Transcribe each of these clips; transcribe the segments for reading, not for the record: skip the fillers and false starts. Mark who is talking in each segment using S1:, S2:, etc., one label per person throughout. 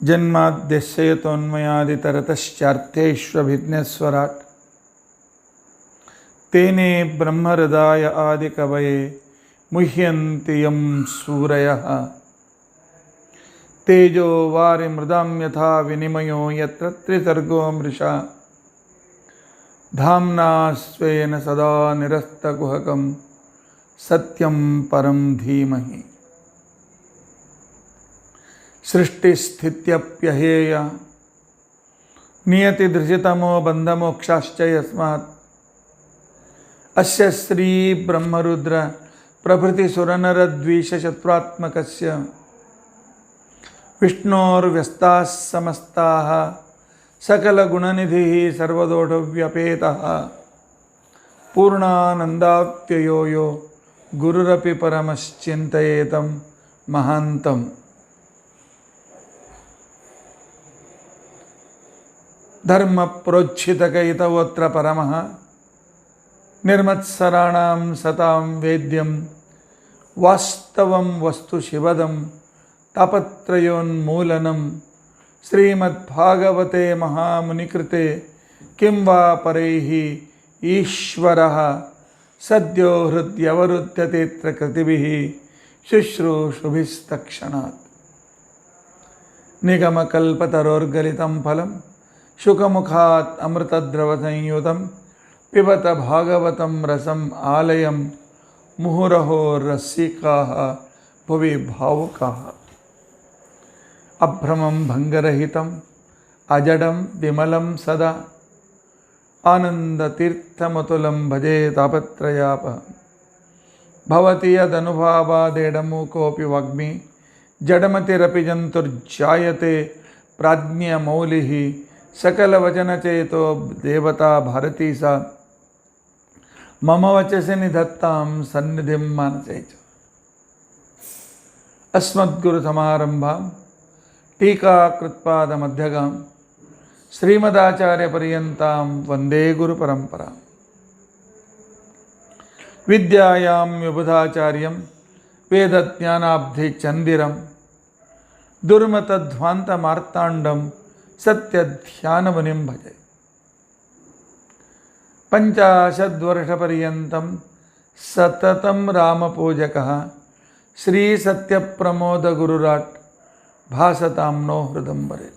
S1: जन्माद्यस्य यतोन्मयादितरतश्चार्थेष्वभिज्ञस्वराट् तेने ब्रह्महृदाय आदिकवये मुह्यन्ति यं सूरयः तेजो वारिमृदां यथा विनिमयो यत्र त्रिसर्गो मृषा धाम्ना स्वेन सदा निरस्तकुहकं सत्यं परं धीमहि। सृष्टिस्थित्यप्यहेय नियतिदृशितमो बन्धमोक्षाश्च यस्मात् अस्य श्री ब्रह्मरुद्र प्रभृतिसुरनरद्वीषशत्रुत्मकस्य विष्णोर्व्यस्ताः समस्ताः सकलगुणनिधिः सर्वदोषव्यपेतः पूर्णानन्दाप्ययो यो गुरुरपि परमश्चिन्तयेतं महान्तम्। धर्मप्रोज्झितकैतवोऽत्र परमः निर्मत्सराणां सतां वेद्यं वास्तवं वस्तु शिवदं तापत्रयोन्मूलनं श्रीमद्भागवते महामुनिकृते किं वा परैः ईश्वरः सद्यो हृद्यवरुध्यतेऽत्र कृतिभिः शुश्रूषुभिस्तत्क्षणात्। निगमकल्पतरोर्गलितं फलं शुकमुखात् अमृतद्रवसंयुतं पिबत भागवतं रसम् आलयं मुहुरहो रसिकाः भुवि भावुकाः। अभ्रमं भङ्गरहितम् अजडं विमलं सदा आनन्दतीर्थमतुलं भजे तापत्रयापहं। भवति यदनुभावादेडमूकोऽपि वाग्मी जडमतिरपि जन्तुर्जायते प्राज्ञमौलिः सकलवचनचेतो देवता भारती सा मम वचसि निधत्तां सन्निधिं मानसे च। अस्मद्गुरुसमारम्भां टीकाकृत्पादमध्यगां श्रीमदाचार्यपर्यन्तां वन्दे गुरुपरम्परां। विद्यायां विबुधाचार्यं वेदज्ञानाब्धिचन्दिरं दुर्मतध्वान्तमार्ताण्डं सत्यध्यानमुनिं भजे। 50 सततं रामपूजकः श्रीसत्यप्रमोदगुरुराट् भासतां नो हृदम्बरे।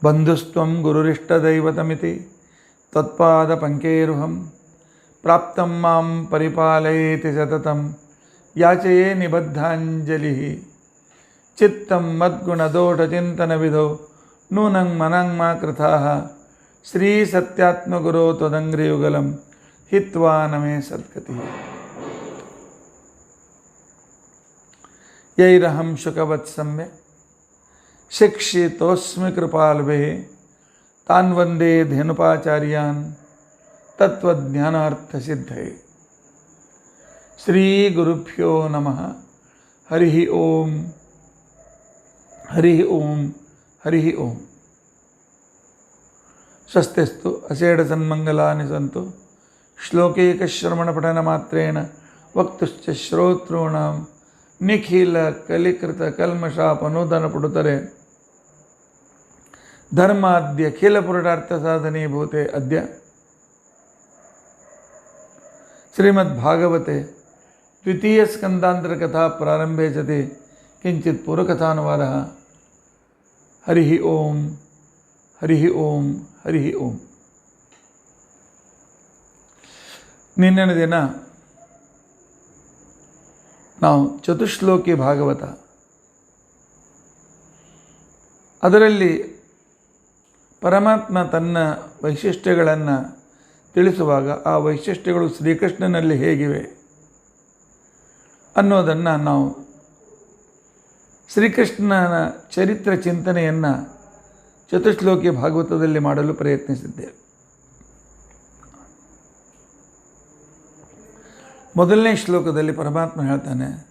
S1: बन्धुस्त्वं गुरुरिष्टदैवतमिति त्वत्पादपङ्केरुहं प्राप्तं मां परिपालयेति सततं याचये निबद्धाञ्जलिः। चित्तं मद्गुणदोषचिन्तनविधौ नूनं मनं मा कृथाः श्रीसत्यात्मगुरो त्वदङ्घ्रियुगलं हित्वा न मे सद्गतिः। यैरहं शुकवत्सम्यक् शिक्षितोऽस्मि कृपालुभिः तान् वन्दे धेनुपाचार्यान् तत्त्वज्ञानार्थसिद्धये। श्रीगुरुभ्यो नमः। हरिः ओम् हरिः ओम् हरिः ओम्। स्वस्तिस्तु अषेढसन्मङ्गलानि सन्तु। श्लोकैकश्रवणपठनमात्रेण वक्तुश्च श्रोतॄणां निखिलकलिकृतकल्मषापनोदनपुटुतरे धर्माद्यखिलपुरुषार्थसाधनीभूते अद्य श्रीमद्भागवते द्वितीयस्कन्धान्तरकथा प्रारम्भे सति किञ्चित् पूर्वकथानुवादः। हरिः ओम् हरिः ओम् हरिः ओम्। ನಿನ್ನೆ ದಿನ ನಾವು ಚತುಶ್ಲೋಕಿ ಭಾಗವತ ಅದರಲ್ಲಿ ಪರಮಾತ್ಮ ತನ್ನ ವೈಶಿಷ್ಟ್ಯಗಳನ್ನು ತಿಳಿಸುವಾಗ ಆ ವೈಶಿಷ್ಟ್ಯಗಳು ಶ್ರೀಕೃಷ್ಣನಲ್ಲಿ ಹೇಗಿವೆ ಅನ್ನೋದನ್ನು ನಾವು ಶ್ರೀಕೃಷ್ಣನ ಚರಿತ್ರ ಚಿಂತನೆಯನ್ನು ಚತುಶ್ಲೋಕಿ ಭಾಗವತದಲ್ಲಿ ಮಾಡಲು ಪ್ರಯತ್ನಿಸಿದ್ದೇವೆ. ಮೊದಲನೇ ಶ್ಲೋಕದಲ್ಲಿ ಪರಮಾತ್ಮ ಹೇಳ್ತಾನೆ,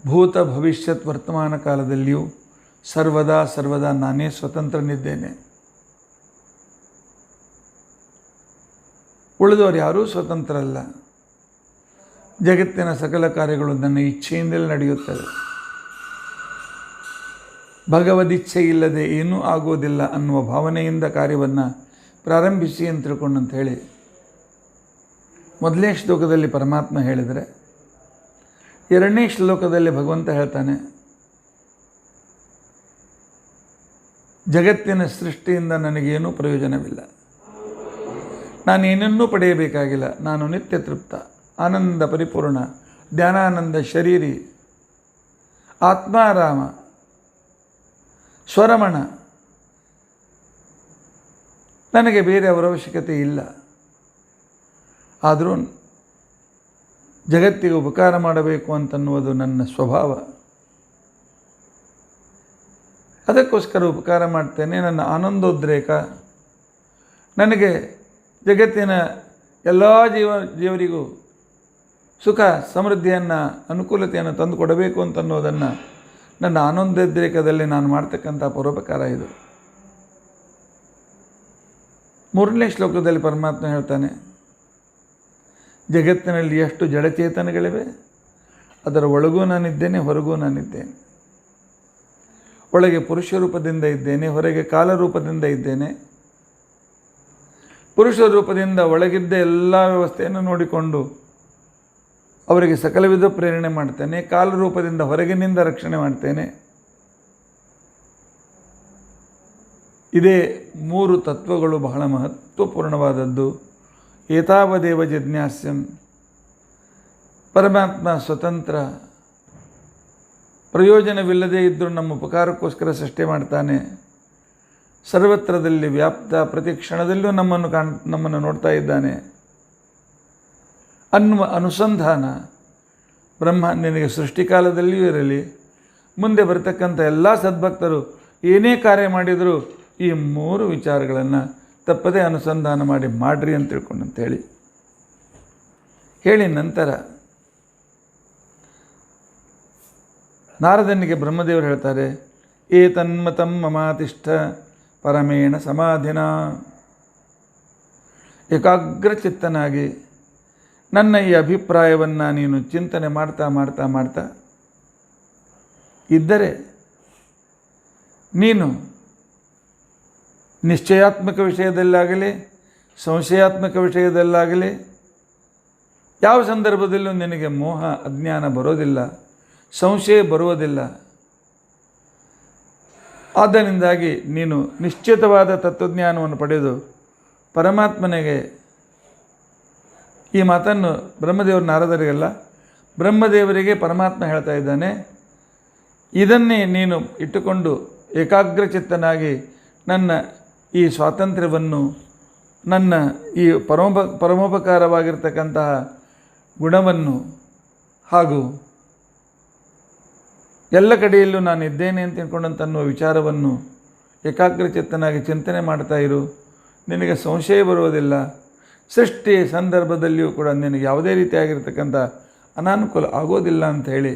S1: ಭೂತ ಭವಿಷ್ಯತ್ ವರ್ತಮಾನ ಕಾಲದಲ್ಲಿಯೂ ಸರ್ವದಾ ನಾನೇ ಸ್ವತಂತ್ರನಿದ್ದೇನೆ. ಉಳಿದವರು ಯಾರೂ ಸ್ವತಂತ್ರರಲ್ಲ. ಜಗತ್ತಿನ ಸಕಲ ಕಾರ್ಯಗಳು ನನ್ನ ಇಚ್ಛೆಯಿಂದಲೇ ನಡೆಯುತ್ತವೆ. ಭಗವದಿಚ್ಛೆ ಇಲ್ಲದೆ ಏನೂ ಆಗೋದಿಲ್ಲ ಅನ್ನುವ ಭಾವನೆಯಿಂದ ಕಾರ್ಯವನ್ನು ಪ್ರಾರಂಭಿಸಿ ಅಂತ ತಿಳ್ಕೊಂಡಂತ ಹೇಳಿ ಮೊದಲನೇ ಶ್ಲೋಕದಲ್ಲಿ ಪರಮಾತ್ಮ ಹೇಳಿದರೆ, ಎರಡನೇ ಶ್ಲೋಕದಲ್ಲಿ ಭಗವಂತ ಹೇಳ್ತಾನೆ, ಜಗತ್ತಿನ ಸೃಷ್ಟಿಯಿಂದ ನನಗೇನೂ ಪ್ರಯೋಜನವಿಲ್ಲ, ನಾನೇನನ್ನೂ ಪಡೆಯಬೇಕಾಗಿಲ್ಲ, ನಾನು ನಿತ್ಯ ತೃಪ್ತ, ಆನಂದ ಪರಿಪೂರ್ಣ, ಜ್ಞಾನಾನಂದ ಶರೀರಿ, ಆತ್ಮಾರಾಮ, ಸ್ವರಮಣ, ನನಗೆ ಬೇರೆ ಅವರ ಅವಶ್ಯಕತೆ ಇಲ್ಲ. ಆದರೂ ಜಗತ್ತಿಗೆ ಉಪಕಾರ ಮಾಡಬೇಕು ಅಂತನ್ನುವುದು ನನ್ನ ಸ್ವಭಾವ. ಅದಕ್ಕೋಸ್ಕರ ಉಪಕಾರ ಮಾಡ್ತೇನೆ. ನನ್ನ ಆನಂದೋದ್ರೇಕ ನನಗೆ ಜಗತ್ತಿನ ಎಲ್ಲ ಜೀವರಿಗೂ ಸುಖ ಸಮೃದ್ಧಿಯನ್ನು ಅನುಕೂಲತೆಯನ್ನು ತಂದುಕೊಡಬೇಕು ಅಂತನ್ನೋದನ್ನು ನನ್ನ ಆನಂದೋದ್ರೇಕದಲ್ಲಿ ನಾನು ಮಾಡ್ತಕ್ಕಂಥ ಪರೋಪಕಾರ ಇದು. ಮೂರನೇ ಶ್ಲೋಕದಲ್ಲಿ ಪರಮಾತ್ಮ ಹೇಳ್ತಾನೆ, ಜಗತ್ತಿನಲ್ಲಿ ಎಷ್ಟು ಜಡಚೇತನಗಳಿವೆ, ಅದರ ಒಳಗೂ ನಾನಿದ್ದೇನೆ, ಹೊರಗೂ ನಾನಿದ್ದೇನೆ. ಒಳಗೆ ಪುರುಷ ರೂಪದಿಂದ ಇದ್ದೇನೆ, ಹೊರಗೆ ಕಾಲರೂಪದಿಂದ ಇದ್ದೇನೆ. ಪುರುಷ ರೂಪದಿಂದ ಒಳಗಿದ್ದ ಎಲ್ಲ ವ್ಯವಸ್ಥೆಯನ್ನು ನೋಡಿಕೊಂಡು ಅವರಿಗೆ ಸಕಲವಿಧ ಪ್ರೇರಣೆ ಮಾಡ್ತೇನೆ. ಕಾಲರೂಪದಿಂದ ಹೊರಗಿನಿಂದ ರಕ್ಷಣೆ ಮಾಡ್ತೇನೆ. ಇದೇ ಮೂರು ತತ್ವಗಳು ಬಹಳ ಮಹತ್ವಪೂರ್ಣವಾದದ್ದು. ಏತಾವದೇವ ಜಿಜ್ಞಾಸ್ಯಂ, ಪರಮಾತ್ಮ ಸ್ವತಂತ್ರ, ಪ್ರಯೋಜನವಿಲ್ಲದೇ ಇದ್ದರೂ ನಮ್ಮ ಉಪಕಾರಕ್ಕೋಸ್ಕರ ಸೃಷ್ಟಿ ಮಾಡ್ತಾನೆ. ಸರ್ವತ್ರದಲ್ಲಿ ವ್ಯಾಪ್ತ, ಪ್ರತಿ ಕ್ಷಣದಲ್ಲೂ ನಮ್ಮನ್ನು ನೋಡ್ತಾ ಇದ್ದಾನೆ ಅನ್ನುವ ಅನುಸಂಧಾನ ಬ್ರಹ್ಮ ನಿನಗೆ ಸೃಷ್ಟಿಕಾಲದಲ್ಲಿಯೂ ಇರಲಿ, ಮುಂದೆ ಬರ್ತಕ್ಕಂಥ ಎಲ್ಲ ಸದ್ಭಕ್ತರು ಏನೇ ಕಾರ್ಯ ಮಾಡಿದರೂ ಈ ಮೂರು ವಿಚಾರಗಳನ್ನು ತಪ್ಪದೇ ಅನುಸಂಧಾನ ಮಾಡಿರಿ ಅಂತ ತಿಳ್ಕೊಂಡಂತೇಳಿ ಹೇಳಿ ನಂತರ ನಾರದನಿಗೆ ಬ್ರಹ್ಮದೇವರು ಹೇಳ್ತಾರೆ, ಏತನ್ಮತಂ ಮಮಾತಿಷ್ಠ ಪರಮೇಣ ಸಮಾಧಿನ, ಏಕಾಗ್ರಚಿತ್ತನಾಗಿ ನನ್ನ ಈ ಅಭಿಪ್ರಾಯವನ್ನು ನೀನು ಚಿಂತನೆ ಮಾಡ್ತಾ ಮಾಡ್ತಾ ಮಾಡ್ತಾ ಇದ್ದರೆ ನೀನು ನಿಶ್ಚಯಾತ್ಮಕ ವಿಷಯದಲ್ಲಾಗಲಿ ಸಂಶಯಾತ್ಮಕ ವಿಷಯದಲ್ಲಾಗಲಿ ಯಾವ ಸಂದರ್ಭದಲ್ಲೂ ನಿನಗೆ ಮೋಹ ಅಜ್ಞಾನ ಬರೋದಿಲ್ಲ, ಸಂಶಯ ಬರುವುದಿಲ್ಲ. ಆದ್ದರಿಂದಾಗಿ ನೀನು ನಿಶ್ಚಿತವಾದ ತತ್ವಜ್ಞಾನವನ್ನು ಪಡೆದು ಪರಮಾತ್ಮನಿಗೆ ಈ ಮಾತನ್ನು ಬ್ರಹ್ಮದೇವರು ನಾರದರಿಗೆಲ್ಲ ಬ್ರಹ್ಮದೇವರಿಗೆ ಪರಮಾತ್ಮ ಹೇಳ್ತಾ ಇದ್ದಾನೆ. ಇದನ್ನೇ ನೀನು ಇಟ್ಟುಕೊಂಡು ಏಕಾಗ್ರಚಿತ್ತನಾಗಿ ನನ್ನ ಈ ಸ್ವಾತಂತ್ರ್ಯವನ್ನು, ನನ್ನ ಈ ಪರಮೋಪಕಾರವಾಗಿರ್ತಕ್ಕಂತಹ ಗುಣವನ್ನು ಹಾಗೂ ಎಲ್ಲ ಕಡೆಯಲ್ಲೂ ನಾನು ಇದ್ದೇನೆ ಅಂತ ತಿಳ್ಕೊಂಡಂತನ್ನುವ ವಿಚಾರವನ್ನು ಏಕಾಗ್ರಚಿತ್ತನಾಗಿ ಚಿಂತನೆ ಮಾಡ್ತಾ ಇರು. ನಿನಗೆ ಸಂಶಯ ಬರುವುದಿಲ್ಲ. ಸೃಷ್ಟಿ ಸಂದರ್ಭದಲ್ಲಿಯೂ ಕೂಡ ನಿನಗೆ ಯಾವುದೇ ರೀತಿಯಾಗಿರ್ತಕ್ಕಂಥ ಅನಾನುಕೂಲ ಆಗೋದಿಲ್ಲ ಅಂತ ಹೇಳಿ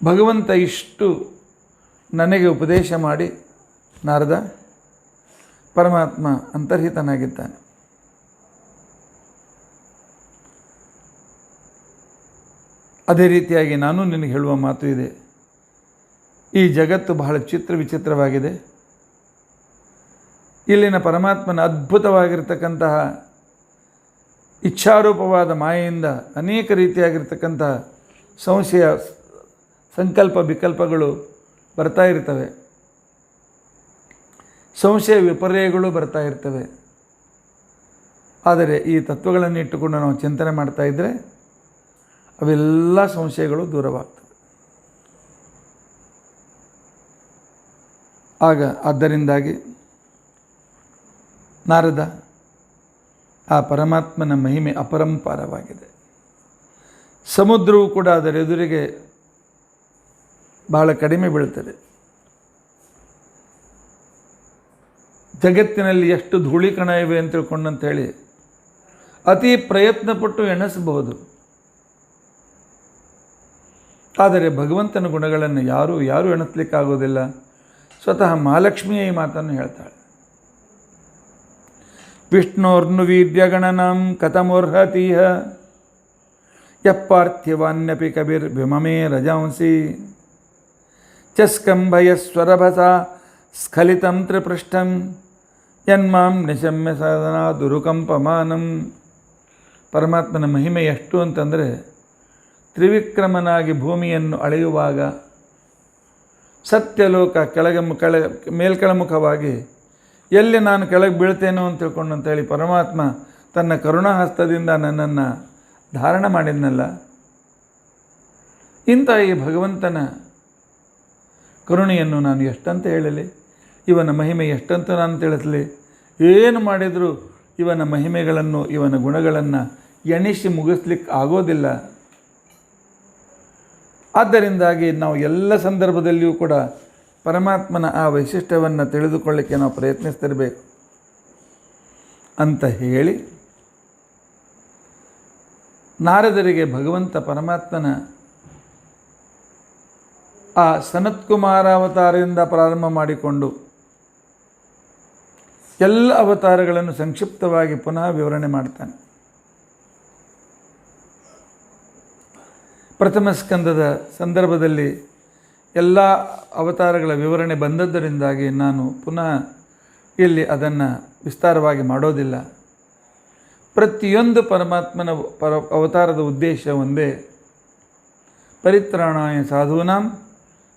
S1: ಭಗವಂತ ಇಷ್ಟು ನನಗೆ ಉಪದೇಶ ಮಾಡಿ ನಾರದ ಪರಮಾತ್ಮ ಅಂತರ್ಹಿತನಾಗಿದ್ದಾನೆ. ಅದೇ ರೀತಿಯಾಗಿ ನಾನು ನಿನಗೆ ಹೇಳುವ ಮಾತು ಇದೆ. ಈ ಜಗತ್ತು ಬಹಳ ವಿಚಿತ್ರವಾಗಿದೆ. ಇಲ್ಲಿನ ಪರಮಾತ್ಮನ ಅದ್ಭುತವಾಗಿರ್ತಕ್ಕಂತಹ ಇಚ್ಛಾರೂಪವಾದ ಮಾಯೆಯಿಂದ ಅನೇಕ ರೀತಿಯಾಗಿರ್ತಕ್ಕಂತಹ ಸಂಶಯ, ಸಂಕಲ್ಪ, ವಿಕಲ್ಪಗಳು ಬರ್ತಾ ಇರ್ತವೆ. ಸಂಶಯ ವಿಪರ್ಯಯಗಳು ಬರ್ತಾ ಇರ್ತವೆ. ಆದರೆ ಈ ತತ್ವಗಳನ್ನು ಇಟ್ಟುಕೊಂಡು ನಾವು ಚಿಂತನೆ ಮಾಡ್ತಾ ಇದ್ದರೆ ಅವೆಲ್ಲ ಸಂಶಯಗಳು ದೂರವಾಗ್ತವೆ. ಆದ್ದರಿಂದಾಗಿ ನಾರದ, ಆ ಪರಮಾತ್ಮನ ಮಹಿಮೆ ಅಪರಂಪಾರವಾಗಿದೆ. ಸಮುದ್ರವು ಕೂಡ ಅದರ ಎದುರಿಗೆ ಬಹಳ ಕಡಿಮೆ ಬೀಳ್ತದೆ. ಜಗತ್ತಿನಲ್ಲಿ ಎಷ್ಟು ಧೂಳಿಕಣ ಇವೆ ಅಂತ ತಿಳ್ಕೊಂಡಂತೇಳಿ ಅತಿ ಪ್ರಯತ್ನಪಟ್ಟು ಎಣಿಸಬಹುದು. ಆದರೆ ಭಗವಂತನ ಗುಣಗಳನ್ನು ಯಾರೂ ಎಣಿಸ್ಲಿಕ್ಕಾಗೋದಿಲ್ಲ. ಸ್ವತಃ ಮಹಾಲಕ್ಷ್ಮಿಯೇ ಈ ಮಾತನ್ನು ಹೇಳ್ತಾಳೆ. ವಿಷ್ಣೋರ್ನು ವೀರ್ಯಗಣನಾಂ ಕಥಮೋರ್ಹತೀಹ ಯಪ್ಪಾರ್ಥ್ಯವಾನ್ಯಪಿ ಕಬಿರ್ ವಿಮಮೇ ರಜಾಂಸಿ ಚಸ್ಕಂಭಯಸ್ವರಭಸ ಸ್ಖಲಿತಂ ತ್ರಿಪೃಷ್ಠಂ ಯನ್ಮಾಂ ನಿಶಮ್ಯ ಸಾಧನಾ ದುರುಕಂಪಮಾನಂ. ಪರಮಾತ್ಮನ ಮಹಿಮೆ ಎಷ್ಟು ಅಂತಂದರೆ, ತ್ರಿವಿಕ್ರಮನಾಗಿ ಭೂಮಿಯನ್ನು ಅಳೆಯುವಾಗ ಸತ್ಯಲೋಕ ಮೇಲ್ಕೆಳಮುಖವಾಗಿ ಎಲ್ಲಿ ನಾನು ಕೆಳಗೆ ಬೀಳ್ತೇನೋ ಅಂತ ತಿಳ್ಕೊಂಡು ಅಂತೇಳಿ ಪರಮಾತ್ಮ ತನ್ನ ಕರುಣಾಹಸ್ತದಿಂದ ನನ್ನನ್ನು ಧಾರಣ ಮಾಡಿದ್ನಲ್ಲ. ಇಂಥ ಈ ಭಗವಂತನ ಕರುಣೆಯನ್ನು ನಾನು ಎಷ್ಟಂತ ಹೇಳಲಿ, ಇವನ ಮಹಿಮೆ ಎಷ್ಟಂತ ನಾನು ತಿಳಿಸಲಿ. ಏನು ಮಾಡಿದರೂ ಇವನ ಮಹಿಮೆಗಳನ್ನು, ಇವನ ಗುಣಗಳನ್ನು ಎಣಿಸಿ ಮುಗಿಸ್ಲಿಕ್ಕೆ ಆಗೋದಿಲ್ಲ. ಆದ್ದರಿಂದಾಗಿ ನಾವು ಎಲ್ಲ ಸಂದರ್ಭದಲ್ಲಿಯೂ ಕೂಡ ಪರಮಾತ್ಮನ ಆ ವೈಶಿಷ್ಟ್ಯವನ್ನು ತಿಳಿದುಕೊಳ್ಳಿಕ್ಕೆ ನಾವು ಪ್ರಯತ್ನಿಸ್ತಿರಬೇಕು ಅಂತ ಹೇಳಿ, ನಾರದರಿಗೆ ಭಗವಂತ ಪರಮಾತ್ಮನ ಆ ಸನತ್ಕುಮಾರಾವತಾರದಿಂದ ಪ್ರಾರಂಭ ಮಾಡಿಕೊಂಡು ಎಲ್ಲ ಅವತಾರಗಳನ್ನು ಸಂಕ್ಷಿಪ್ತವಾಗಿ ಪುನಃ ವಿವರಣೆ ಮಾಡ್ತಾನೆ. ಪ್ರಥಮ ಸ್ಕಂದದ ಸಂದರ್ಭದಲ್ಲಿ ಎಲ್ಲ ಅವತಾರಗಳ ವಿವರಣೆ ಬಂದದ್ದರಿಂದಾಗಿ ನಾನು ಪುನಃ ಇಲ್ಲಿ ಅದನ್ನು ವಿಸ್ತಾರವಾಗಿ ಮಾಡೋದಿಲ್ಲ. ಪ್ರತಿಯೊಂದು ಪರಮಾತ್ಮನ ಅವತಾರದ ಉದ್ದೇಶ ಒಂದೇ, ಪರಿತ್ರಾಣಾಯ ಸಾಧೂನಾಂ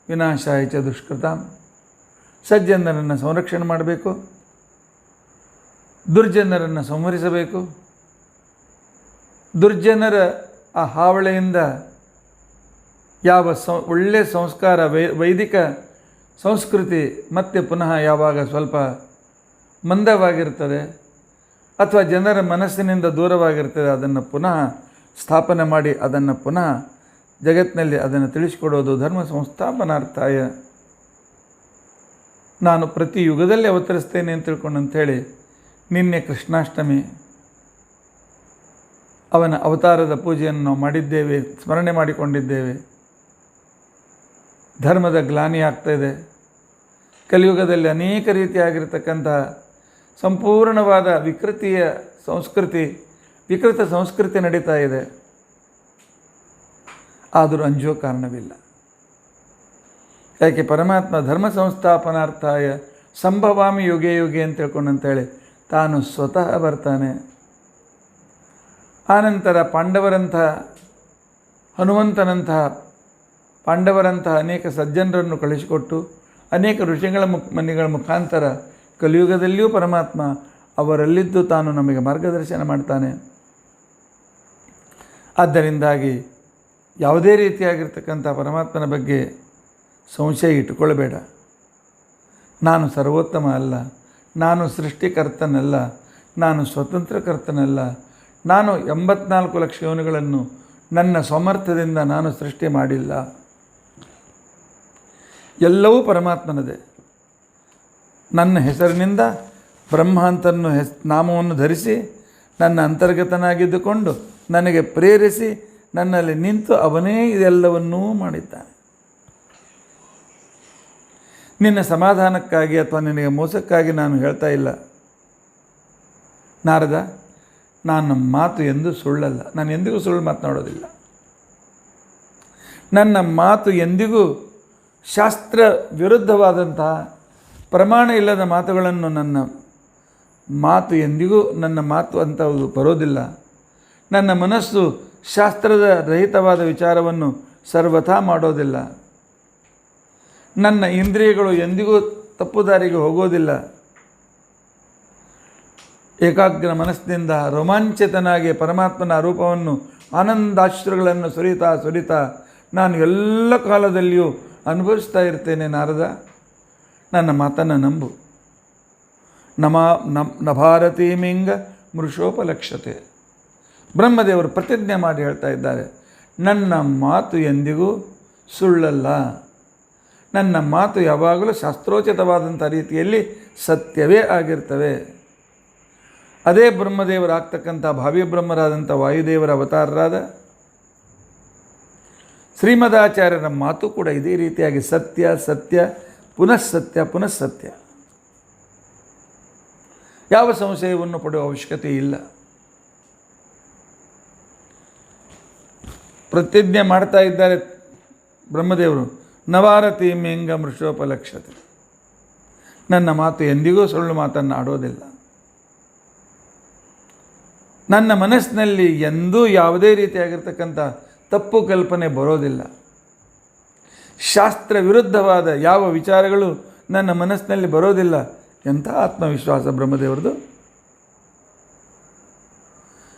S1: ವಿನಾಶಾಯ ಚ ದುಷ್ಕೃತಾಂ. ಸಜ್ಜನರನ್ನು ಸಂರಕ್ಷಣೆ ಮಾಡಬೇಕು, ದುರ್ಜನರನ್ನು ಸಂಹರಿಸಬೇಕು, ದುರ್ಜನರ ಆ ಹಾವಳೆಯಿಂದ ಯಾವ ಒಳ್ಳೆಯ ಸಂಸ್ಕಾರ ವೈದಿಕ ಸಂಸ್ಕೃತಿ ಮತ್ತೆ ಪುನಃ ಯಾವಾಗ ಸ್ವಲ್ಪ ಮಂದವಾಗಿರ್ತದೆ ಅಥವಾ ಜನರ ಮನಸ್ಸಿನಿಂದ ದೂರವಾಗಿರ್ತದೆ, ಅದನ್ನು ಪುನಃ ಸ್ಥಾಪನೆ ಮಾಡಿ ಅದನ್ನು ಪುನಃ ಜಗತ್ತಿನಲ್ಲಿ ಅದನ್ನು ತಿಳಿಸಿಕೊಡೋದು ಧರ್ಮ ಸಂಸ್ಥಾಪನಾರ್ಥಾಯ. ನಾನು ಪ್ರತಿ ಯುಗದಲ್ಲಿ ಅವತರಿಸ್ತೇನೆ ಅಂತ ತಿಳ್ಕೊಂಡು ಅಂಥೇಳಿ ನಿನ್ನೆ ಕೃಷ್ಣಾಷ್ಟಮಿ ಅವನ ಅವತಾರದ ಪೂಜೆಯನ್ನು ನಾವು ಮಾಡಿದ್ದೇವೆ, ಸ್ಮರಣೆ ಮಾಡಿಕೊಂಡಿದ್ದೇವೆ. ಧರ್ಮದ ಗ್ಲಾನಿ ಆಗ್ತಾಯಿದೆ. ಕಲಿಯುಗದಲ್ಲಿ ಅನೇಕ ರೀತಿಯಾಗಿರ್ತಕ್ಕಂಥ ಸಂಪೂರ್ಣವಾದ ವಿಕೃತ ಸಂಸ್ಕೃತಿ ನಡೀತಾ ಇದೆ. ಆದರೂ ಅಂಜೋ ಕಾರಣವಿಲ್ಲ. ಯಾಕೆ ಪರಮಾತ್ಮ ಧರ್ಮ ಸಂಸ್ಥಾಪನಾರ್ಥಾಯ ಸಂಭವಾಮಿ ಯುಗೆ ಯುಗೆ ಅಂತ ತಿಳ್ಕೊಂಡಂತೇಳಿ ತಾನು ಸ್ವತಃ ಬರ್ತಾನೆ. ಆನಂತರ ಪಾಂಡವರಂತಹ, ಹನುಮಂತನಂತಹ, ಪಾಂಡವರಂತಹ ಅನೇಕ ಸಜ್ಜನರನ್ನು ಕಳಿಸಿಕೊಟ್ಟು ಅನೇಕ ಋಷಿಗಳ ಮನೆಗಳ ಮುಖಾಂತರ ಕಲಿಯುಗದಲ್ಲಿಯೂ ಪರಮಾತ್ಮ ಅವರಲ್ಲಿದ್ದು ತಾನು ನಮಗೆ ಮಾರ್ಗದರ್ಶನ ಮಾಡ್ತಾನೆ. ಆದ್ದರಿಂದಾಗಿ ಯಾವುದೇ ರೀತಿಯಾಗಿರ್ತಕ್ಕಂಥ ಪರಮಾತ್ಮನ ಬಗ್ಗೆ ಸಂಶಯ ಇಟ್ಟುಕೊಳ್ಳಬೇಡ. ನಾನು ಸರ್ವೋತ್ತಮ ಅಲ್ಲ, ನಾನು ಸೃಷ್ಟಿಕರ್ತನಲ್ಲ, ನಾನು ಸ್ವತಂತ್ರಕರ್ತನಲ್ಲ, ನಾನು 84 ಲಕ್ಷ ಯೋನಿಗಳನ್ನು ನನ್ನ ಸಾಮರ್ಥ್ಯದಿಂದ ನಾನು ಸೃಷ್ಟಿ ಮಾಡಿಲ್ಲ. ಎಲ್ಲವೂ ಪರಮಾತ್ಮನದೇ. ನನ್ನ ಹೆಸರಿನಿಂದ ಬ್ರಹ್ಮ ಅಂತನ್ನು ನಾಮವನ್ನು ಧರಿಸಿ ನನ್ನ ಅಂತರ್ಗತನಾಗಿದ್ದುಕೊಂಡು ನನಗೆ ಪ್ರೇರಿಸಿ ನನ್ನಲ್ಲಿ ನಿಂತು ಅವನೇ ಇದೆಲ್ಲವನ್ನೂ ಮಾಡಿದ್ದಾನೆ. ನಿನ್ನ ಸಮಾಧಾನಕ್ಕಾಗಿ ಅಥವಾ ನಿನಗೆ ಮೋಸಕ್ಕಾಗಿ ನಾನು ಹೇಳ್ತಾ ಇಲ್ಲ. ನಾರದ, ನನ್ನ ಮಾತು ಎಂದೂ ಸುಳ್ಳಲ್ಲ. ನಾನು ಎಂದಿಗೂ ಸುಳ್ಳು ಮಾತನಾಡೋದಿಲ್ಲ. ನನ್ನ ಮಾತು ಎಂದಿಗೂ ಶಾಸ್ತ್ರ ವಿರುದ್ಧವಾದಂತಹ ಪ್ರಮಾಣ ಇಲ್ಲದ ಮಾತುಗಳನ್ನು ನನ್ನ ಮಾತು ಅಂಥದ್ದು ಬರೋದಿಲ್ಲ. ನನ್ನ ಮನಸ್ಸು ಶಾಸ್ತ್ರದ ರಹಿತವಾದ ವಿಚಾರವನ್ನು ಸರ್ವಥಾ ಮಾಡೋದಿಲ್ಲ. ನನ್ನ ಇಂದ್ರಿಯಗಳು ಎಂದಿಗೂ ತಪ್ಪುದಾರಿಗೆ ಹೋಗೋದಿಲ್ಲ. ಏಕಾಗ್ರ ಮನಸ್ಸಿನಿಂದ ರೋಮಾಂಚಿತನಾಗಿ ಪರಮಾತ್ಮನ ರೂಪವನ್ನು ಆನಂದಾಶ್ರುಗಳನ್ನು ಸುರಿತಾ ನಾನು ಎಲ್ಲ ಕಾಲದಲ್ಲಿಯೂ ಅನುಭವಿಸ್ತಾ ಇರ್ತೇನೆ. ನಾರದ, ನನ್ನ ಮಾತನ್ನು ನಂಬು. ನಭಾರತೀಮಿಂಗ ಮೃಷೋಪಲಕ್ಷತೆ. ಬ್ರಹ್ಮದೇವರು ಪ್ರತಿಜ್ಞೆ ಮಾಡಿ ಹೇಳ್ತಾ ಇದ್ದಾರೆ, ನನ್ನ ಮಾತು ಎಂದಿಗೂ ಸುಳ್ಳಲ್ಲ. ನನ್ನ ಮಾತು ಯಾವಾಗಲೂ ಶಾಸ್ತ್ರೋಚಿತವಾದಂಥ ರೀತಿಯಲ್ಲಿ ಸತ್ಯವೇ ಆಗಿರ್ತವೆ. ಅದೇ ಬ್ರಹ್ಮದೇವರಾಗ್ತಕ್ಕಂಥ ಭಾವಿ ಬ್ರಹ್ಮರಾದಂಥ ವಾಯುದೇವರ ಅವತಾರರಾದ ಶ್ರೀಮದಾಚಾರ್ಯರ ಮಾತು ಕೂಡ ಇದೇ ರೀತಿಯಾಗಿ ಸತ್ಯ ಸತ್ಯ ಪುನಃ ಸತ್ಯ. ಯಾವ ಸಂಶಯವನ್ನು ಪಡೆಯುವ ಅವಶ್ಯಕತೆ ಇಲ್ಲ. ಪ್ರತಿಜ್ಞೆ ಮಾಡ್ತಾ ಇದ್ದಾರೆ ಬ್ರಹ್ಮದೇವರು, ನವಾರತಿ ಮೇಂಗ ಮೃಷೋಪಲಕ್ಷತೆ. ನನ್ನ ಮಾತು ಎಂದಿಗೂ ಸುಳ್ಳು ಮಾತನ್ನು ಆಡೋದಿಲ್ಲ. ನನ್ನ ಮನಸ್ಸಿನಲ್ಲಿ ಎಂದೂ ಯಾವುದೇ ರೀತಿಯಾಗಿರ್ತಕ್ಕಂಥ ತಪ್ಪು ಕಲ್ಪನೆ ಬರೋದಿಲ್ಲ. ಶಾಸ್ತ್ರ ವಿರುದ್ಧವಾದ ಯಾವ ವಿಚಾರಗಳು ನನ್ನ ಮನಸ್ಸಿನಲ್ಲಿ ಬರೋದಿಲ್ಲ. ಎಂಥ ಆತ್ಮವಿಶ್ವಾಸ ಬ್ರಹ್ಮದೇವರದು!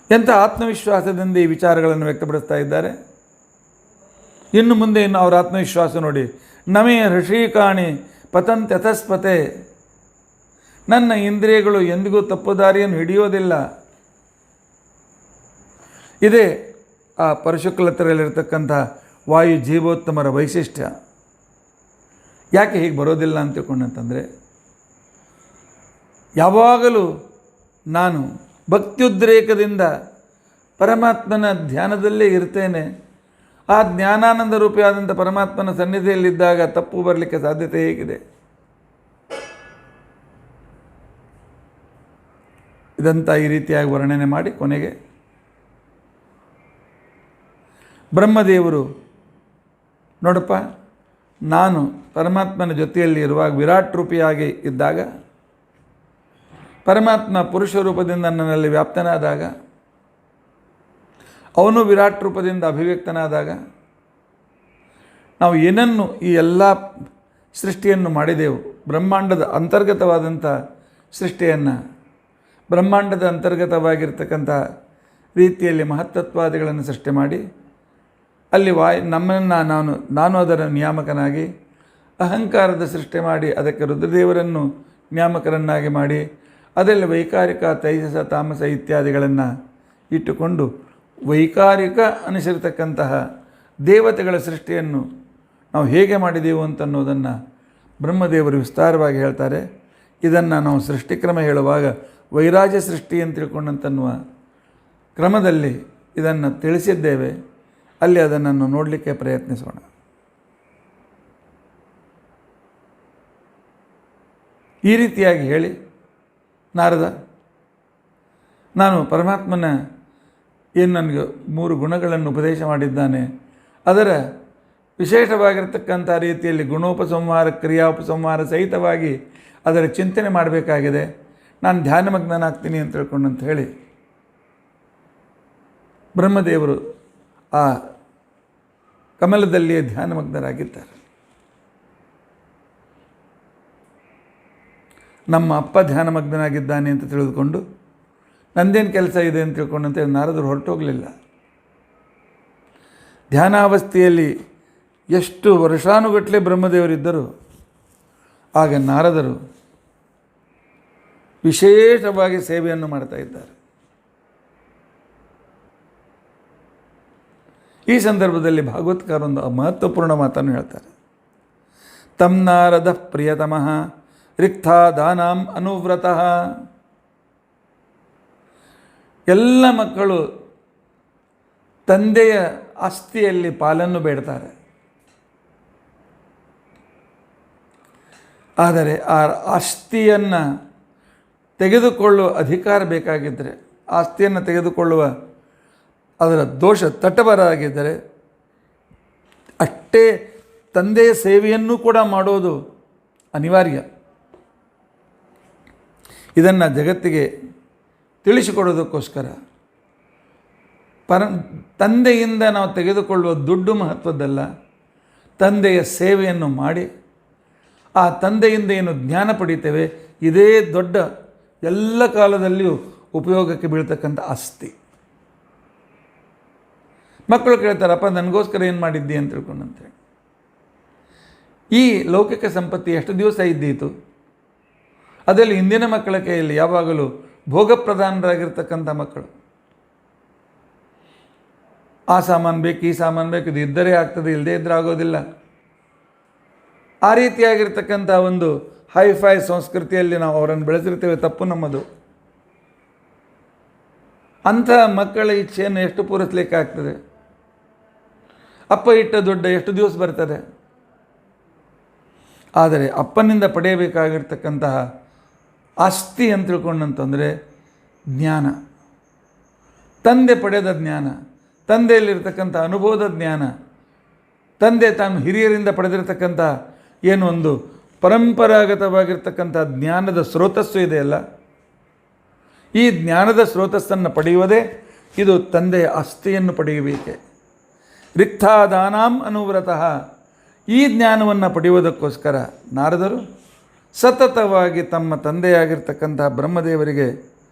S1: ಎಂಥ ಆತ್ಮವಿಶ್ವಾಸದಿಂದ ಈ ವಿಚಾರಗಳನ್ನು ವ್ಯಕ್ತಪಡಿಸ್ತಾ ಇದ್ದಾರೆ. ಇನ್ನು ಮುಂದೆ ಅವರ ಆತ್ಮವಿಶ್ವಾಸ ನೋಡಿ. ನಮೇ ಋಷಿಕಾಣಿ ಪತಂತ್ಯತಸ್ಪತೆ. ನನ್ನ ಇಂದ್ರಿಯಗಳು ಎಂದಿಗೂ ತಪ್ಪು ದಾರಿಯನ್ನು ಹಿಡಿಯೋದಿಲ್ಲ. ಇದೇ ಆ ಪರಶುಕ್ಲತರಲ್ಲಿರ್ತಕ್ಕಂಥ ವಾಯು ಜೀವೋತ್ತಮರ ವೈಶಿಷ್ಟ್ಯ. ಯಾಕೆ ಹೀಗೆ ಬರೋದಿಲ್ಲ ಅಂತ ತಿಳ್ಕೊಂಡಂತಂದರೆ, ಯಾವಾಗಲೂ ನಾನು ಭಕ್ತ್ಯುದ್ರೇಕದಿಂದ ಪರಮಾತ್ಮನ ಧ್ಯಾನದಲ್ಲೇ ಇರ್ತೇನೆ. ಆ ಜ್ಞಾನಾನಂದ ರೂಪಿಯಾದಂಥ ಪರಮಾತ್ಮನ ಸನ್ನಿಧಿಯಲ್ಲಿದ್ದಾಗ ತಪ್ಪು ಬರಲಿಕ್ಕೆ ಸಾಧ್ಯತೆ ಹೇಗಿದೆ? ಇದಂತ ಈ ರೀತಿಯಾಗಿ ವರ್ಣನೆ ಮಾಡಿ ಕೊನೆಗೆ ಬ್ರಹ್ಮದೇವರು, ನೋಡಪ್ಪ, ನಾನು ಪರಮಾತ್ಮನ ಜೊತೆಯಲ್ಲಿ ಇರುವಾಗ ವಿರಾಟ್ ರೂಪಿಯಾಗಿ ಇದ್ದಾಗ, ಪರಮಾತ್ಮ ಪುರುಷ ರೂಪದಿಂದ ನನ್ನಲ್ಲಿ ವ್ಯಾಪ್ತನಾದಾಗ, ಅವನು ವಿರಾಟ್ ರೂಪದಿಂದ ಅಭಿವ್ಯಕ್ತನಾದಾಗ, ನಾವು ಏನನ್ನು ಈ ಎಲ್ಲ ಸೃಷ್ಟಿಯನ್ನು ಮಾಡಿದೆವು, ಬ್ರಹ್ಮಾಂಡದ ಅಂತರ್ಗತವಾದಂಥ ಸೃಷ್ಟಿಯನ್ನು, ಬ್ರಹ್ಮಾಂಡದ ಅಂತರ್ಗತವಾಗಿರ್ತಕ್ಕಂಥ ರೀತಿಯಲ್ಲಿ ಮಹತ್ತತ್ವಾದಿಗಳನ್ನು ಸೃಷ್ಟಿ ಮಾಡಿ, ಅಲ್ಲಿ ನಮ್ಮನ್ನು ನಾನು ಅದರ ನಿಯಾಮಕನಾಗಿ ಅಹಂಕಾರದ ಸೃಷ್ಟಿ ಮಾಡಿ, ಅದಕ್ಕೆ ರುದ್ರದೇವರನ್ನು ನಿಯಾಮಕರನ್ನಾಗಿ ಮಾಡಿ, ಅದರಲ್ಲಿ ವೈಕಾರಿಕ ತೈಜಸ ತಾಮಸ ಇತ್ಯಾದಿಗಳನ್ನು ಇಟ್ಟುಕೊಂಡು ವೈಕಾರಿಕ ಅನಿಸಿರ್ತಕ್ಕಂತಹ ದೇವತೆಗಳ ಸೃಷ್ಟಿಯನ್ನು ನಾವು ಹೇಗೆ ಮಾಡಿದೆವು ಅಂತನ್ನೋದನ್ನು ಬ್ರಹ್ಮದೇವರು ವಿಸ್ತಾರವಾಗಿ ಹೇಳ್ತಾರೆ. ಇದನ್ನು ನಾವು ಸೃಷ್ಟಿಕ್ರಮ ಹೇಳುವಾಗ ವೈರಾಜ್ಯ ಸೃಷ್ಟಿ ಅಂತ ತಿಳ್ಕೊಂಡಂತನ್ನುವ ಕ್ರಮದಲ್ಲಿ ಇದನ್ನು ತಿಳಿಸಿದ್ದೇವೆ. ಅಲ್ಲಿ ಅದನ್ನು ನೋಡಲಿಕ್ಕೆ ಪ್ರಯತ್ನಿಸೋಣ. ಈ ರೀತಿಯಾಗಿ ಹೇಳಿ ನಾರದ, ನಾನು ಪರಮಾತ್ಮನ ಏನು ನನಗೆ 3 ಗುಣಗಳನ್ನು ಉಪದೇಶ ಮಾಡಿದ್ದಾನೆ, ಅದರ ವಿಶೇಷವಾಗಿರ್ತಕ್ಕಂಥ ರೀತಿಯಲ್ಲಿ ಗುಣೋಪಸಂಹಾರ ಕ್ರಿಯಾೋಪಸಂಹಾರ ಸಹಿತವಾಗಿ ಅದರ ಚಿಂತನೆ ಮಾಡಬೇಕಾಗಿದೆ. ನಾನು ಧ್ಯಾನಮಗ್ನಾಗ್ತೀನಿ ಅಂತ ತಿಳ್ಕೊಂಡಂತ ಹೇಳಿ ಬ್ರಹ್ಮದೇವರು ಆ ಕಮಲದಲ್ಲಿಯೇ ಧ್ಯಾನಮಗ್ನರಾಗಿದ್ದಾರೆ. ನಮ್ಮ ಅಪ್ಪ ಧ್ಯಾನಮಗ್ನಾಗಿದ್ದಾನೆ ಅಂತ ತಿಳಿದುಕೊಂಡು ನಂದೇನು ಕೆಲಸ ಇದೆ ಅಂತ ತಿಳ್ಕೊಂಡಂತೆ ನಾರದರು ಹೊರಟೋಗಲಿಲ್ಲ. ಧ್ಯಾನಾವಸ್ಥೆಯಲ್ಲಿ ಎಷ್ಟು ವರ್ಷಾನುಗಟ್ಟಲೆ ಬ್ರಹ್ಮದೇವರಿದ್ದರು. ಆಗ ನಾರದರು ವಿಶೇಷವಾಗಿ ಸೇವೆಯನ್ನು ಮಾಡ್ತಾ ಇದ್ದಾರೆ. ಈ ಸಂದರ್ಭದಲ್ಲಿ ಭಾಗವತ್ಕಾರೊಂದು ಮಹತ್ವಪೂರ್ಣ ಮಾತನ್ನು ಹೇಳ್ತಾರೆ. ತಂ ನಾರದ ಪ್ರಿಯತಮಃ ರಿಕ್ತಾ ದಾನಾಂ ಅನುವ್ರತಃ. ಎಲ್ಲ ಮಕ್ಕಳು ತಂದೆಯ ಆಸ್ತಿಯಲ್ಲಿ ಪಾಲನ್ನು ಬೇಡ್ತಾರೆ. ಆದರೆ ಆ ಆಸ್ತಿಯನ್ನು ತೆಗೆದುಕೊಳ್ಳುವ ಅಧಿಕಾರ ಬೇಕಾಗಿದ್ದರೆ, ಆಸ್ತಿಯನ್ನು ತೆಗೆದುಕೊಳ್ಳುವ ಅದರ ದೋಷ ತಟಬರಾಗಿದ್ದರೆ ಅಷ್ಟೇ ತಂದೆಯ ಸೇವೆಯನ್ನು ಕೂಡ ಮಾಡೋದು ಅನಿವಾರ್ಯ. ಇದನ್ನು ಜಗತ್ತಿಗೆ ತಿಳಿಸಿಕೊಡೋದಕ್ಕೋಸ್ಕರ ತಂದೆಯಿಂದ ನಾವು ತೆಗೆದುಕೊಳ್ಳುವ ದುಡ್ಡು ಮಹತ್ವದ್ದಲ್ಲ, ತಂದೆಯ ಸೇವೆಯನ್ನು ಮಾಡಿ ಆ ತಂದೆಯಿಂದ ಏನು ಜ್ಞಾನ ಪಡಿತೇವೆ ಇದೇ ದೊಡ್ಡ ಎಲ್ಲ ಕಾಲದಲ್ಲಿಯೂ ಉಪಯೋಗಕ್ಕೆ ಬೀಳ್ತಕ್ಕಂಥ ಆಸ್ತಿ. ಮಕ್ಕಳು ಕೇಳ್ತಾರಪ್ಪ, ನನಗೋಸ್ಕರ ಏನು ಮಾಡಿದ್ದಿ ಅಂತ ತಿಳ್ಕೊಂಡಂತೆ. ಈ ಲೌಕಿಕ ಸಂಪತ್ತಿ ಎಷ್ಟು ದಿವಸ ಇದ್ದೀತು? ಅದರಲ್ಲಿ ಇಂದಿನ ಮಕ್ಕಳ ಕೈಯಲ್ಲಿ ಯಾವಾಗಲೂ ಭೋಗಪ್ರಧಾನರಾಗಿರ್ತಕ್ಕಂಥ ಮಕ್ಕಳು. ಆ ಸಾಮಾನು ಬೇಕು, ಈ ಸಾಮಾನು ಬೇಕು, ಇದು ಇದ್ದರೆ ಆಗ್ತದೆ, ಇಲ್ಲದೇ ಇದ್ದರೆ ಆಗೋದಿಲ್ಲ. ಆ ರೀತಿಯಾಗಿರ್ತಕ್ಕಂಥ ಒಂದು ಹೈಫೈ ಸಂಸ್ಕೃತಿಯಲ್ಲಿ ನಾವು ಅವರನ್ನು ಬೆಳೆಸಿರ್ತೇವೆ. ತಪ್ಪು ನಮ್ಮದು. ಅಂಥ ಮಕ್ಕಳ ಇಚ್ಛೆಯನ್ನು ಎಷ್ಟು ಪೂರೈಸಲಿಕ್ಕೆ ಆಗ್ತದೆ? ಅಪ್ಪ ಇಟ್ಟ ದುಡ್ಡು ಎಷ್ಟು ದಿವಸ ಬರ್ತದೆ? ಆದರೆ ಅಪ್ಪನಿಂದ ಪಡೆಯಬೇಕಾಗಿರ್ತಕ್ಕಂತಹ ಆಸ್ತಿ ಅಂತ ತಿಳ್ಕೊಂಡಂತಂದರೆ ಜ್ಞಾನ, ತಂದೆ ಪಡೆದ ಜ್ಞಾನ, ತಂದೆಯಲ್ಲಿರ್ತಕ್ಕಂಥ ಅನುಭವದ ಜ್ಞಾನ, ತಂದೆ ತಾನು ಹಿರಿಯರಿಂದ ಪಡೆದಿರತಕ್ಕಂಥ ಏನು ಒಂದು ಪರಂಪರಾಗತವಾಗಿರ್ತಕ್ಕಂಥ ಜ್ಞಾನದ ಸ್ರೋತಸ್ಸು ಇದೆಯಲ್ಲ, ಈ ಜ್ಞಾನದ ಸ್ರೋತಸ್ಸನ್ನು ಪಡೆಯುವುದೇ ಇದು ತಂದೆಯ ಆಸ್ತಿಯನ್ನು ಪಡೆಯುವಿಕೆ. ರಿಕ್ತಾದಾನಾಂ ಅನುವ್ರತಃ. ಈ ಜ್ಞಾನವನ್ನು ಪಡೆಯುವುದಕ್ಕೋಸ್ಕರ ನಾರದರು ಸತತವಾಗಿ ತಮ್ಮ ತಂದೆಯಾಗಿರ್ತಕ್ಕಂಥ ಬ್ರಹ್ಮದೇವರಿಗೆ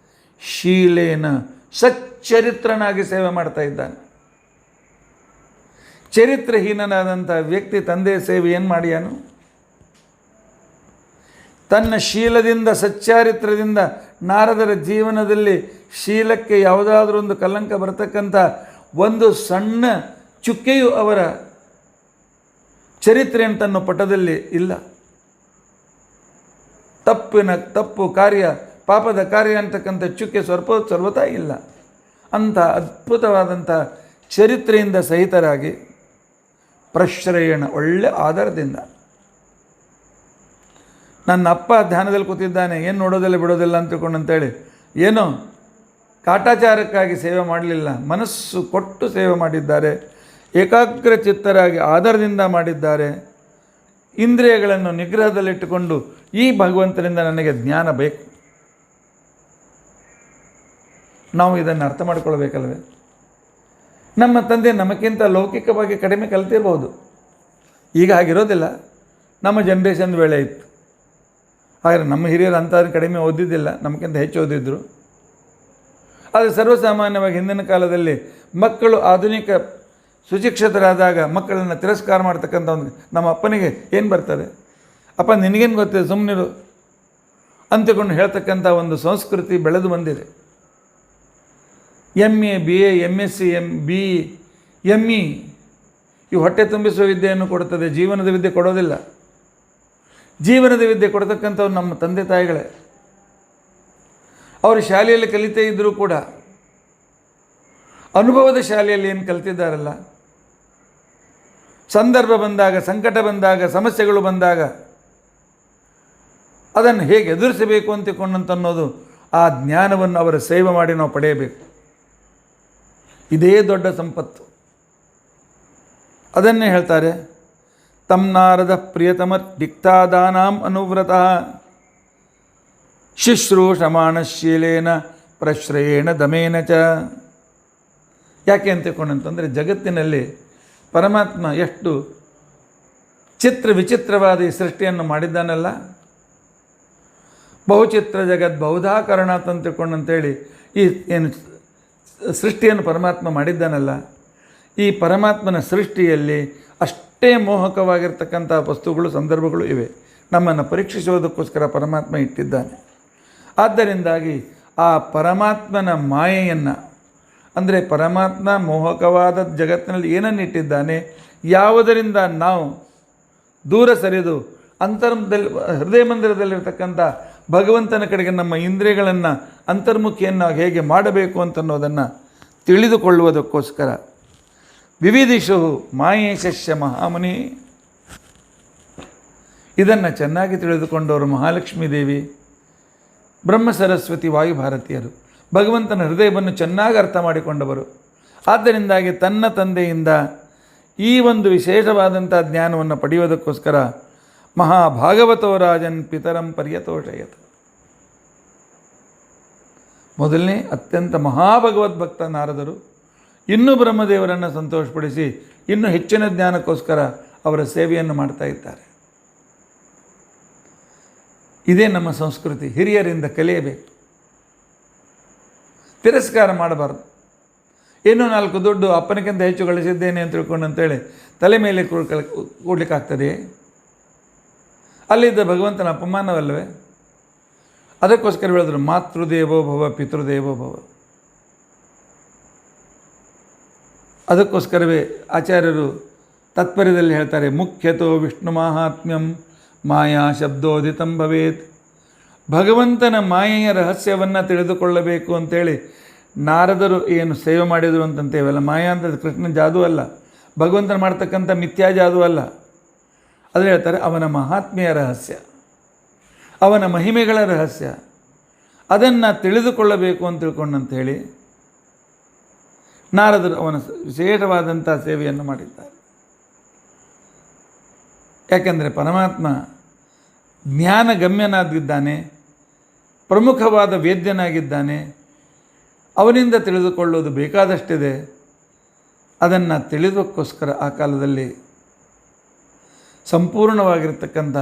S1: ಶೀಲೇನ ಸಚ್ಚರಿತ್ರನಾಗಿ ಸೇವೆ ಮಾಡ್ತಾ ಇದ್ದಾನೆ. ಚರಿತ್ರಹೀನನಾದಂಥ ವ್ಯಕ್ತಿ ತಂದೆಯ ಸೇವೆ ಏನು ಮಾಡಿಯಾನು? ತನ್ನ ಶೀಲದಿಂದ ಸಚ್ಚಾರಿತ್ರದಿಂದ ನಾರದರ ಜೀವನದಲ್ಲಿ ಶೀಲಕ್ಕೆ ಯಾವುದಾದ್ರೂ ಒಂದು ಕಲಂಕ ಬರತಕ್ಕಂಥ ಒಂದು ಸಣ್ಣ ಚುಕ್ಕೆಯು ಅವರ ಚರಿತ್ರೆ ಅಂತನ್ನೋ ಪಟದಲ್ಲಿ ಇಲ್ಲ. ತಪ್ಪು ಕಾರ್ಯ, ಪಾಪದ ಕಾರ್ಯ ಅಂತಕ್ಕಂಥ ಚುಕ್ಕೆ ಸರ್ವತಾ ಇಲ್ಲ. ಅಂಥ ಅದ್ಭುತವಾದಂಥ ಚರಿತ್ರೆಯಿಂದ ಸಹಿತರಾಗಿ ಪ್ರಶ್ರಯಣ, ಒಳ್ಳೆ ಆಧಾರದಿಂದ ನನ್ನ ಅಪ್ಪ ಧ್ಯಾನದಲ್ಲಿ ಕೂತಿದ್ದಾನೆ, ಏನು ನೋಡೋದಿಲ್ಲ ಬಿಡೋದಿಲ್ಲ ಅಂತ ತಿಳ್ಕೊಂಡಂತೇಳಿ ಏನೋ ಕಾಟಾಚಾರಕ್ಕಾಗಿ ಸೇವೆ ಮಾಡಲಿಲ್ಲ, ಮನಸ್ಸು ಕೊಟ್ಟು ಸೇವೆ ಮಾಡಿದ್ದಾರೆ. ಏಕಾಗ್ರ ಚಿತ್ತರಾಗಿ ಆಧಾರದಿಂದ ಮಾಡಿದ್ದಾರೆ. ಇಂದ್ರಿಯಗಳನ್ನು ನಿಗ್ರಹದಲ್ಲಿಟ್ಟುಕೊಂಡು ಈ ಭಗವಂತನಿಂದ ನನಗೆ ಜ್ಞಾನ ಬೇಕು. ನಾವು ಇದನ್ನು ಅರ್ಥ ಮಾಡಿಕೊಳ್ಬೇಕಲ್ವೇ? ನಮ್ಮ ತಂದೆ ನಮಗಿಂತ ಲೌಕಿಕವಾಗಿ ಕಡಿಮೆ ಕಲಿತಿರ್ಬೋದು, ಈಗ ಹಾಗಿರೋದಿಲ್ಲ. ನಮ್ಮ ಜನ್ರೇಷನ್ ವೇಳೆ ಇತ್ತು. ಆದರೆ ನಮ್ಮ ಹಿರಿಯರು ಅಂಥವ್ರು ಕಡಿಮೆ ಓದಿದ್ದಿಲ್ಲ, ನಮಗಿಂತ ಹೆಚ್ಚು ಓದಿದ್ರು. ಆದರೆ ಸರ್ವಸಾಮಾನ್ಯವಾಗಿ ಹಿಂದಿನ ಕಾಲದಲ್ಲಿ ಮಕ್ಕಳು ಆಧುನಿಕ ಸುಶಿಕ್ಷಿತರಾದಾಗ ಮಕ್ಕಳನ್ನು ತಿರಸ್ಕಾರ ಮಾಡ್ತಕ್ಕಂಥ ಒಂದು, ನಮ್ಮ ಅಪ್ಪನಿಗೆ ಏನು ಬರ್ತದೆ, ಅಪ್ಪ ನಿನಗೇನು ಗೊತ್ತಿದೆ ಸುಮ್ಮನಿರು ಅಂತಕೊಂಡು ಹೇಳ್ತಕ್ಕಂಥ ಒಂದು ಸಂಸ್ಕೃತಿ ಬೆಳೆದು ಬಂದಿದೆ. MA BA MSc BE ME ಇವು ಹೊಟ್ಟೆ ತುಂಬಿಸುವ ವಿದ್ಯೆಯನ್ನು ಕೊಡುತ್ತದೆ, ಜೀವನದ ವಿದ್ಯೆ ಕೊಡೋದಿಲ್ಲ. ಜೀವನದ ವಿದ್ಯೆ ಕೊಡ್ತಕ್ಕಂಥವ್ರು ನಮ್ಮ ತಂದೆ ತಾಯಿಗಳೇ. ಅವರು ಶಾಲೆಯಲ್ಲಿ ಕಲಿತೇ ಇದ್ದರೂ ಕೂಡ ಅನುಭವದ ಶಾಲೆಯಲ್ಲಿ ಏನು ಕಲಿತಿದ್ದಾರಲ್ಲ, ಸಂದರ್ಭ ಬಂದಾಗ, ಸಂಕಟ ಬಂದಾಗ, ಸಮಸ್ಯೆಗಳು ಬಂದಾಗ ಅದನ್ನು ಹೇಗೆ ಎದುರಿಸಬೇಕು ಅಂತನ್ನೋದು ಆ ಜ್ಞಾನವನ್ನು ಅವರ ಸೇವೆ ಮಾಡಿ ನಾವು ಪಡೆಯಬೇಕು. ಇದೇ ದೊಡ್ಡ ಸಂಪತ್ತು. ಅದನ್ನೇ ಹೇಳ್ತಾರೆ, ತಂ ನಾರದ ಪ್ರಿಯತಮ ದಿಕ್ತಾದಾನಾಂ ಅನುವ್ರತಃ ಶುಶ್ರೂಷಮಾಣಶೀಲೇನ ಪ್ರಶ್ರಯೇಣ ದಮೇನ ಚ. ಯಾಕೆ ಅಂತ ತಿಳ್ಕೊಂಡಂತಂದರೆ, ಜಗತ್ತಿನಲ್ಲಿ ಪರಮಾತ್ಮ ಎಷ್ಟು ವಿಚಿತ್ರವಾದ ಈ ಸೃಷ್ಟಿಯನ್ನು ಮಾಡಿದ್ದಾನಲ್ಲ, ಬಹುಚಿತ್ರ ಜಗತ್ ಬಹುಧಾಕರಣಾತ್ ಅಂತ ತಿಳ್ಕೊಂಡಂತೇಳಿ ಈ ಏನು ಸೃಷ್ಟಿಯನ್ನು ಪರಮಾತ್ಮ ಮಾಡಿದ್ದಾನಲ್ಲ, ಈ ಪರಮಾತ್ಮನ ಸೃಷ್ಟಿಯಲ್ಲಿ ಅಷ್ಟೇ ಮೋಹಕವಾಗಿರ್ತಕ್ಕಂಥ ವಸ್ತುಗಳು, ಸಂದರ್ಭಗಳು ಇವೆ. ನಮ್ಮನ್ನು ಪರೀಕ್ಷಿಸುವುದಕ್ಕೋಸ್ಕರ ಪರಮಾತ್ಮ ಇಟ್ಟಿದ್ದಾನೆ. ಆದ್ದರಿಂದಾಗಿ ಆ ಪರಮಾತ್ಮನ ಮಾಯೆಯನ್ನು, ಅಂದರೆ ಪರಮಾತ್ಮ ಮೋಹಕವಾದ ಜಗತ್ತಿನಲ್ಲಿ ಏನನ್ನು ಇಟ್ಟಿದ್ದಾನೆ, ಯಾವುದರಿಂದ ನಾವು ದೂರ ಸರಿದು ಅಂತರ್ಮದಲ್ಲಿ ಹೃದಯ ಮಂದಿರದಲ್ಲಿರ್ತಕ್ಕಂಥ ಭಗವಂತನ ಕಡೆಗೆ ನಮ್ಮ ಇಂದ್ರಿಯಗಳನ್ನು ಅಂತರ್ಮುಖಿಯನ್ನು ಹೇಗೆ ಮಾಡಬೇಕು ಅಂತನ್ನೋದನ್ನು ತಿಳಿದುಕೊಳ್ಳುವುದಕ್ಕೋಸ್ಕರ ವಿವಿಧಿಷು ಮಾಯೇಶಸ್ಯ ಮಹಾಮುನಿ. ಇದನ್ನು ಚೆನ್ನಾಗಿ ತಿಳಿದುಕೊಂಡವರು ಮಹಾಲಕ್ಷ್ಮೀ ದೇವಿ, ಬ್ರಹ್ಮ ಸರಸ್ವತಿ, ವಾಯುಭಾರತೀಯರು ಭಗವಂತನ ಹೃದಯವನ್ನು ಚೆನ್ನಾಗಿ ಅರ್ಥ ಮಾಡಿಕೊಂಡವರು. ಆದ್ದರಿಂದಾಗಿ ತನ್ನ ತಂದೆಯಿಂದ ಈ ಒಂದು ವಿಶೇಷವಾದಂಥ ಜ್ಞಾನವನ್ನು ಪಡೆಯುವುದಕ್ಕೋಸ್ಕರ ಮಹಾಭಾಗವತೋ ರಾಜನ್ ಪಿತರಂ ಪರ್ಯತೋಷಯತ. ಮೊದಲನೇ ಅತ್ಯಂತ ಮಹಾಭಗವದ್ಭಕ್ತ ನಾರದರು ಇನ್ನೂ ಬ್ರಹ್ಮದೇವರನ್ನು ಸಂತೋಷಪಡಿಸಿ ಇನ್ನೂ ಹೆಚ್ಚಿನ ಜ್ಞಾನಕ್ಕೋಸ್ಕರ ಅವರ ಸೇವೆಯನ್ನು ಮಾಡ್ತಾ ಇದ್ದಾರೆ. ಇದೇ ನಮ್ಮ ಸಂಸ್ಕೃತಿ. ಹಿರಿಯರಿಂದ ಕಲಿಯಬೇಕು, ತಿರಸ್ಕಾರ ಮಾಡಬಾರ್ದು. ಏನೋ 4 ದುಡ್ಡು ಅಪ್ಪನಿಗಿಂತ ಹೆಚ್ಚು ಗಳಿಸಿದ್ದೇನೆ ಅಂತ ತಿಳ್ಕೊಂಡು ಅಂತೇಳಿ ತಲೆ ಮೇಲೆ ಕೂಡ್ಲಿಕ್ಕಾಗ್ತದೆ? ಅಲ್ಲಿದ್ದ ಭಗವಂತನ ಅಪಮಾನವಲ್ಲವೇ? ಅದಕ್ಕೋಸ್ಕರ ಹೇಳಿದ್ರು, ಮಾತೃದೇವೋ ಭವ ಪಿತೃದೇವೋ ಭವ. ಅದಕ್ಕೋಸ್ಕರವೇ ಆಚಾರ್ಯರು ತಾತ್ಪರ್ಯದಲ್ಲಿ ಹೇಳ್ತಾರೆ, ಮುಖ್ಯತೋ ವಿಷ್ಣು ಮಾಹಾತ್ಮ್ಯಂ ಮಾಯಾ ಶಬ್ದೋದಿತಂ ಭವೇತ್. ಭಗವಂತನ ಮಾಯೆಯ ರಹಸ್ಯವನ್ನು ತಿಳಿದುಕೊಳ್ಳಬೇಕು ಅಂತೇಳಿ ನಾರದರು ಏನು ಸೇವೆ ಮಾಡಿದರು ಅಂತಂತೇವಲ್ಲ, ಮಾಯಾ ಅಂತ ಕೃಷ್ಣನ ಜಾದು ಅಲ್ಲ, ಭಗವಂತನ ಮಾಡ್ತಕ್ಕಂಥ ಮಿಥ್ಯಾ ಜಾದು ಅಲ್ಲ. ಅದು ಹೇಳ್ತಾರೆ, ಅವನ ಮಹಾತ್ಮೆಯ ರಹಸ್ಯ, ಅವನ ಮಹಿಮೆಗಳ ರಹಸ್ಯ, ಅದನ್ನು ತಿಳಿದುಕೊಳ್ಳಬೇಕು ಅಂತ ತಿಳ್ಕೊಂಡಂಥೇಳಿ ನಾರದರು ಅವನ ವಿಶೇಷವಾದಂಥ ಸೇವೆಯನ್ನು ಮಾಡಿದ್ದಾರೆ. ಯಾಕೆಂದರೆ ಪರಮಾತ್ಮ ಜ್ಞಾನಗಮ್ಯನಾಗಿದ್ದಾನೆ, ಪ್ರಮುಖವಾದ ವೇದ್ಯನಾಗಿದ್ದಾನೆ. ಅವನಿಂದ ತಿಳಿದುಕೊಳ್ಳೋದು ಬೇಕಾದಷ್ಟಿದೆ. ಅದನ್ನು ತಿಳಿದಕ್ಕೋಸ್ಕರ ಆ ಕಾಲದಲ್ಲಿ ಸಂಪೂರ್ಣವಾಗಿರ್ತಕ್ಕಂಥ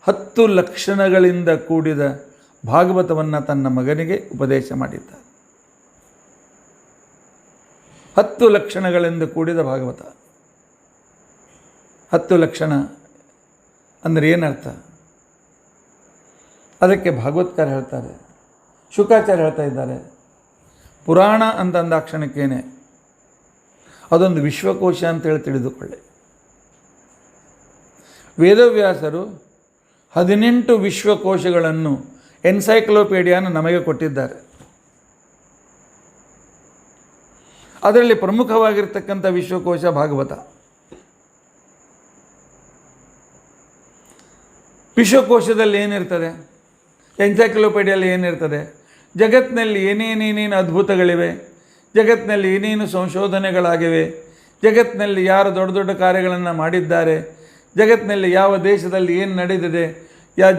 S1: 10 ಲಕ್ಷಣಗಳಿಂದ ಕೂಡಿದ ಭಾಗವತವನ್ನು ತನ್ನ ಮಗನಿಗೆ ಉಪದೇಶ ಮಾಡಿದ್ದಾರೆ. 10 ಲಕ್ಷಣಗಳಿಂದ ಕೂಡಿದ ಭಾಗವತ. 10 ಲಕ್ಷಣ ಅಂದರೆ ಏನರ್ಥ? ಅದಕ್ಕೆ ಭಾಗವತ್ಕಾರ ಹೇಳ್ತಾರೆ, ಶುಕಾಚಾರ್ಯ ಹೇಳ್ತಾ ಇದ್ದಾರೆ, ಪುರಾಣ ಅಂತ ಅಂದಾಕ್ಷಣಕ್ಕೇನೆ ಅದೊಂದು ವಿಶ್ವಕೋಶ ಅಂತೇಳಿ ತಿಳಿದುಕೊಳ್ಳಿ. ವೇದವ್ಯಾಸರು 18 ವಿಶ್ವಕೋಶಗಳನ್ನು ಎನ್ಸೈಕ್ಲೋಪೀಡಿಯಾನ ನಮಗೆ ಕೊಟ್ಟಿದ್ದಾರೆ. ಅದರಲ್ಲಿ ಪ್ರಮುಖವಾಗಿರ್ತಕ್ಕಂಥ ವಿಶ್ವಕೋಶ ಭಾಗವತ. ವಿಶ್ವಕೋಶದಲ್ಲಿ ಏನಿರ್ತದೆ, ಎನ್ಸೈಕ್ಲೋಪೀಡಿಯಲ್ಲಿ ಏನಿರ್ತದೆ, ಜಗತ್ತಿನಲ್ಲಿ ಏನೇನೇನೇನು ಅದ್ಭುತಗಳಿವೆ, ಜಗತ್ತಿನಲ್ಲಿ ಏನೇನು ಸಂಶೋಧನೆಗಳಾಗಿವೆ, ಜಗತ್ತಿನಲ್ಲಿ ಯಾರು ದೊಡ್ಡ ದೊಡ್ಡ ಕಾರ್ಯಗಳನ್ನು ಮಾಡಿದ್ದಾರೆ, ಜಗತ್ತಿನಲ್ಲಿ ಯಾವ ದೇಶದಲ್ಲಿ ಏನು ನಡೆದಿದೆ,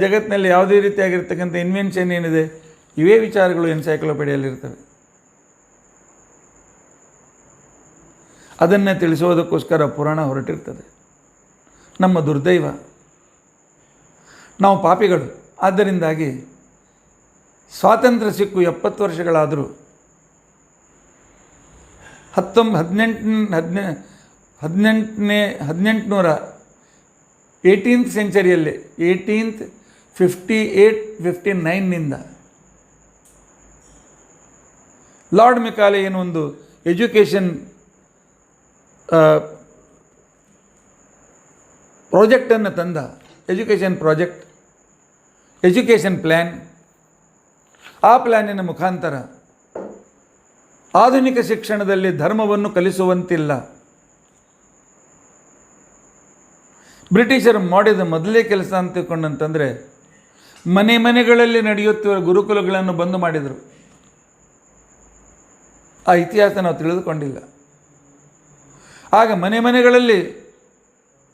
S1: ಜಗತ್ತಿನಲ್ಲಿ ಯಾವುದೇ ರೀತಿಯಾಗಿರ್ತಕ್ಕಂಥ ಇನ್ವೆನ್ಷನ್ ಏನಿದೆ, ಇವೇ ವಿಚಾರಗಳು ಎನ್ಸೈಕ್ಲೋಪೀಡಿಯಲ್ಲಿರ್ತವೆ. ಅದನ್ನೇ ತಿಳಿಸೋದಕ್ಕೋಸ್ಕರ ಪುರಾಣ ಹೊರಟಿರ್ತದೆ. ನಮ್ಮ ದುರ್ದೈವ, ನಾವು ಪಾಪಿಗಳು. ಆದ್ದರಿಂದಾಗಿ ಸ್ವಾತಂತ್ರ್ಯ ಸಿಕ್ಕು 70 ವರ್ಷಗಳಾದರೂ 18th ಸೆಂಚರಿಯಲ್ಲಿ 1858-59ನಿಂದ ಲಾರ್ಡ್ ಮೆಕಾಲೆ ಏನು ಒಂದು ಎಜುಕೇಷನ್ ಪ್ರಾಜೆಕ್ಟನ್ನು ತಂದ, ಎಜುಕೇಷನ್ ಪ್ರಾಜೆಕ್ಟ್, ಎಜುಕೇಷನ್ ಪ್ಲ್ಯಾನ್. ಆ ಪ್ಲ್ಯಾನಿನ ಮುಖಾಂತರ ಆಧುನಿಕ ಶಿಕ್ಷಣದಲ್ಲಿ ಧರ್ಮವನ್ನು ಕಲಿಸುವಂತಿಲ್ಲ. ಬ್ರಿಟಿಷರು ಮಾಡಿದ ಮೊದಲೇ ಕೆಲಸ ಅಂತ ತಿಳ್ಕೊಂಡಂತಂದರೆ ಮನೆ ಮನೆಗಳಲ್ಲಿ ನಡೆಯುತ್ತಿರುವ ಗುರುಕುಲಗಳನ್ನು ಬಂದ್ ಮಾಡಿದರು. ಆ ಇತಿಹಾಸ ನಾವು ತಿಳಿದುಕೊಂಡಿಲ್ಲ. ಆಗ ಮನೆ ಮನೆಗಳಲ್ಲಿ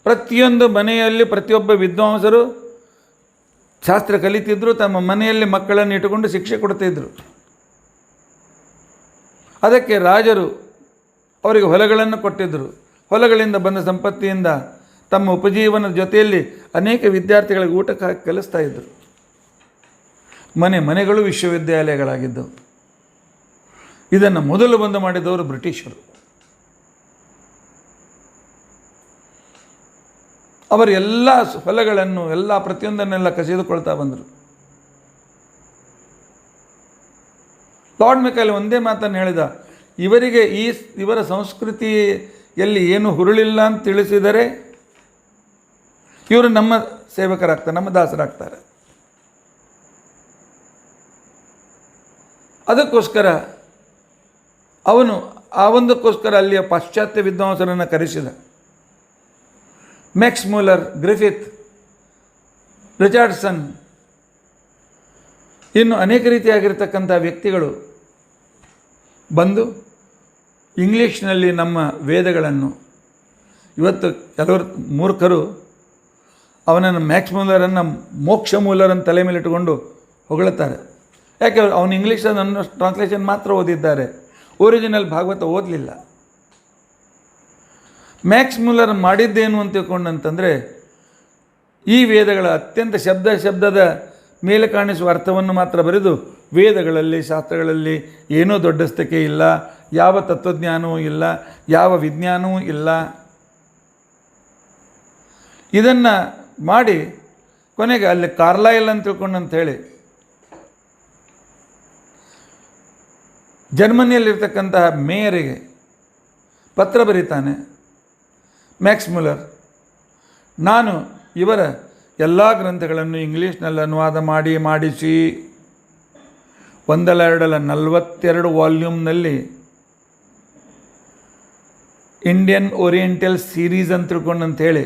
S1: ಪ್ರತಿಯೊಂದು ಮನೆಯಲ್ಲಿ ಪ್ರತಿಯೊಬ್ಬ ವಿದ್ವಾಂಸರು ಶಾಸ್ತ್ರ ಕಲಿತಿದ್ದರು. ತಮ್ಮ ಮನೆಯಲ್ಲಿ ಮಕ್ಕಳನ್ನು ಇಟ್ಟುಕೊಂಡು ಶಿಕ್ಷೆ ಕೊಡ್ತಿದ್ದರು. ಅದಕ್ಕೆ ರಾಜರು ಅವರಿಗೆ ಹೊಲಗಳನ್ನು ಕೊಟ್ಟಿದ್ದರು. ಹೊಲಗಳಿಂದ ಬಂದ ಸಂಪತ್ತಿಯಿಂದ ತಮ್ಮ ಉಪಜೀವನದ ಜೊತೆಯಲ್ಲಿ ಅನೇಕ ವಿದ್ಯಾರ್ಥಿಗಳಿಗೆ ಊಟಕ್ಕೆ ಹಾಕಿ ಕಲಿಸ್ತಾ ಇದ್ದರು. ಮನೆಗಳು ವಿಶ್ವವಿದ್ಯಾಲಯಗಳಾಗಿದ್ದವು. ಇದನ್ನು ಮೊದಲು ಬಂದು ಮಾಡಿದವರು ಬ್ರಿಟಿಷರು. ಅವರು ಎಲ್ಲ ಹೊಲಗಳನ್ನು ಪ್ರತಿಯೊಂದನ್ನೆಲ್ಲ ಕಸಿದುಕೊಳ್ತಾ ಬಂದರು. ಲಾರ್ಡ್ ಮೆಕಾಲೆ ಒಂದೇ ಮಾತನ್ನು ಹೇಳಿದ, ಇವರಿಗೆ ಇವರ ಸಂಸ್ಕೃತಿಯಲ್ಲಿ ಏನು ಹುರುಳಿಲ್ಲ ಅಂತ ತಿಳಿಸಿದರೆ ಇವರು ನಮ್ಮ ಸೇವಕರಾಗ್ತಾರೆ, ನಮ್ಮ ದಾಸರಾಗ್ತಾರೆ. ಅದಕ್ಕೋಸ್ಕರ ಅವನು ಒಂದಕ್ಕೋಸ್ಕರ ಅಲ್ಲಿಯ ಪಾಶ್ಚಾತ್ಯ ವಿದ್ವಾಂಸರನ್ನು ಕರೆಸಿದ. ಮ್ಯಾಕ್ಸ್ ಮುಲ್ಲರ್, ಗ್ರಿಫಿತ್, ರಿಚಾರ್ಡ್ಸನ್, ಇನ್ನು ಅನೇಕ ರೀತಿಯಾಗಿರ್ತಕ್ಕಂಥ ವ್ಯಕ್ತಿಗಳು ಬಂದು ಇಂಗ್ಲೀಷ್ನಲ್ಲಿ ನಮ್ಮ ವೇದಗಳನ್ನು, ಇವತ್ತು ಕೆಲವರು ಮೂರ್ಖರು ಅವನನ್ನು ಮ್ಯಾಕ್ಸ್ ಮುಲ್ಲರನ್ನು ಮೋಕ್ಷ ಮೂಲರನ್ನು ತಲೆ ಮೇಲೆ ಇಟ್ಟುಕೊಂಡು ಹೊಗಳುತ್ತಾರೆ. ಯಾಕೆ? ಅವನು ಇಂಗ್ಲೀಷನ್ನು ಟ್ರಾನ್ಸ್ಲೇಷನ್ ಮಾತ್ರ ಓದಿದ್ದಾರೆ, ಒರಿಜಿನಲ್ ಭಾಗವತ ಓದಲಿಲ್ಲ. ಮ್ಯಾಕ್ಸ್ ಮುಲ್ಲರ್ ಮಾಡಿದ್ದೇನು ಅಂತ ತಿಳ್ಕೊಂಡಂತಂದರೆ ಈ ವೇದಗಳ ಅತ್ಯಂತ ಶಬ್ದದ ಮೇಲೆ ಕಾಣಿಸುವ ಅರ್ಥವನ್ನು ಮಾತ್ರ ಬರೆದು, ವೇದಗಳಲ್ಲಿ ಶಾಸ್ತ್ರಗಳಲ್ಲಿ ಏನೂ ದೊಡ್ಡಸ್ತಕ್ಕೆ ಇಲ್ಲ, ಯಾವ ತತ್ವಜ್ಞಾನವೂ ಇಲ್ಲ, ಯಾವ ವಿಜ್ಞಾನವೂ ಇಲ್ಲ, ಇದನ್ನು ಮಾಡಿ ಕೊನೆಗೆ ಅಲ್ಲಿ ಕಾರ್ಲೈಲ್ ಅಂತ ತಿಳ್ಕೊಂಡಂಥೇಳಿ ಜರ್ಮನಿಯಲ್ಲಿರ್ತಕ್ಕಂತಹ ಮೇಯರಿಗೆ ಪತ್ರ ಬರೀತಾನೆ ಮ್ಯಾಕ್ಸ್ ಮುಲ್ಲರ್. ನಾನು ಇವರ ಎಲ್ಲ ಗ್ರಂಥಗಳನ್ನು ಇಂಗ್ಲೀಷ್ನಲ್ಲಿ ಅನುವಾದ ಮಾಡಿಸಿ 42 ವಾಲ್ಯೂಮ್ನಲ್ಲಿ ಇಂಡಿಯನ್ ಓರಿಯೆಂಟಲ್ ಸೀರೀಸ್ ಅಂತ ತಿಳ್ಕೊಂಡಂಥೇಳಿ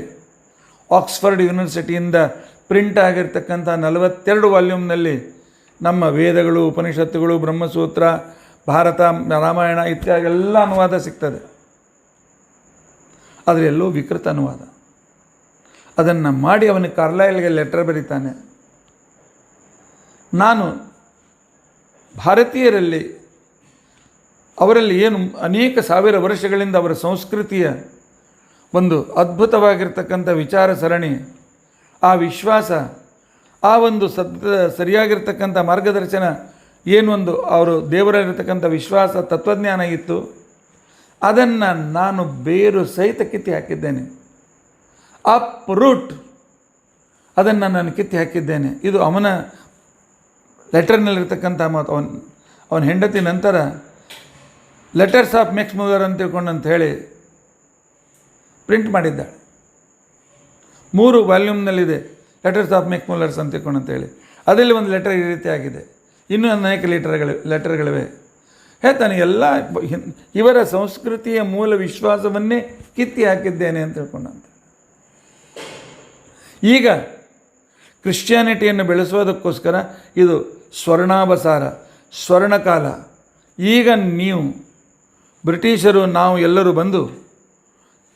S1: ಆಕ್ಸ್ಫರ್ಡ್ ಯೂನಿವರ್ಸಿಟಿಯಿಂದ ಪ್ರಿಂಟ್ ಆಗಿರ್ತಕ್ಕಂಥ 42 ವಾಲ್ಯೂಮ್ನಲ್ಲಿ ನಮ್ಮ ವೇದಗಳು, ಉಪನಿಷತ್ತುಗಳು, ಬ್ರಹ್ಮಸೂತ್ರ, ಭಾರತ, ರಾಮಾಯಣ ಇತ್ಯಾದಿ ಎಲ್ಲ ಅನುವಾದ ಸಿಗ್ತದೆ. ಆದರೆ ಎಲ್ಲೋ ವಿಕೃತ ಅನುವಾದ. ಅದನ್ನು ಮಾಡಿ ಅವನಿಗೆ ಕಾರ್ಲೈಲ್ಗೆ ಲೆಟರ್ ಬರೀತಾನೆ. ನಾನು ಭಾರತೀಯರಲ್ಲಿ ಅವರಲ್ಲಿ ಏನು ಅನೇಕ ಸಾವಿರ ವರ್ಷಗಳಿಂದ ಅವರ ಸಂಸ್ಕೃತಿಯ ಒಂದು ಅದ್ಭುತವಾಗಿರ್ತಕ್ಕಂಥ ವಿಚಾರ ಸರಣಿ, ಆ ವಿಶ್ವಾಸ, ಆ ಒಂದು ಸರಿಯಾಗಿರ್ತಕ್ಕಂಥ ಮಾರ್ಗದರ್ಶನ, ಏನೊಂದು ಅವರು ದೇವರಲ್ಲಿರ್ತಕ್ಕಂಥ ವಿಶ್ವಾಸ ತತ್ವಜ್ಞಾನ ಇತ್ತು, ಅದನ್ನು ನಾನು ಬೇರು ಸಹಿತ ಕಿತ್ತಿ ಹಾಕಿದ್ದೇನೆ. ಅಪ್ ರೂಟ್ ಅದನ್ನು ನಾನು ಕಿತ್ತಿ ಹಾಕಿದ್ದೇನೆ. ಇದು ಅವನ ಲೆಟರ್ನಲ್ಲಿರ್ತಕ್ಕಂಥ ಮಾತು. ಅವನ ಹೆಂಡತಿ ನಂತರ ಲೆಟರ್ಸ್ ಆಫ್ ಮ್ಯಾಕ್ಸ್ ಮುಲ್ಲರ್ ಅಂತ ತಿಳ್ಕೊಂಡು ಹೇಳಿ ಪ್ರಿಂಟ್ ಮಾಡಿದ್ದಾಳೆ. 3 ವಾಲ್ಯೂಮ್ನಲ್ಲಿದೆ ಲೆಟರ್ಸ್ ಆಫ್ ಮ್ಯಾಕ್ಸ್ ಮುಲ್ಲರ್ಸ್ ಅಂತ ತಿಳ್ಕೊಂಡು ಹೇಳಿ. ಅದರಲ್ಲಿ ಒಂದು ಲೆಟರ್ ಈ ರೀತಿ ಆಗಿದೆ, ಇನ್ನೂ ಅನೇಕ ಲೆಟರ್ಗಳಿವೆ. ಹೇಳ್ತಾನೆ ಎಲ್ಲ ಇವರ ಸಂಸ್ಕೃತಿಯ ಮೂಲ ವಿಶ್ವಾಸವನ್ನೇ ಕಿತ್ತಿ ಹಾಕಿದ್ದೇನೆ ಅಂತ ತಿಳ್ಕೊಂಡಂತೆ. ಈಗ ಕ್ರಿಶ್ಚಿಯಾನಿಟಿಯನ್ನು ಬೆಳೆಸೋದಕ್ಕೋಸ್ಕರ ಇದು ಸ್ವರ್ಣಾವಸಾರ, ಸ್ವರ್ಣಕಾಲ. ಈಗ ನೀವು ಬ್ರಿಟಿಷರು ನಾವು ಎಲ್ಲರೂ ಬಂದು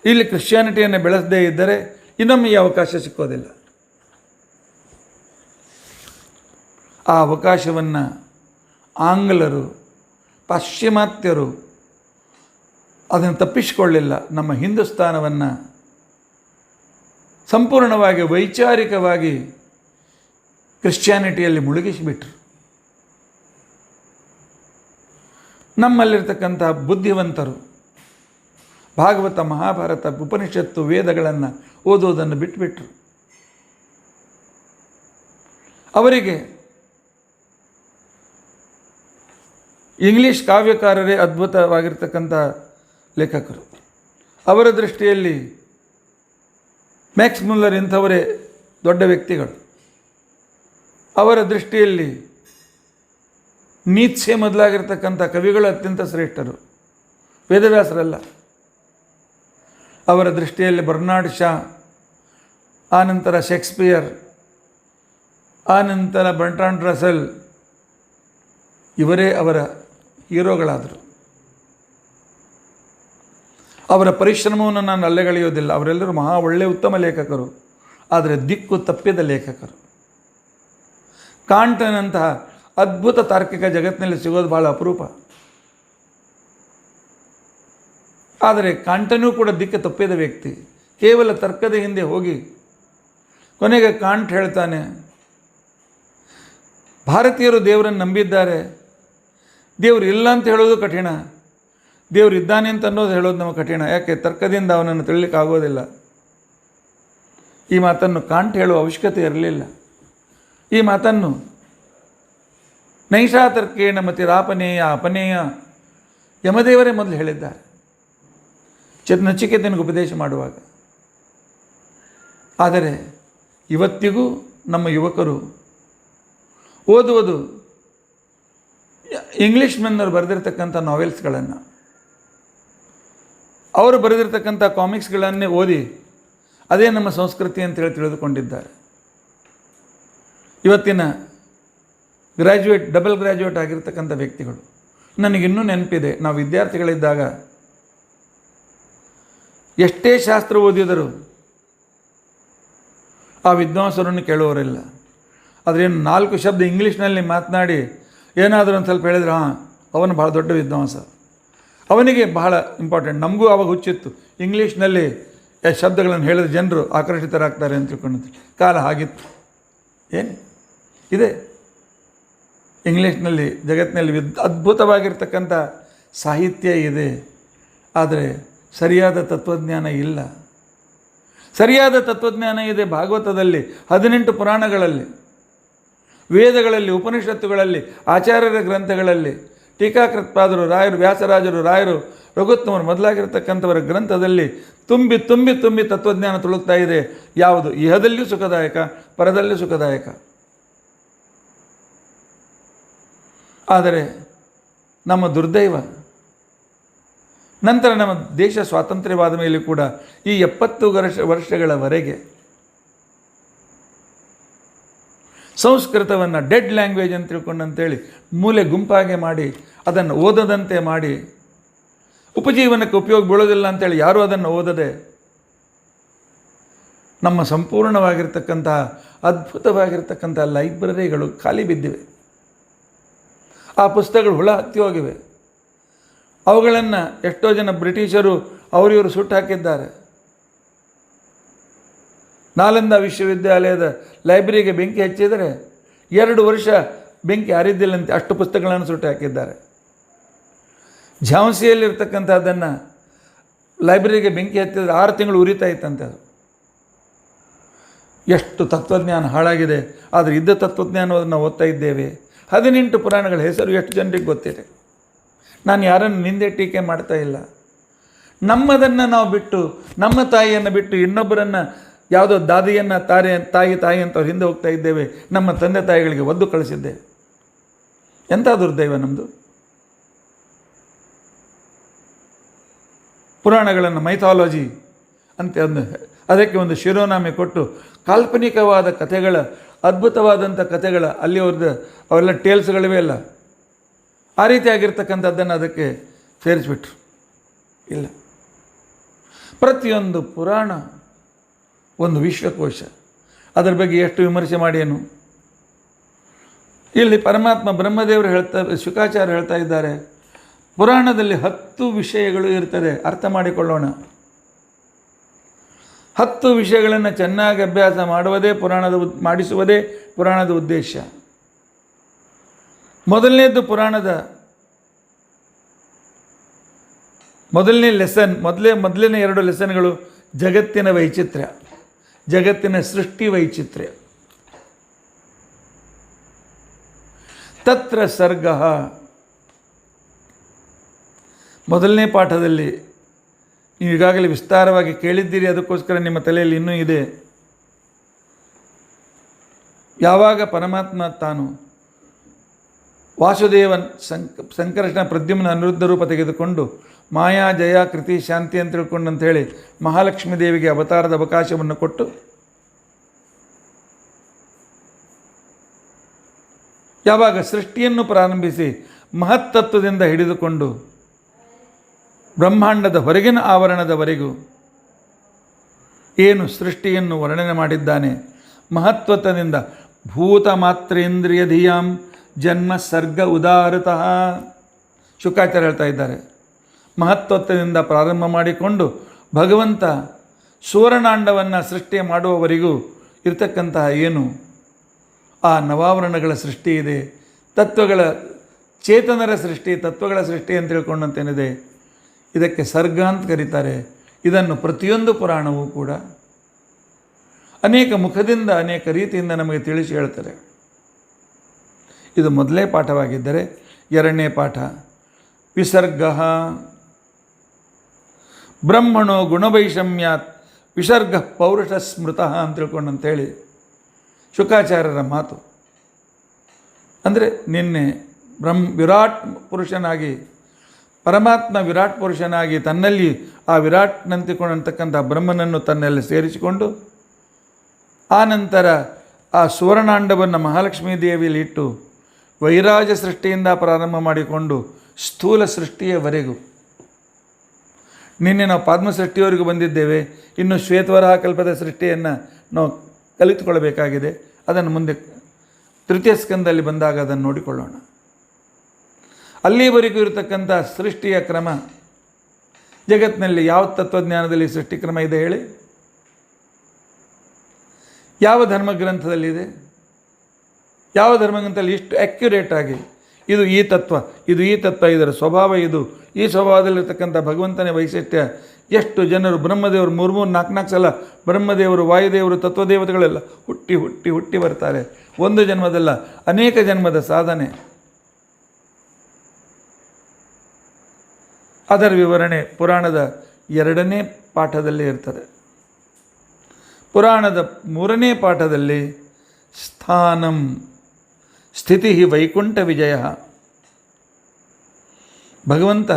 S1: ಇಲ್ಲಿ ಕ್ರಿಶ್ಚಿಯಾನಿಟಿಯನ್ನು ಬೆಳೆಸದೇ ಇದ್ದರೆ ಇನ್ನೊಮ್ಮೆ ಈ ಅವಕಾಶ ಸಿಕ್ಕೋದಿಲ್ಲ. ಆ ಅವಕಾಶವನ್ನು ಆಂಗ್ಲರು, ಪಾಶ್ಚಿಮಾತ್ಯರು ಅದನ್ನು ತಪ್ಪಿಸಿಕೊಳ್ಳಿಲ್ಲ. ನಮ್ಮ ಹಿಂದೂಸ್ತಾನವನ್ನು ಸಂಪೂರ್ಣವಾಗಿ ವೈಚಾರಿಕವಾಗಿ ಕ್ರಿಶ್ಚಿಯಾನಿಟಿಯಲ್ಲಿ ಮುಳುಗಿಸಿಬಿಟ್ರು. ನಮ್ಮಲ್ಲಿರ್ತಕ್ಕಂಥ ಬುದ್ಧಿವಂತರು ಭಾಗವತ, ಮಹಾಭಾರತ, ಉಪನಿಷತ್ತು, ವೇದಗಳನ್ನು ಓದೋದನ್ನು ಬಿಟ್ಟುಬಿಟ್ರು. ಅವರಿಗೆ ಇಂಗ್ಲೀಷ್ ಕಾವ್ಯಕಾರರೇ ಅದ್ಭುತವಾಗಿರ್ತಕ್ಕಂಥ ಲೇಖಕರು. ಅವರ ದೃಷ್ಟಿಯಲ್ಲಿ ಮ್ಯಾಕ್ಸ್ ಮುಲ್ಲರ್ ಇಂಥವರೇ ದೊಡ್ಡ ವ್ಯಕ್ತಿಗಳು. ಅವರ ದೃಷ್ಟಿಯಲ್ಲಿ ನೀತ್ಸೆ ಮೊದಲಾಗಿರ್ತಕ್ಕಂಥ ಕವಿಗಳು ಅತ್ಯಂತ ಶ್ರೇಷ್ಠರು, ವೇದವ್ಯಾಸರಲ್ಲ. ಅವರ ದೃಷ್ಟಿಯಲ್ಲಿ ಬರ್ನಾರ್ಡ್ ಶಾ, ಆನಂತರ ಶೇಕ್ಸ್ಪಿಯರ್, ಆನಂತರ ಬರ್ಟ್ರಾಂಡ್ ರಸೆಲ್, ಇವರೇ ಅವರ ಹೀರೋಗಳಾದರು. ಅವರ ಪರಿಶ್ರಮವನ್ನು ನಾನು ಅಲ್ಲೆಗಳೆಯೋದಿಲ್ಲ. ಅವರೆಲ್ಲರೂ ಮಹಾ ಒಳ್ಳೆಯ ಉತ್ತಮ ಲೇಖಕರು, ಆದರೆ ದಿಕ್ಕು ತಪ್ಪಿದ ಲೇಖಕರು. ಕಾಂಟನಂತಹ ಅದ್ಭುತ ತಾರ್ಕಿಕ ಜಗತ್ತಿನಲ್ಲಿ ಸಿಗೋದು ಭಾಳ ಅಪರೂಪ. ಆದರೆ ಕಾಂಟನೂ ಕೂಡ ದಿಕ್ಕು ತಪ್ಪಿದ ವ್ಯಕ್ತಿ, ಕೇವಲ ತರ್ಕದ ಹಿಂದೆ ಹೋಗಿ ಕೊನೆಗೆ ಕಾಂಟ್ ಹೇಳ್ತಾನೆ, ಭಾರತೀಯರು ದೇವರನ್ನು ನಂಬಿದ್ದಾರೆ, ದೇವರು ಇಲ್ಲ ಅಂತ ಹೇಳೋದು ಕಠಿಣ, ದೇವರು ಇದ್ದಾನೆ ಅಂತ ಅನ್ನೋದು ಹೇಳೋದು ನಮಗೆ ಕಠಿಣ. ಯಾಕೆ? ತರ್ಕದಿಂದ ಅವನನ್ನು ತಿಳಿಲಿಕ್ಕೆ ಆಗೋದಿಲ್ಲ. ಈ ಮಾತನ್ನು ಕಾಂಟ್ ಹೇಳುವ ಅವಶ್ಯಕತೆ ಇರಲಿಲ್ಲ. ಈ ಮಾತನ್ನು ನೈಷಾ ತರ್ಕೇಣ ಮತಿರಾಪನೇಯ ಅಪನೇಯ ಯಮದೇವರೇ ಮೊದಲು ಹೇಳಿದ್ದಾರೆ ನಚಿಕೇತನಿಗೆ ಉಪದೇಶ ಮಾಡುವಾಗ. ಆದರೆ ಇವತ್ತಿಗೂ ನಮ್ಮ ಯುವಕರು ಓದುವುದು ಇಂಗ್ಲೀಷ್ ಮೆನ್ನವರು ಬರೆದಿರ್ತಕ್ಕಂಥ ನಾವೆಲ್ಸ್ಗಳನ್ನು, ಅವರು ಬರೆದಿರ್ತಕ್ಕಂಥ ಕಾಮಿಕ್ಸ್ಗಳನ್ನೇ ಓದಿ ಅದೇ ನಮ್ಮ ಸಂಸ್ಕೃತಿ ಅಂತೇಳಿ ತಿಳಿದುಕೊಂಡಿದ್ದಾರೆ. ಇವತ್ತಿನ ಗ್ರ್ಯಾಜುಯೇಟ್, ಡಬಲ್ ಗ್ರ್ಯಾಜುಯೇಟ್ ಆಗಿರ್ತಕ್ಕಂಥ ವ್ಯಕ್ತಿಗಳು, ನನಗಿನ್ನೂ ನೆನಪಿದೆ, ನಾವು ವಿದ್ಯಾರ್ಥಿಗಳಿದ್ದಾಗ ಎಷ್ಟೇ ಶಾಸ್ತ್ರ ಓದಿದರೂ ಆ ವಿದ್ವಾಂಸರನ್ನು ಕೇಳುವವರಿಲ್ಲ. ಅದರೇನು 4 ಶಬ್ದ ಇಂಗ್ಲೀಷ್ನಲ್ಲಿ ಮಾತನಾಡಿ ಏನಾದರೂ ಒಂದು ಸ್ವಲ್ಪ ಹೇಳಿದ್ರೆ ಅವನು ಭಾಳ ದೊಡ್ಡ ವಿದ್ವಾಂಸ, ಅವನಿಗೆ ಬಹಳ ಇಂಪಾರ್ಟೆಂಟ್. ನಮಗೂ ಆವಾಗ ಹುಚ್ಚಿತ್ತು, ಇಂಗ್ಲೀಷ್ನಲ್ಲಿ ಶಬ್ದಗಳನ್ನು ಹೇಳಿದ ಜನರು ಆಕರ್ಷಿತರಾಗ್ತಾರೆ ಅಂತ ತಿಳ್ಕೊಂಡಿದ್ರು. ಕಾಲ ಆಗಿತ್ತು. ಏನು ಇದೆ ಇಂಗ್ಲೀಷ್ನಲ್ಲಿ, ಜಗತ್ತಿನಲ್ಲಿ ಅದ್ಭುತವಾಗಿರ್ತಕ್ಕಂಥ ಸಾಹಿತ್ಯ ಇದೆ, ಆದರೆ ಸರಿಯಾದ ತತ್ವಜ್ಞಾನ ಇಲ್ಲ. ಸರಿಯಾದ ತತ್ವಜ್ಞಾನ ಇದೆ ಭಾಗವತದಲ್ಲಿ, 18 ಪುರಾಣಗಳಲ್ಲಿ, ವೇದಗಳಲ್ಲಿ, ಉಪನಿಷತ್ತುಗಳಲ್ಲಿ, ಆಚಾರ್ಯರ ಗ್ರಂಥಗಳಲ್ಲಿ, ಟೀಕಾಕೃತ್ಪಾದರು, ರಾಯರು, ವ್ಯಾಸರಾಜರು, ರಾಯರು, ರಘುತ್ತಮರು ಮೊದಲಾಗಿರ್ತಕ್ಕಂಥವರ ಗ್ರಂಥದಲ್ಲಿ ತುಂಬಿ ತುಂಬಿ ತುಂಬಿ ತತ್ವಜ್ಞಾನ ತುಳುಕ್ತಾ ಇದೆ. ಯಾವುದು? ಇಹದಲ್ಲಿಯೂ ಸುಖದಾಯಕ, ಪರದಲ್ಲಿಯೂ ಸುಖದಾಯಕ. ಆದರೆ ನಮ್ಮ ದುರ್ದೈವ, ನಂತರ ನಮ್ಮ ದೇಶ ಸ್ವಾತಂತ್ರ್ಯವಾದ ಮೇಲೆ ಕೂಡ ಈ 70 ವರ್ಷಗಳವರೆಗೆ ಸಂಸ್ಕೃತವನ್ನು ಡೆಡ್ ಲ್ಯಾಂಗ್ವೇಜ್ ಅಂತ ತಿಳ್ಕೊಂಡಂತೇಳಿ ಮೂಲೆ ಗುಂಪಾಗೆ ಮಾಡಿ ಅದನ್ನು ಓದದಂತೆ ಮಾಡಿ, ಉಪಜೀವನಕ್ಕೆ ಉಪಯೋಗ ಬೀಳೋದಿಲ್ಲ ಅಂತೇಳಿ ಯಾರೂ ಅದನ್ನು ಓದದೆ ನಮ್ಮ ಸಂಪೂರ್ಣವಾಗಿರ್ತಕ್ಕಂತಹ ಅದ್ಭುತವಾಗಿರ್ತಕ್ಕಂಥ ಲೈಬ್ರರಿಗಳು ಖಾಲಿ ಬಿದ್ದಿವೆ. ಆ ಪುಸ್ತಕಗಳು ಹುಳ ಹತ್ತಿ ಹೋಗಿವೆ. ಅವುಗಳನ್ನು ಎಷ್ಟೋ ಜನ ಬ್ರಿಟಿಷರು ಅವರಿವರು ಸುಟ್ಟು ಹಾಕಿದ್ದಾರೆ. ನಾಲಂದಾ ವಿಶ್ವವಿದ್ಯಾಲಯದ ಲೈಬ್ರರಿಗೆ ಬೆಂಕಿ ಹಚ್ಚಿದರೆ 2 ವರ್ಷ ಬೆಂಕಿ ಹರಿದಿಲ್ಲಂತೆ, ಅಷ್ಟು ಪುಸ್ತಕಗಳನ್ನು ಸುಟ್ಟು ಹಾಕಿದ್ದಾರೆ. ಝಾನ್ಸಿಯಲ್ಲಿರ್ತಕ್ಕಂಥದ್ದನ್ನು ಲೈಬ್ರರಿಗೆ ಬೆಂಕಿ ಹತ್ತಿದ್ರೆ 6 ತಿಂಗಳು ಉರಿತಾ ಇತ್ತಂತೆ. ಅದು ಎಷ್ಟು ತತ್ವಜ್ಞಾನ ಹಾಳಾಗಿದೆ. ಆದರೆ ಇದ್ದ ತತ್ವಜ್ಞಾನವನ್ನು ಓದ್ತಾ ಇದ್ದೇವೆ. 18 ಪುರಾಣಗಳ ಹೆಸರು ಎಷ್ಟು ಜನರಿಗೆ ಗೊತ್ತಿದೆ. ನಾನು ಯಾರನ್ನು ನಿಂದೆ ಟೀಕೆ ಮಾಡ್ತಾ ಇಲ್ಲ. ನಮ್ಮದನ್ನು ನಾವು ಬಿಟ್ಟು, ನಮ್ಮ ತಾಯಿಯನ್ನು ಬಿಟ್ಟು ಇನ್ನೊಬ್ಬರನ್ನು, ಯಾವುದೋ ದಾದಿಯನ್ನು ತಾಯಿ ಅಂತವ್ರು ಹಿಂದೆ ಹೋಗ್ತಾ ಇದ್ದೇವೆ. ನಮ್ಮ ತಂದೆ ತಾಯಿಗಳಿಗೆ ಒದ್ದು ಕಳಿಸಿದ್ದೇವೆ. ಎಂಥ ದುರ್ದೈವ ನಮ್ಮದು. ಪುರಾಣಗಳನ್ನು ಮೈಥಾಲಜಿ ಅಂತ ಅದಕ್ಕೆ ಒಂದು ಶಿರೋನಾಮೆ ಕೊಟ್ಟು ಕಾಲ್ಪನಿಕವಾದ ಕಥೆಗಳ, ಅದ್ಭುತವಾದಂಥ ಕಥೆಗಳ, ಅಲ್ಲಿ ಅವೆಲ್ಲ ಟೇಲ್ಸ್ಗಳಿವೆ ಅಲ್ಲ, ಆ ರೀತಿಯಾಗಿರ್ತಕ್ಕಂಥದ್ದನ್ನು ಅದಕ್ಕೆ ಸೇರಿಸ್ಬಿಟ್ರು. ಇಲ್ಲ, ಪ್ರತಿಯೊಂದು ಪುರಾಣ ಒಂದು ವಿಶ್ವಕೋಶ. ಅದರ ಬಗ್ಗೆ ಎಷ್ಟು ವಿಮರ್ಶೆ ಮಾಡೇನು. ಇಲ್ಲಿ ಪರಮಾತ್ಮ ಬ್ರಹ್ಮದೇವರು ಶುಕಾಚಾರ್ಯ ಹೇಳ್ತಾ ಇದ್ದಾರೆ, ಪುರಾಣದಲ್ಲಿ 10 ವಿಷಯಗಳು ಇರ್ತದೆ, ಅರ್ಥ ಮಾಡಿಕೊಳ್ಳೋಣ. 10 ವಿಷಯಗಳನ್ನು ಚೆನ್ನಾಗಿ ಅಭ್ಯಾಸ ಮಾಡಿಸುವುದೇ ಪುರಾಣದ ಉದ್ದೇಶ. ಮೊದಲನೇದು ಪುರಾಣದ ಮೊದಲನೇ ಲೆಸನ್, ಮೊದಲನೇ 2 ಲೆಸನ್ಗಳು ಜಗತ್ತಿನ ವೈಚಿತ್ರ್ಯ, ಜಗತ್ತಿನ ಸೃಷ್ಟಿ ವೈಚಿತ್ರ್ಯ. ತತ್ರ ಸರ್ಗ, ಮೊದಲನೇ ಪಾಠದಲ್ಲಿ ನೀವು ಈಗಾಗಲೇ ವಿಸ್ತಾರವಾಗಿ ಕೇಳಿದ್ದೀರಿ, ಅದಕ್ಕೋಸ್ಕರ ನಿಮ್ಮ ತಲೆಯಲ್ಲಿ ಇನ್ನೂ ಇದೆ. ಯಾವಾಗ ಪರಮಾತ್ಮ ತಾನು ವಾಸುದೇವನ್ ಸಂಕರ್ಷಣ ಪ್ರದ್ಯುಮ್ನ ಅನಿರುದ್ಧ ರೂಪ ತೆಗೆದುಕೊಂಡು ಮಾಯಾ ಜಯ ಕೃತಿ ಶಾಂತಿ ಅಂತ ತಿಳ್ಕೊಂಡು ಅಂಥೇಳಿ ಮಹಾಲಕ್ಷ್ಮೀ ದೇವಿಗೆ ಅವತಾರದ ಅವಕಾಶವನ್ನು ಕೊಟ್ಟು ಯಾವಾಗ ಸೃಷ್ಟಿಯನ್ನು ಪ್ರಾರಂಭಿಸಿ ಮಹತ್ತತ್ವದಿಂದ ಹಿಡಿದುಕೊಂಡು ಬ್ರಹ್ಮಾಂಡದ ಹೊರಗಿನ ಆವರಣದವರೆಗೂ ಏನು ಸೃಷ್ಟಿಯನ್ನು ವರ್ಣನೆ ಮಾಡಿದ್ದಾನೆ, ಮಹತ್ವದಿಂದ ಭೂತ ಮಾತ್ರೇಂದ್ರಿಯ ಧಿಯಾಂ ಜನ್ಮ ಸರ್ಗ ಉದಾರತಃ ಶುಕಾಚಾರ್ಯ ಹೇಳ್ತಾ ಇದ್ದಾರೆ. ಮಹತ್ವದಿಂದ ಪ್ರಾರಂಭ ಮಾಡಿಕೊಂಡು ಭಗವಂತ ಸುವರ್ಣಾಂಡವನ್ನು ಸೃಷ್ಟಿ ಮಾಡುವವರೆಗೂ ಇರತಕ್ಕಂತಹ ಏನು ಆ ನವಾವರಣಗಳ ಸೃಷ್ಟಿ ಇದೆ, ತತ್ವಗಳ ಚೇತನರ ಸೃಷ್ಟಿ, ತತ್ವಗಳ ಸೃಷ್ಟಿ ಅಂತ ತಿಳ್ಕೊಂಡಂತೇನಿದೆ, ಇದಕ್ಕೆ ಸರ್ಗ ಅಂತ ಕರೀತಾರೆ. ಇದನ್ನು ಪ್ರತಿಯೊಂದು ಪುರಾಣವೂ ಕೂಡ ಅನೇಕ ಮುಖದಿಂದ ಅನೇಕ ರೀತಿಯಿಂದ ನಮಗೆ ತಿಳಿಸಿ ಹೇಳ್ತಾರೆ. ಇದು ಮೊದಲನೇ ಪಾಠವಾಗಿದ್ದರೆ, ಎರಡನೇ ಪಾಠ ವಿಸರ್ಗ. ಬ್ರಹ್ಮಣೋ ಗುಣವೈಷಮ್ಯಾತ್ ವಿಸರ್ಗ ಪೌರುಷ ಸ್ಮೃತಃ ಅಂತ ತಿಳ್ಕೊಂಡಂತೇಳಿ ಶುಕಾಚಾರ್ಯರ ಮಾತು. ಅಂದರೆ ನಿನ್ನೆ ವಿರಾಟ್ ಪುರುಷನಾಗಿ ಪರಮಾತ್ಮ ವಿರಾಟ್ ಪುರುಷನಾಗಿ ತನ್ನಲ್ಲಿ ಆ ವಿರಾಟ್ನಂತಿಕೊಂಡಂತಕ್ಕಂಥ ಬ್ರಹ್ಮನನ್ನು ತನ್ನಲ್ಲಿ ಸೇರಿಸಿಕೊಂಡು ಆನಂತರ ಆ ಸುವರ್ಣಾಂಡವನ್ನು ಮಹಾಲಕ್ಷ್ಮೀ ದೇವಿಯಲ್ಲಿ ಇಟ್ಟು ವೈರಾಜ ಸೃಷ್ಟಿಯಿಂದ ಪ್ರಾರಂಭ ಮಾಡಿಕೊಂಡು ಸ್ಥೂಲ ಸೃಷ್ಟಿಯವರೆಗೂ, ನಿನ್ನೆ ನಾವು ಪದ್ಮ ಸೃಷ್ಟಿಯವರೆಗೂ ಬಂದಿದ್ದೇವೆ. ಇನ್ನು ಶ್ವೇತವರಾಹ ಕಲ್ಪದ ಸೃಷ್ಟಿಯನ್ನು ನಾವು ಕಲಿತುಕೊಳ್ಳಬೇಕಾಗಿದೆ. ಅದನ್ನು ಮುಂದೆ ತೃತೀಯ ಸ್ಕಂದದಲ್ಲಿ ಬಂದಾಗ ಅದನ್ನು ನೋಡಿಕೊಳ್ಳೋಣ. ಅಲ್ಲಿವರೆಗೂ ಇರತಕ್ಕಂಥ ಸೃಷ್ಟಿಯ ಕ್ರಮ, ಜಗತ್ತಿನಲ್ಲಿ ಯಾವ ತತ್ವಜ್ಞಾನದಲ್ಲಿ ಸೃಷ್ಟಿ ಕ್ರಮ ಇದೆ ಹೇಳಿ? ಯಾವ ಧರ್ಮಗ್ರಂಥದಲ್ಲಿದೆ? ಯಾವ ಧರ್ಮಗ್ರಂಥದಲ್ಲಿ ಇಷ್ಟು ಆ್ಯಕ್ಯುರೇಟಾಗಿ ಇದು ಈ ತತ್ವ, ಇದು ಈ ತತ್ವ, ಇದರ ಸ್ವಭಾವ ಇದು, ಈ ಸ್ವಭಾವದಲ್ಲಿರ್ತಕ್ಕಂಥ ಭಗವಂತನೇ ವೈಶಿಷ್ಟ್ಯ. ಎಷ್ಟು ಜನರು ಬ್ರಹ್ಮದೇವರು 3-4 ಸಲ ಬ್ರಹ್ಮದೇವರು, ವಾಯುದೇವರು, ತತ್ವದೇವತೆಗಳೆಲ್ಲ ಹುಟ್ಟಿ ಹುಟ್ಟಿ ಹುಟ್ಟಿ ಬರ್ತಾರೆ. ಒಂದು ಜನ್ಮದಲ್ಲ, ಅನೇಕ ಜನ್ಮದ ಸಾಧನೆ. ಅದರ ವಿವರಣೆ ಪುರಾಣದ 2ನೇ ಪಾಠದಲ್ಲಿ ಇರ್ತದೆ. ಪುರಾಣದ 3ನೇ ಪಾಠದಲ್ಲಿ ಸ್ಥಾನಂ ಸ್ಥಿತಿ ವೈಕುಂಠ ವಿಜಯ. ಭಗವಂತ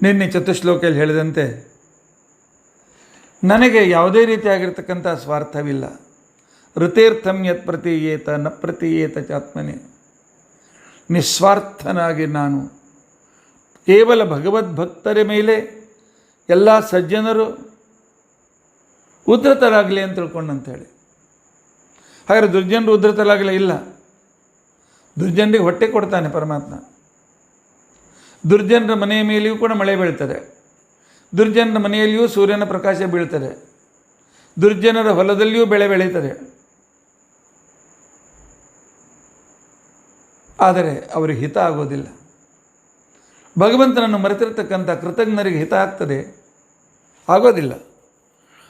S1: ನಿನ್ನೆ ಚತುಶ್ಲೋಕಿಯಲ್ಲಿ ಹೇಳಿದಂತೆ, ನನಗೆ ಯಾವುದೇ ರೀತಿಯಾಗಿರ್ತಕ್ಕಂಥ ಸ್ವಾರ್ಥವಿಲ್ಲ. ಋತೇರ್ಥಂ ಯತ್ ಪ್ರತೀಯೇತ ನ ಪ್ರತೀಯೇತ ಚಾತ್ಮನೆ. ನಿಸ್ವಾರ್ಥನಾಗಿ ನಾನು ಕೇವಲ ಭಗವದ್ಭಕ್ತರ ಮೇಲೆ, ಎಲ್ಲ ಸಜ್ಜನರು ಉದ್ಧತರಾಗಲಿ ಅಂತ ತಿಳ್ಕೊಂಡಂತೇಳಿ. ಹಾಗಾದ್ರೆ ದುರ್ಜನರು ಉದ್ಧತರಾಗಲಿ ಇಲ್ಲ. ದುರ್ಜನರಿಗೆ ಹೊಟ್ಟೆ ಕೊಡ್ತಾನೆ ಪರಮಾತ್ಮ. ದುರ್ಜನರ ಮನೆಯ ಮೇಲೆಯೂ ಕೂಡ ಮಳೆ ಬೀಳ್ತದೆ. ದುರ್ಜನರ ಮನೆಯಲ್ಲಿಯೂ ಸೂರ್ಯನ ಪ್ರಕಾಶ ಬೀಳ್ತದೆ. ದುರ್ಜನರ ಹೊಲದಲ್ಲಿಯೂ ಬೆಳೆ ಬೆಳೀತದೆ. ಆದರೆ ಅವರಿಗೆ ಹಿತ ಆಗೋದಿಲ್ಲ. ಭಗವಂತನನ್ನು ಮರೆತಿರ್ತಕ್ಕಂಥ ಕೃತಜ್ಞರಿಗೆ ಹಿತ ಆಗ್ತದೆ? ಆಗೋದಿಲ್ಲ.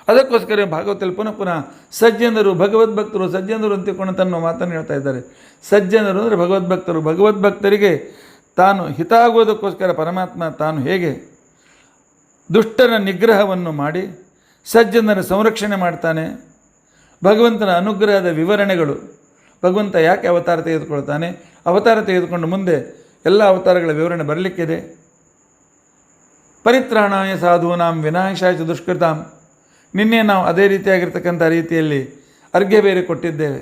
S1: ಅದಕ್ಕೋಸ್ಕರ ಭಾಗವತದಲ್ಲಿ ಪುನಃ ಪುನಃ ಸಜ್ಜನರು ಭಗವದ್ಭಕ್ತರು, ಸಜ್ಜನರು ಅಂತ ತಿಳ್ಕೊಂಡು ತನ್ನ ಮಾತನ್ನು ಹೇಳ್ತಾ ಇದ್ದಾರೆ. ಸಜ್ಜನರು ಅಂದರೆ ಭಗವದ್ಭಕ್ತರು. ಭಗವದ್ಭಕ್ತರಿಗೆ ತಾನು ಹಿತ ಆಗೋದಕ್ಕೋಸ್ಕರ ಪರಮಾತ್ಮ ತಾನು ಹೇಗೆ ದುಷ್ಟರ ನಿಗ್ರಹವನ್ನು ಮಾಡಿ ಸಜ್ಜನರ ಸಂರಕ್ಷಣೆ ಮಾಡ್ತಾನೆ. ಭಗವಂತನ ಅನುಗ್ರಹದ ವಿವರಣೆಗಳು, ಭಗವಂತ ಯಾಕೆ ಅವತಾರ ತೆಗೆದುಕೊಳ್ತಾನೆ, ಅವತಾರ ತೆಗೆದುಕೊಂಡು ಮುಂದೆ ಎಲ್ಲ ಅವತಾರಗಳ ವಿವರಣೆ ಬರಲಿಕ್ಕಿದೆ. ಪರಿತ್ರಾಣಾಯ ಸಾಧೂನಾಂ ವಿನಾಶಾಯ ಚ ದುಷ್ಕೃತಾಂ. ನಿನ್ನೆ ನಾವು ಅದೇ ರೀತಿಯಾಗಿರ್ತಕ್ಕಂಥ ರೀತಿಯಲ್ಲಿ ಅರ್ಘ್ಯ ಬೇರೆ ಕೊಟ್ಟಿದ್ದೇವೆ.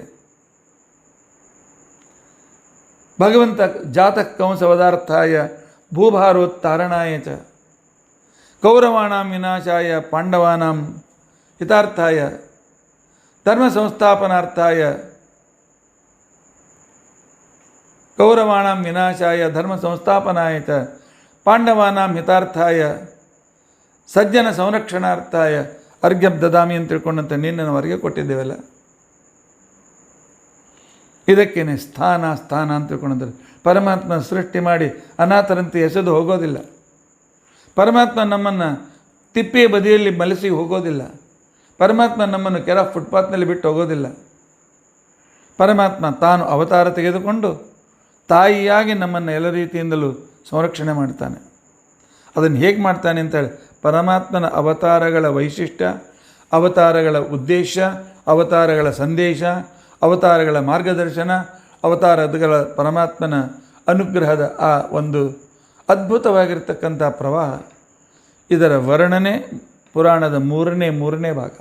S1: ಭಗವಂತ ಜಾತಃ ಕಂಸವದಾರ್ಥಾಯ ಭೂಭಾರೋತ್ತಾರಣಾಯ ಚ ಕೌರವಾಣಾಂ ವಿನಾಶಾಯ ಪಾಂಡವಾನಾಂ ಹಿತಾರ್ಥಾಯ ಧರ್ಮ ಸಂಸ್ಥಾಪನಾರ್ಥಾಯ ಕೌರವಾಣಾಂ ವಿನಾಶಾಯ ಧರ್ಮ ಸಂಸ್ಥಾಪನಾಯ ಚ ಪಾಂಡವಾನಾಂ ಹಿತಾರ್ಥಾಯ ಸಜ್ಜನ ಸಂರಕ್ಷಣಾರ್ಥಾಯ ಅರ್ಘ್ಯಂ ದದಾಮಿ ಅಂತ ತಿಳ್ಕೊಂಡಂತೆ ನಿನ್ನೆ ನಾವು ಅರ್ಘ್ಯ ಕೊಟ್ಟಿದ್ದೇವಲ್ಲ. ಇದಕ್ಕೇನೆ ಸ್ಥಾನ ಸ್ಥಾನ ಅಂತ ತಿಳ್ಕೊಂಡಂತಾರೆ. ಪರಮಾತ್ಮ ಸೃಷ್ಟಿ ಮಾಡಿ ಅನಾಥರಂತೆ ಎಸೆದು ಹೋಗೋದಿಲ್ಲ. ಪರಮಾತ್ಮ ನಮ್ಮನ್ನು ತಿಪ್ಪೆಯ ಬದಿಯಲ್ಲಿ ಮಲಸಿ ಹೋಗೋದಿಲ್ಲ. ಪರಮಾತ್ಮ ನಮ್ಮನ್ನು ಕೆಲ ಫುಟ್ಪಾತ್ನಲ್ಲಿ ಬಿಟ್ಟು ಹೋಗೋದಿಲ್ಲ. ಪರಮಾತ್ಮ ತಾನು ಅವತಾರ ತೆಗೆದುಕೊಂಡು ತಾಯಿಯಾಗಿ ನಮ್ಮನ್ನು ಎಲ್ಲ ರೀತಿಯಿಂದಲೂ ಸಂರಕ್ಷಣೆ ಮಾಡ್ತಾನೆ. ಅದನ್ನು ಹೇಗೆ ಮಾಡ್ತಾನೆ ಅಂತೇಳಿ ಪರಮಾತ್ಮನ ಅವತಾರಗಳ ವೈಶಿಷ್ಟ್ಯ, ಅವತಾರಗಳ ಉದ್ದೇಶ, ಅವತಾರಗಳ ಸಂದೇಶ, ಅವತಾರಗಳ ಮಾರ್ಗದರ್ಶನ, ಅವತಾರಗಳ ಪರಮಾತ್ಮನ ಅನುಗ್ರಹದ ಆ ಒಂದು ಅದ್ಭುತವಾಗಿರ್ತಕ್ಕಂಥ ಪ್ರವಾಹ, ಇದರ ವರ್ಣನೆ ಪುರಾಣದ ಮೂರನೇ ಭಾಗ.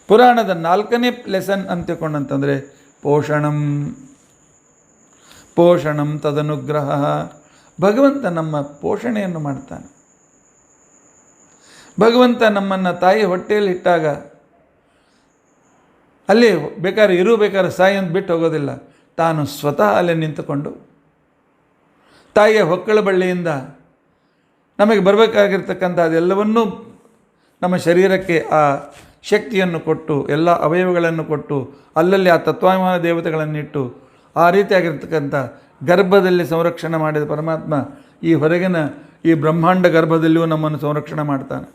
S1: ಪುರಾಣದ 4ನೇ ಲೆಸನ್ ಅಂತಿಕೊಂಡಂತಂದರೆ ಪೋಷಣಂ ತದನುಗ್ರಹ. ಭಗವಂತ ನಮ್ಮ ಪೋಷಣೆಯನ್ನು ಮಾಡ್ತಾನೆ. ಭಗವಂತ ನಮ್ಮನ್ನು ತಾಯಿ ಹೊಟ್ಟೆಯಲ್ಲಿ ಇಟ್ಟಾಗ ಅಲ್ಲಿ ಬೇಕಾದ್ರೆ ಸಾಯಿ ಅಂತ ಬಿಟ್ಟು ಹೋಗೋದಿಲ್ಲ. ತಾನು ಸ್ವತಃ ಅಲ್ಲೇ ನಿಂತುಕೊಂಡು ತಾಯಿಯ ಹೊಕ್ಕಳ ಬಳ್ಳಿಯಿಂದ ನಮಗೆ ಬರಬೇಕಾಗಿರ್ತಕ್ಕಂಥ ಅದೆಲ್ಲವನ್ನೂ ನಮ್ಮ ಶರೀರಕ್ಕೆ ಆ ಶಕ್ತಿಯನ್ನು ಕೊಟ್ಟು, ಎಲ್ಲ ಅವಯವಗಳನ್ನು ಕೊಟ್ಟು, ಅಲ್ಲಲ್ಲಿ ಆ ತತ್ವಾಭಿಮಾನ ದೇವತೆಗಳನ್ನಿಟ್ಟು ಆ ರೀತಿಯಾಗಿರ್ತಕ್ಕಂಥ ಗರ್ಭದಲ್ಲಿ ಸಂರಕ್ಷಣೆ ಮಾಡಿದ ಪರಮಾತ್ಮ ಈ ಹೊರಗಿನ ಈ ಬ್ರಹ್ಮಾಂಡ ಗರ್ಭದಲ್ಲಿಯೂ ನಮ್ಮನ್ನು ಸಂರಕ್ಷಣೆ ಮಾಡ್ತಾನೆ.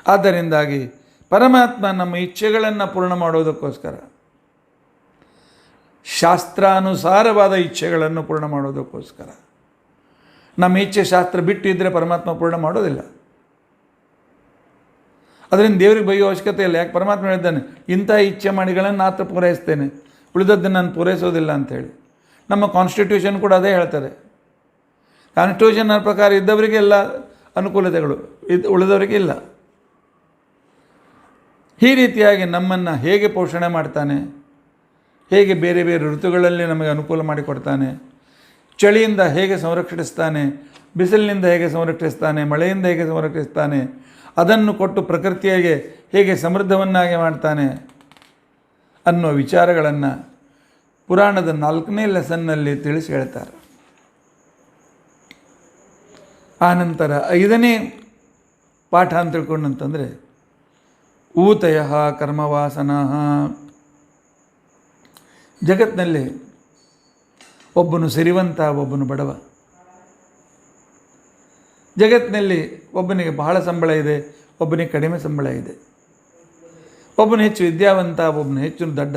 S1: ಆದ್ದರಿಂದಾಗಿ ಪರಮಾತ್ಮ ನಮ್ಮ ಇಚ್ಛೆಗಳನ್ನು ಪೂರ್ಣ ಮಾಡೋದಕ್ಕೋಸ್ಕರ, ಶಾಸ್ತ್ರಾನುಸಾರವಾದ ಇಚ್ಛೆಗಳನ್ನು ಪೂರ್ಣ ಮಾಡೋದಕ್ಕೋಸ್ಕರ, ನಮ್ಮ ಇಚ್ಛೆ ಶಾಸ್ತ್ರ ಬಿಟ್ಟು ಇದ್ದರೆ ಪರಮಾತ್ಮ ಪೂರ್ಣ ಮಾಡೋದಿಲ್ಲ. ಅದರಿಂದ ದೇವರಿಗೆ ಬೈಯೋ ಅವಶ್ಯಕತೆ ಇಲ್ಲ. ಯಾಕೆ ಪರಮಾತ್ಮ ಹೇಳಿದ್ದಾನೆ, ಇಂಥ ಇಚ್ಛೆ ಮಾಡಿಗಳನ್ನು ಮಾತ್ರ ಪೂರೈಸ್ತೇನೆ, ಉಳಿದದ್ದನ್ನು ನಾನು ಪೂರೈಸೋದಿಲ್ಲ ಅಂಥೇಳಿ. ನಮ್ಮ ಕಾನ್ಸ್ಟಿಟ್ಯೂಷನ್ ಕೂಡ ಅದೇ ಹೇಳ್ತದೆ. ಕಾನ್ಸ್ಟಿಟ್ಯೂಷನ್ ಪ್ರಕಾರ ಇದ್ದವರಿಗೆ ಎಲ್ಲ ಅನುಕೂಲತೆಗಳು, ಉಳಿದವರಿಗೆ ಇಲ್ಲ. ಈ ರೀತಿಯಾಗಿ ನಮ್ಮನ್ನು ಹೇಗೆ ಪೋಷಣೆ ಮಾಡ್ತಾನೆ, ಹೇಗೆ ಬೇರೆ ಬೇರೆ ಋತುಗಳಲ್ಲಿ ನಮಗೆ ಅನುಕೂಲ ಮಾಡಿಕೊಡ್ತಾನೆ, ಚಳಿಯಿಂದ ಹೇಗೆ ಸಂರಕ್ಷಿಸ್ತಾನೆ, ಬಿಸಿಲಿನಿಂದ ಹೇಗೆ ಸಂರಕ್ಷಿಸ್ತಾನೆ, ಮಳೆಯಿಂದ ಹೇಗೆ ಸಂರಕ್ಷಿಸ್ತಾನೆ, ಅದನ್ನು ಕೊಟ್ಟು ಪ್ರಕೃತಿಯಾಗೆ ಹೇಗೆ ಸಮೃದ್ಧವನ್ನಾಗಿ ಮಾಡ್ತಾನೆ ಅನ್ನೋ ವಿಚಾರಗಳನ್ನು ಪುರಾಣದ 4ನೇ ಲೆಸನ್ನಲ್ಲಿ ತಿಳಿಸಿ ಹೇಳ್ತಾರೆ. ಆನಂತರ 5ನೇ ಪಾಠ ಅಂತ ತಿಳ್ಕೊಂಡಂತಂದರೆ ಊತಯ ಕರ್ಮವಾಸನಾ. ಜಗತ್ತಿನಲ್ಲಿ ಒಬ್ಬನು ಸಿರಿವಂತ, ಒಬ್ಬನು ಬಡವ. ಜಗತ್ತಿನಲ್ಲಿ ಒಬ್ಬನಿಗೆ ಬಹಳ ಸಂಬಳ ಇದೆ, ಒಬ್ಬನಿಗೆ ಕಡಿಮೆ ಸಂಬಳ ಇದೆ. ಒಬ್ಬನು ಹೆಚ್ಚು ವಿದ್ಯಾವಂತ, ಒಬ್ಬನು ಹೆಚ್ಚು ದಡ್ಡ.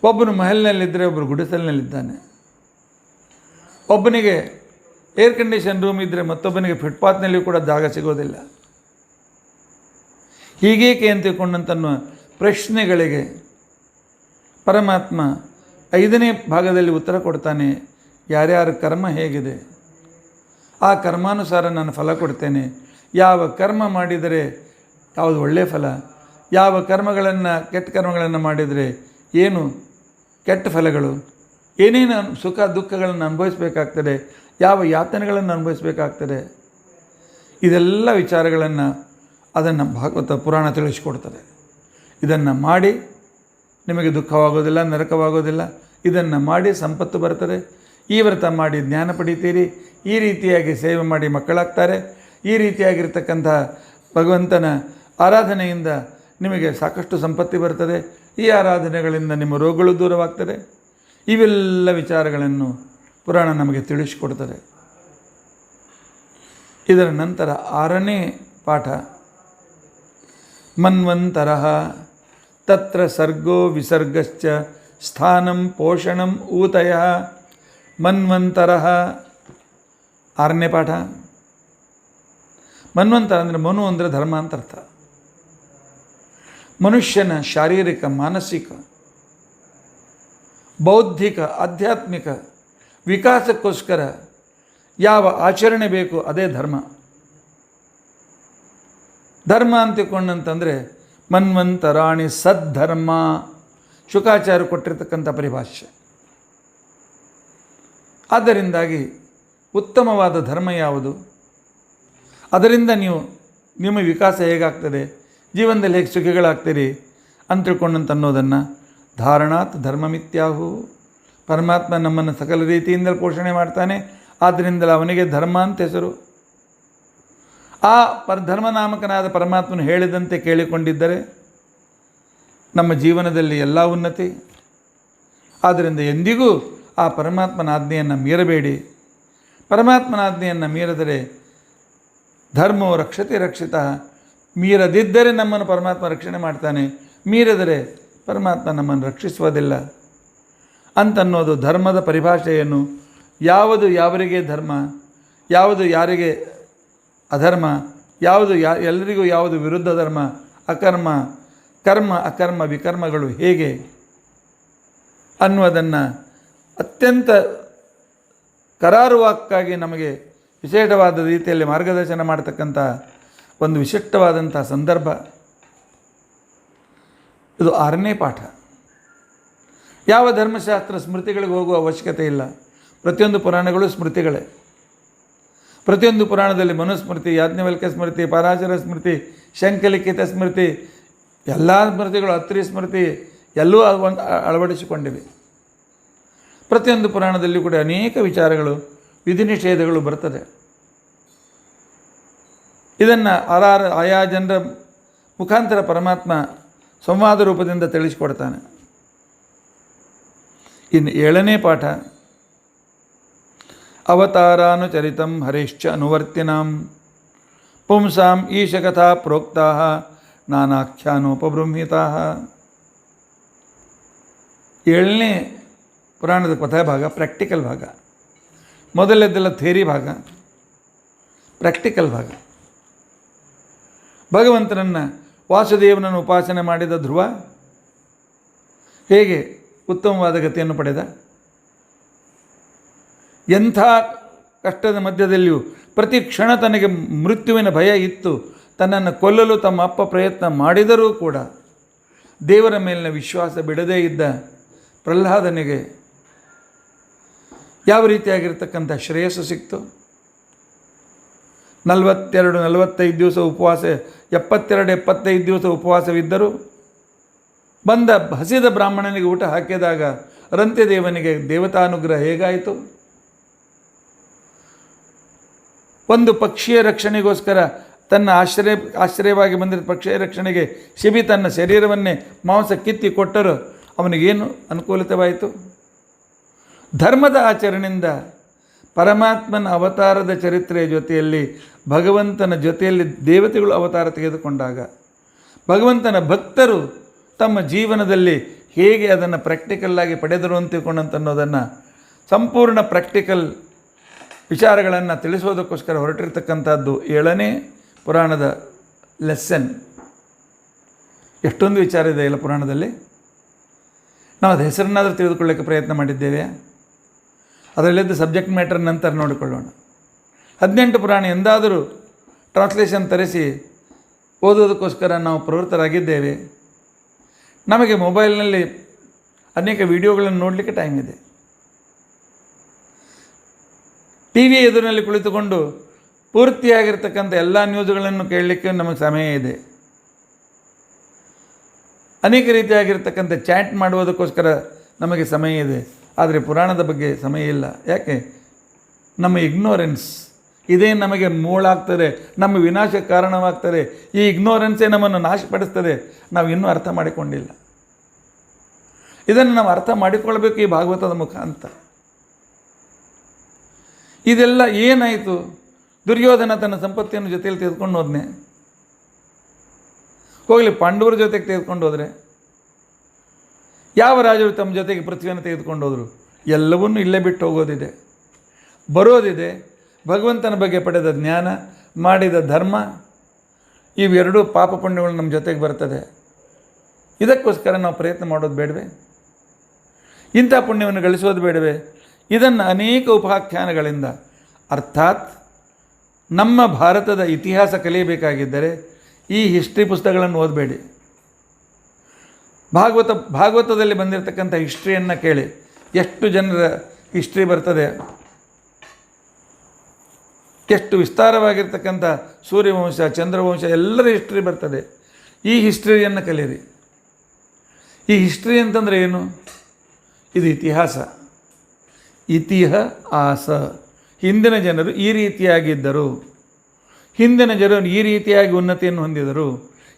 S1: ಒಬ್ಬನು ಮಹಲ್ನಲ್ಲಿದ್ದರೆ ಒಬ್ಬರು ಗುಡಿಸಲಿನಲ್ಲಿದ್ದಾನೆ. ಒಬ್ಬನಿಗೆ ಏರ್ ಕಂಡೀಷನ್ ರೂಮ್ ಇದ್ದರೆ ಮತ್ತೊಬ್ಬನಿಗೆ ಫುಟ್ಪಾತ್ನಲ್ಲಿಯೂ ಕೂಡ ಜಾಗ ಸಿಗೋದಿಲ್ಲ. ಹೀಗೇಕೆ ಅಂತ ತಿಳ್ಕೊಂಡಂತನ್ನುವ ಪ್ರಶ್ನೆಗಳಿಗೆ ಪರಮಾತ್ಮ 5ನೇ ಭಾಗದಲ್ಲಿ ಉತ್ತರ ಕೊಡ್ತಾನೆ. ಯಾರ್ಯಾರ ಕರ್ಮ ಹೇಗಿದೆ, ಆ ಕರ್ಮಾನುಸಾರ ನಾನು ಫಲ ಕೊಡ್ತೇನೆ. ಯಾವ ಕರ್ಮ ಮಾಡಿದರೆ ಯಾವುದು ಒಳ್ಳೆಯ ಫಲ, ಯಾವ ಕರ್ಮಗಳನ್ನು ಕೆಟ್ಟ ಕರ್ಮಗಳನ್ನು ಮಾಡಿದರೆ ಏನು ಕೆಟ್ಟ ಫಲಗಳು, ಏನೇನು ಸುಖ ದುಃಖಗಳನ್ನು ಅನುಭವಿಸಬೇಕಾಗ್ತದೆ, ಯಾವ ಯಾತನೆಗಳನ್ನು ಅನುಭವಿಸಬೇಕಾಗ್ತದೆ, ಇದೆಲ್ಲ ವಿಚಾರಗಳನ್ನು ಅದನ್ನು ಭಾಗವತ ಪುರಾಣ ತಿಳಿಸಿಕೊಡ್ತದೆ. ಇದನ್ನು ಮಾಡಿ ನಿಮಗೆ ದುಃಖವಾಗೋದಿಲ್ಲ, ನರಕವಾಗೋದಿಲ್ಲ. ಇದನ್ನು ಮಾಡಿ ಸಂಪತ್ತು ಬರ್ತದೆ. ಈ ವ್ರತ ಮಾಡಿ ಜ್ಞಾನ ಪಡಿತೀರಿ. ಈ ರೀತಿಯಾಗಿ ಸೇವೆ ಮಾಡಿ ಮಕ್ಕಳಾಗ್ತಾರೆ. ಈ ರೀತಿಯಾಗಿರ್ತಕ್ಕಂಥ ಭಗವಂತನ ಆರಾಧನೆಯಿಂದ ನಿಮಗೆ ಸಾಕಷ್ಟು ಸಂಪತ್ತಿ ಬರ್ತದೆ. ಈ ಆರಾಧನೆಗಳಿಂದ ನಿಮ್ಮ ರೋಗಗಳು ದೂರವಾಗ್ತದೆ. ಇವೆಲ್ಲ ವಿಚಾರಗಳನ್ನು ಪುರಾಣ ನಮಗೆ ತಿಳಿಸಿಕೊಡ್ತದೆ. ಇದರ ನಂತರ 6ನೇ ಪಾಠ ಮನ್ವಂತರಃ ತತ್ರ ಸರ್ಗೋ ವಿಸರ್ಗಶ್ಚ ಸ್ಥಾನಂ ಪೋಷಣಂ ಊತಯಃ. ಮನ್ವಂತರಃ 6ನೇ ಪಾಠ. ಮನ್ವಂತರ ಅಂದರೆ ಮನು ಅಂದರೆ ಧರ್ಮ ಅಂತ ಅರ್ಥ. ಮನುಷ್ಯನ ಶಾರೀರಿಕ, ಮಾನಸಿಕ, ಬೌದ್ಧಿಕ, ಆಧ್ಯಾತ್ಮಿಕ ವಿಕಾಸಕ್ಕೋಸ್ಕರ ಯಾವ ಆಚರಣೆ ಬೇಕು ಅದೇ ಧರ್ಮ. ಧರ್ಮ ಅಂತಿಕೊಂಡಂತಂದರೆ ಮನ್ವಂತರಾಣಿ ಸದ್ಧರ್ಮ, ಶುಕಾಚಾರ್ಯ ಕೊಟ್ಟಿರ್ತಕ್ಕಂಥ ಪರಿಭಾಷೆ. ಆದ್ದರಿಂದಾಗಿ ಉತ್ತಮವಾದ ಧರ್ಮ ಯಾವುದು, ಅದರಿಂದ ನಿಮ್ಮ ವಿಕಾಸ ಹೇಗಾಗ್ತದೆ, ಜೀವನದಲ್ಲಿ ಹೇಗೆ ಸುಖಿಗಳಾಗ್ತೀರಿ ಅಂತ ತಿಳ್ಕೊಂಡಂತ ಅನ್ನೋದನ್ನು ಧಾರಣಾತ್ ಧರ್ಮಮಿತ್ಯಾಹು. ಪರಮಾತ್ಮ ನಮ್ಮನ್ನು ಸಕಲ ರೀತಿಯಿಂದಲೂ ಪೋಷಣೆ ಮಾಡ್ತಾನೆ. ಆದ್ದರಿಂದಲೇ ಅವನಿಗೆ ಧರ್ಮ ಅಂತ ಹೆಸರು. ಆ ಧರ್ಮನಾಮಕನಾದ ಪರಮಾತ್ಮನು ಹೇಳಿದಂತೆ ಕೇಳಿಕೊಂಡಿದ್ದರೆ ನಮ್ಮ ಜೀವನದಲ್ಲಿ ಎಲ್ಲ ಉನ್ನತಿ. ಆದ್ದರಿಂದ ಎಂದಿಗೂ ಆ ಪರಮಾತ್ಮನ ಆಜ್ಞೆಯನ್ನು ಮೀರಬೇಡಿ. ಪರಮಾತ್ಮನ ಆಜ್ಞೆಯನ್ನು ಮೀರಿದರೆ ಧರ್ಮೋ ರಕ್ಷತೆ ರಕ್ಷಿತ. ಮೀರದಿದ್ದರೆ ನಮ್ಮನ್ನು ಪರಮಾತ್ಮ ರಕ್ಷಣೆ ಮಾಡ್ತಾನೆ, ಮೀರಿದರೆ ಪರಮಾತ್ಮ ನಮ್ಮನ್ನು ರಕ್ಷಿಸುವುದಿಲ್ಲ ಅಂತನ್ನೋದು ಧರ್ಮದ ಪರಿಭಾಷೆಯನ್ನು. ಯಾವುದು ಯಾವರಿಗೆ ಧರ್ಮ, ಯಾವುದು ಯಾರಿಗೆ ಅಧರ್ಮ, ಯಾವುದು ಎಲ್ಲರಿಗೂ ಯಾವುದು ವಿರುದ್ಧ ಧರ್ಮ, ಅಕರ್ಮ, ಕರ್ಮ, ಅಕರ್ಮ, ವಿಕರ್ಮಗಳು ಹೇಗೆ ಅನ್ನುವುದನ್ನು ಅತ್ಯಂತ ಕರಾರುವಾಕ್ಕಾಗಿ ನಮಗೆ ವಿಶೇಷವಾದ ರೀತಿಯಲ್ಲಿ ಮಾರ್ಗದರ್ಶನ ಮಾಡತಕ್ಕಂಥ ಒಂದು ವಿಶಿಷ್ಟವಾದಂಥ ಸಂದರ್ಭ ಇದು. 6ನೇ ಪಾಠ. ಯಾವ ಧರ್ಮಶಾಸ್ತ್ರ ಸ್ಮೃತಿಗಳಿಗೆ ಹೋಗುವ ಅವಶ್ಯಕತೆ ಇಲ್ಲ. ಪ್ರತಿಯೊಂದು ಪುರಾಣಗಳು ಸ್ಮೃತಿಗಳೇ. ಪ್ರತಿಯೊಂದು ಪುರಾಣದಲ್ಲಿ ಮನುಸ್ಮೃತಿ, ಯಾಜ್ಞವಲ್ಕ್ಯ ಸ್ಮೃತಿ, ಪರಾಶರ ಸ್ಮೃತಿ, ಶಂಖಲಿಖಿತ ಸ್ಮೃತಿ, ಎಲ್ಲ ಸ್ಮೃತಿಗಳು, ಅತ್ರಿ ಸ್ಮೃತಿ ಎಲ್ಲವೂ ಅಳವಡಿಸಿಕೊಂಡಿವೆ. ಪ್ರತಿಯೊಂದು ಪುರಾಣದಲ್ಲಿ ಕೂಡ ಅನೇಕ ವಿಚಾರಗಳು, ವಿಧಿ ನಿಷೇಧಗಳು ಬರ್ತದೆ. ಇದನ್ನು ಆಯಾ ಜನರ ಮುಖಾಂತರ ಪರಮಾತ್ಮ ಸಂವಾದ ರೂಪದಿಂದ ತಿಳಿಸಿಕೊಡ್ತಾನೆ. ಇನ್ನು 7ನೇ ಪಾಠ ಅವತಾರಾನುಚರಿತಂ ಹರಿಶ್ಚ ಅನುವರ್ತಿನಾಂ ಪುಂಸಾಂ ಈಶಕಥಾ ಪ್ರೋಕ್ತಾ ನಾನಾಖ್ಯಾನೋಪಬೃಂಹಿತಾ. 7ನೇ ಪುರಾಣದ ಕಥಾಭಾಗ ಪ್ರಾಕ್ಟಿಕಲ್ ಭಾಗ. ಮೊದಲನೇದೆಲ್ಲ ಥೇರಿ ಭಾಗ, ಪ್ರಾಕ್ಟಿಕಲ್ ಭಾಗ. ಭಗವಂತನನ್ನು ವಾಸುದೇವನನ್ನು ಉಪಾಸನೆ ಮಾಡಿದ ಧ್ರುವ ಹೇಗೆ ಉತ್ತಮವಾದ ಗತಿಯನ್ನು ಪಡೆದ, ಎಂಥ ಕಷ್ಟದ ಮಧ್ಯದಲ್ಲಿಯೂ ಪ್ರತಿ ಕ್ಷಣ ತನಗೆ ಮೃತ್ಯುವಿನ ಭಯ ಇತ್ತು. ತನ್ನನ್ನು ಕೊಲ್ಲಲು ತಮ್ಮ ಅಪ್ಪ ಪ್ರಯತ್ನ ಮಾಡಿದರೂ ಕೂಡ ದೇವರ ಮೇಲಿನ ವಿಶ್ವಾಸ ಬಿಡದೇ ಇದ್ದ ಪ್ರಹ್ಲಾದನಿಗೆ ಯಾವ ರೀತಿಯಾಗಿರ್ತಕ್ಕಂಥ ಶ್ರೇಯಸ್ಸು ಸಿಕ್ತು. 42-45 ದಿವಸ ಉಪವಾಸ, 72-75 ದಿವಸ ಉಪವಾಸವಿದ್ದರೂ ಬಂದ ಹಸಿದ ಬ್ರಾಹ್ಮಣನಿಗೆ ಊಟ ಹಾಕಿದಾಗ ರಂತ್ಯದೇವನಿಗೆ ದೇವತಾನುಗ್ರಹ ಹೇಗಾಯಿತು. ಒಂದು ಪಕ್ಷಿಯ ರಕ್ಷಣೆಗೋಸ್ಕರ ತನ್ನ ಆಶ್ರಯವಾಗಿ ಬಂದಿದ್ದ ಪಕ್ಷಿಯ ರಕ್ಷಣೆಗೆ ಶಿಬಿ ತನ್ನ ಶರೀರವನ್ನೇ ಮಾಂಸ ಕಿತ್ತಿ ಕೊಟ್ಟರು. ಅವನಿಗೇನು ಅನುಕೂಲತೆವಾಯಿತು. ಧರ್ಮದ ಆಚರಣೆಯಿಂದ ಪರಮಾತ್ಮನ ಅವತಾರದ ಚರಿತ್ರೆಯ ಜೊತೆಯಲ್ಲಿ ಭಗವಂತನ ಜೊತೆಯಲ್ಲಿ ದೇವತೆಗಳು ಅವತಾರ ತೆಗೆದುಕೊಂಡಾಗ ಭಗವಂತನ ಭಕ್ತರು ತಮ್ಮ ಜೀವನದಲ್ಲಿ ಹೇಗೆ ಅದನ್ನು ಪ್ರಾಕ್ಟಿಕಲ್ಲಾಗಿ ಪಡೆದರು ಅಂತ ತಿಳ್ಕೊಂಡಂತನ್ನೋದನ್ನು ಸಂಪೂರ್ಣ ಪ್ರಾಕ್ಟಿಕಲ್ ವಿಚಾರಗಳನ್ನು ತಿಳಿಸೋದಕ್ಕೋಸ್ಕರ ಹೊರಟಿರ್ತಕ್ಕಂಥದ್ದು 7ನೇ ಪುರಾಣದ ಲೆಸನ್. ಎಷ್ಟೊಂದು ವಿಚಾರ ಇದೆ ಇಲ್ಲ ಪುರಾಣದಲ್ಲಿ. ನಾವು ಅದು ಹೆಸರನ್ನಾದರೂ ತಿಳಿದುಕೊಳ್ಳೋಕ್ಕೆ ಪ್ರಯತ್ನ ಮಾಡಿದ್ದೇವೆ. ಅದರಲ್ಲಿದ್ದು ಸಬ್ಜೆಕ್ಟ್ ಮ್ಯಾಟರ್ ನಂತರ ನೋಡಿಕೊಳ್ಳೋಣ. 18 ಪುರಾಣ ಎಂದಾದರೂ ಟ್ರಾನ್ಸ್ಲೇಷನ್ ತರಿಸಿ ಓದೋದಕ್ಕೋಸ್ಕರ ನಾವು ಪ್ರವೃತ್ತರಾಗಿದ್ದೇವೆ. ನಮಗೆ ಮೊಬೈಲ್ನಲ್ಲಿ ಅನೇಕ ವಿಡಿಯೋಗಳನ್ನು ನೋಡಲಿಕ್ಕೆ ಟೈಮ್ ಇದೆ. ಟಿ ವಿ ಎದುರಿನಲ್ಲಿ ಕುಳಿತುಕೊಂಡು ಪೂರ್ತಿಯಾಗಿರ್ತಕ್ಕಂಥ ಎಲ್ಲ ನ್ಯೂಸ್ಗಳನ್ನು ಕೇಳಲಿಕ್ಕೆ ನಮಗೆ ಸಮಯ ಇದೆ. ಅನೇಕ ರೀತಿಯಾಗಿರ್ತಕ್ಕಂಥ ಚಾಟ್ ಮಾಡುವುದಕ್ಕೋಸ್ಕರ ನಮಗೆ ಸಮಯ ಇದೆ. ಆದರೆ ಪುರಾಣದ ಬಗ್ಗೆ ಸಮಯ ಇಲ್ಲ. ಯಾಕೆ? ನಮ್ಮ ಇಗ್ನೋರೆನ್ಸ್ ಇದೇ ನಮಗೆ ಮೂಳಾಗ್ತದೆ, ನಮ್ಮ ವಿನಾಶಕ್ಕೆ ಕಾರಣವಾಗ್ತದೆ. ಈ ಇಗ್ನೋರೆನ್ಸೇ ನಮ್ಮನ್ನು ನಾಶಪಡಿಸ್ತದೆ. ನಾವು ಇನ್ನೂ ಅರ್ಥ ಮಾಡಿಕೊಂಡಿಲ್ಲ. ಇದನ್ನು ನಾವು ಅರ್ಥ ಮಾಡಿಕೊಳ್ಬೇಕು ಈ ಭಾಗವತದ ಮುಖಾಂತರ. ಇದೆಲ್ಲ ಏನಾಯಿತು? ದುರ್ಯೋಧನ ತನ್ನ ಸಂಪತ್ತಿಯನ್ನು ಜೊತೆಯಲ್ಲಿ ತೆಗೆದುಕೊಂಡು ಹೋದ್ನೆ. ಹೋಗಲಿ, ಪಾಂಡವರ ಜೊತೆಗೆ ತೆಗೆದುಕೊಂಡು ಹೋದರೆ ಯಾವ ರಾಜರು ತಮ್ಮ ಜೊತೆಗೆ ಪೃಥ್ವಿಯನ್ನು ತೆಗೆದುಕೊಂಡು ಹೋದರು? ಎಲ್ಲವನ್ನೂ ಇಲ್ಲೇ ಬಿಟ್ಟು ಹೋಗೋದಿದೆ, ಬರೋದಿದೆ. ಭಗವಂತನ ಬಗ್ಗೆ ಪಡೆದ ಜ್ಞಾನ, ಮಾಡಿದ ಧರ್ಮ, ಇವೆರಡೂ ಪಾಪ ಪುಣ್ಯಗಳು ನಮ್ಮ ಜೊತೆಗೆ ಬರ್ತದೆ. ಇದಕ್ಕೋಸ್ಕರ ನಾವು ಪ್ರಯತ್ನ ಮಾಡೋದು ಬೇಡವೇ? ಇಂಥ ಪುಣ್ಯವನ್ನು ಗಳಿಸೋದು ಬೇಡವೇ? ಇದನ್ನು ಅನೇಕ ಉಪಾಖ್ಯಾನಗಳಿಂದ, ಅರ್ಥಾತ್ ನಮ್ಮ ಭಾರತದ ಇತಿಹಾಸ ಕಲಿಯಬೇಕಾಗಿದ್ದರೆ ಈ ಹಿಸ್ಟ್ರಿ ಪುಸ್ತಕಗಳನ್ನು ಓದಬೇಡಿ. ಭಾಗವತದಲ್ಲಿ ಬಂದಿರತಕ್ಕಂಥ ಹಿಸ್ಟ್ರಿಯನ್ನು ಕೇಳಿ. ಎಷ್ಟು ಜನರ ಹಿಸ್ಟ್ರಿ ಬರ್ತದೆ, ಎಷ್ಟು ವಿಸ್ತಾರವಾಗಿರ್ತಕ್ಕಂಥ ಸೂರ್ಯವಂಶ, ಚಂದ್ರವಂಶ, ಎಲ್ಲರ ಹಿಸ್ಟ್ರಿ ಬರ್ತದೆ. ಈ ಹಿಸ್ಟ್ರಿಯನ್ನು ಕಲೀರಿ. ಈ ಹಿಸ್ಟ್ರಿ ಅಂತಂದರೆ ಏನು? ಇದು ಇತಿಹಾಸ. ಇತಿಹಾಸ. ಹಿಂದಿನ ಜನರು ಈ ರೀತಿಯಾಗಿದ್ದರು, ಹಿಂದಿನ ಜನರು ಈ ರೀತಿಯಾಗಿ ಉನ್ನತಿಯನ್ನು ಹೊಂದಿದರು,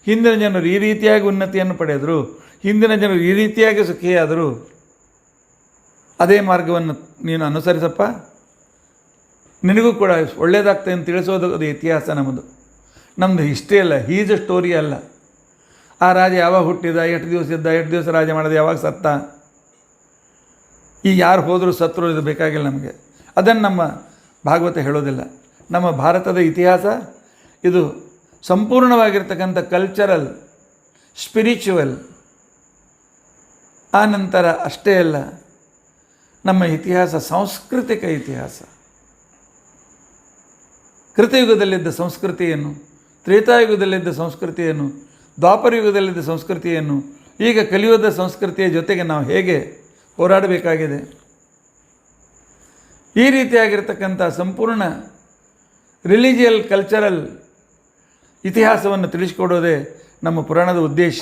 S1: ಹಿಂದಿನ ಜನರು ಈ ರೀತಿಯಾಗಿ ಉನ್ನತಿಯನ್ನು ಪಡೆದರು, ಹಿಂದಿನ ಜನರು ಈ ರೀತಿಯಾಗಿ ಸುಖಿಯಾದರು. ಅದೇ ಮಾರ್ಗವನ್ನು ನೀನು ಅನುಸರಿಸಪ್ಪ, ನಿನಗೂ ಕೂಡ ಒಳ್ಳೆಯದಾಗ್ತದೆ ಅಂತ ತಿಳಿಸೋದು ಅದು ಇತಿಹಾಸ. ನಮ್ಮದು ಹಿಸ್ಟ್ರಿ ಅಲ್ಲ, ಹೀಜ್ ಸ್ಟೋರಿ ಅಲ್ಲ. ಆ ರಾಜ ಯಾವಾಗ ಹುಟ್ಟಿದ, ಎಷ್ಟು ದಿವಸ ಇದ್ದ, ಎಷ್ಟು ದಿವಸ ರಾಜ ಮಾಡಿದ, ಯಾವಾಗ ಸತ್ತ, ಈ ಯಾರು ಹೋದರೂ ಸತ್ರು, ಇದು ಬೇಕಾಗಿಲ್ಲ ನಮಗೆ. ಅದನ್ನು ನಮ್ಮ ಭಾಗವತ ಹೇಳೋದಿಲ್ಲ. ನಮ್ಮ ಭಾರತದ ಇತಿಹಾಸ ಇದು ಸಂಪೂರ್ಣವಾಗಿರ್ತಕ್ಕಂಥ ಕಲ್ಚರಲ್, ಸ್ಪಿರಿಚುವಲ್. ಆ ನಂತರ ಅಷ್ಟೇ ಅಲ್ಲ, ನಮ್ಮ ಇತಿಹಾಸ ಸಾಂಸ್ಕೃತಿಕ ಇತಿಹಾಸ. ಕೃತಯುಗದಲ್ಲಿದ್ದ ಸಂಸ್ಕೃತಿಯನ್ನು, ತ್ರೇತಾಯುಗದಲ್ಲಿದ್ದ ಸಂಸ್ಕೃತಿಯನ್ನು, ದ್ವಾಪರಯುಗದಲ್ಲಿದ್ದ ಸಂಸ್ಕೃತಿಯನ್ನು, ಈಗ ಕಲಿಯುಗದ ಸಂಸ್ಕೃತಿಯ ಜೊತೆಗೆ ನಾವು ಹೇಗೆ ಹೋರಾಡಬೇಕಾಗಿದೆ. ಈ ರೀತಿಯಾಗಿರ್ತಕ್ಕಂಥ ಸಂಪೂರ್ಣ ರಿಲಿಜಿಯಲ್, ಕಲ್ಚರಲ್ ಇತಿಹಾಸವನ್ನು ತಿಳಿಸಿಕೊಡೋದೇ ನಮ್ಮ ಪುರಾಣದ ಉದ್ದೇಶ.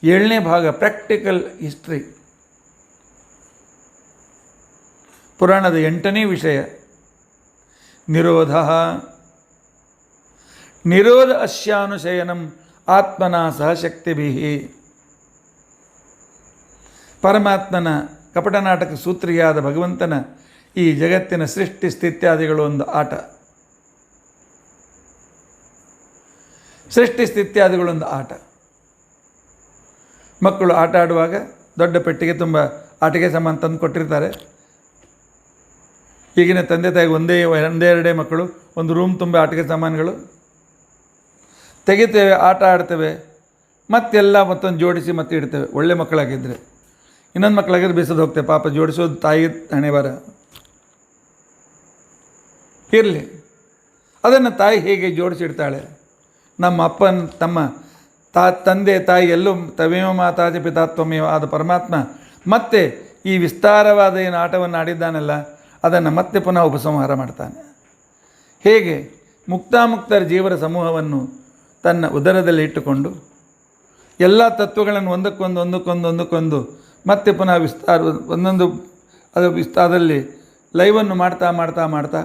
S1: 7ನೇ ಭಾಗ ಪ್ರಾಕ್ಟಿಕಲ್ ಹಿಸ್ಟ್ರಿ. ಪುರಾಣದ 8ನೇ ವಿಷಯ ನಿರೋಧ. ನಿರೋಧ ಅಸ್ಯಾನುಶಯನಂ ಆತ್ಮನಾ ಸಹ ಶಕ್ತಿಭಿ. ಪರಮಾತ್ಮನ ಕಪಟನಾಟಕ ಸೂತ್ರಿಯಾದ ಭಗವಂತನ ಈ ಜಗತ್ತಿನ ಸೃಷ್ಟಿ ಸ್ಥಿತ್ಯಾದಿಗಳು ಒಂದು ಆಟ. ಸೃಷ್ಟಿ ಸ್ಥಿತ್ಯಾದಿಗಳೊಂದು ಆಟ. ಮಕ್ಕಳು ಆಟ ಆಡುವಾಗ ದೊಡ್ಡ ಪೆಟ್ಟಿಗೆ ತುಂಬ ಆಟಿಕೆ ಸಾಮಾನು ತಂದು ಕೊಟ್ಟಿರ್ತಾರೆ. ಈಗಿನ ತಂದೆ ತಾಯಿಗೆ ಒಂದೆರಡೇ ಮಕ್ಕಳು, ಒಂದು ರೂಮ್ ತುಂಬ ಆಟಿಕೆ ಸಾಮಾನುಗಳು. ತೆಗಿತೇವೆ, ಆಟ ಆಡ್ತೇವೆ, ಮತ್ತೆಲ್ಲ ಮತ್ತೊಂದು ಜೋಡಿಸಿ ಮತ್ತೆ ಇಡ್ತೇವೆ. ಒಳ್ಳೆ ಮಕ್ಕಳಾಗಿದ್ದರೆ. ಇನ್ನೊಂದು ಮಕ್ಕಳಾಗಿದ್ರೆ ಬೇಸೋದು ಹೋಗ್ತೇವೆ. ಪಾಪ ಜೋಡಿಸೋದು ತಾಯಿ ಹಣೆ ಬರ. ಇರಲಿ, ಅದನ್ನು ತಾಯಿ ಹೇಗೆ ಜೋಡಿಸಿಡ್ತಾಳೆ. ನಮ್ಮ ಅಪ್ಪನ ತಮ್ಮ ತಂದೆ ತಾಯಿ ಎಲ್ಲೂ ತವೇಮ ಮಾತಾಜ ಪಿತಾತ್ವಮೇವ ಆದ ಪರಮಾತ್ಮ ಮತ್ತೆ ಈ ವಿಸ್ತಾರವಾದ ಏನು ಆಟವನ್ನು ಆಡಿದ್ದಾನಲ್ಲ, ಅದನ್ನು ಮತ್ತೆ ಪುನಃ ಉಪಸಂಹಾರ ಮಾಡ್ತಾನೆ. ಹೇಗೆ ಮುಕ್ತಾಮುಕ್ತರ ಜೀವರ ಸಮೂಹವನ್ನು ತನ್ನ ಉದರದಲ್ಲಿ ಇಟ್ಟುಕೊಂಡು ಎಲ್ಲ ತತ್ವಗಳನ್ನು ಒಂದಕ್ಕೊಂದು ಮತ್ತೆ ಪುನಃ ಒಂದೊಂದು ವಿಸ್ತಾರದಲ್ಲಿ ಲೈವನ್ನು ಮಾಡ್ತಾ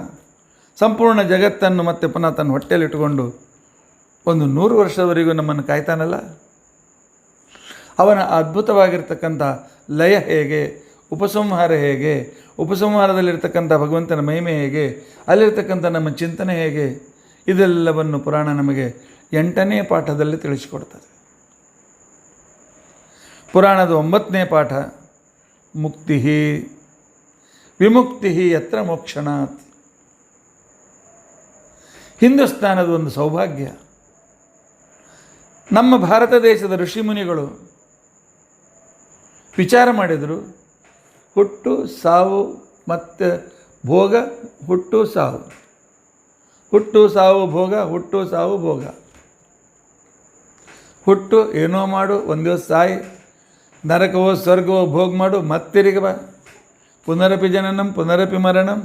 S1: ಸಂಪೂರ್ಣ ಜಗತ್ತನ್ನು ಮತ್ತೆ ಪುನಃ ತನ್ನ ಹೊಟ್ಟೆಯಲ್ಲಿಟ್ಟುಕೊಂಡು ಒಂದು 100 ವರ್ಷದವರೆಗೂ ನಮ್ಮನ್ನು ಕಾಯ್ತಾನಲ್ಲ. ಅವನ ಅದ್ಭುತವಾಗಿರ್ತಕ್ಕಂಥ ಲಯ ಹೇಗೆ, ಉಪಸಂಹಾರ ಹೇಗೆ, ಉಪಸಂಹಾರದಲ್ಲಿರ್ತಕ್ಕಂಥ ಭಗವಂತನ ಮಹಿಮೆ ಹೇಗೆ, ಅಲ್ಲಿರ್ತಕ್ಕಂಥ ನಮ್ಮ ಚಿಂತನೆ ಹೇಗೆ, ಇದೆಲ್ಲವನ್ನು ಪುರಾಣ ನಮಗೆ 8ನೇ ಪಾಠದಲ್ಲಿ ತಿಳಿಸಿಕೊಡ್ತದೆ. ಪುರಾಣದ 9ನೇ ಪಾಠ ಮುಕ್ತಿ ವಿಮುಕ್ತಿ ಯತ್ರ ಮೋಕ್ಷಣಾತ್. ಹಿಂದೂಸ್ತಾನದ ಒಂದು ಸೌಭಾಗ್ಯ. ನಮ್ಮ ಭಾರತ ದೇಶದ ಋಷಿಮುನಿಗಳು ವಿಚಾರ ಮಾಡಿದರು. ಹುಟ್ಟು ಸಾವು ಮತ್ತು ಭೋಗ, ಹುಟ್ಟು ಸಾವು, ಹುಟ್ಟು ಸಾವು ಭೋಗ, ಹುಟ್ಟು ಸಾವು ಭೋಗ. ಹುಟ್ಟು ಏನೋ ಮಾಡು, ಒಂದು ದಿವಸ ಸಾಯಿ, ನರಕವೋ ಸ್ವರ್ಗವೋ ಭೋಗ ಮಾಡು, ಮತ್ತಿರಿಗೆ ಬಾ. ಪುನರಪಿ ಜನನಂ ಪುನರಪಿ ಮರಣಂ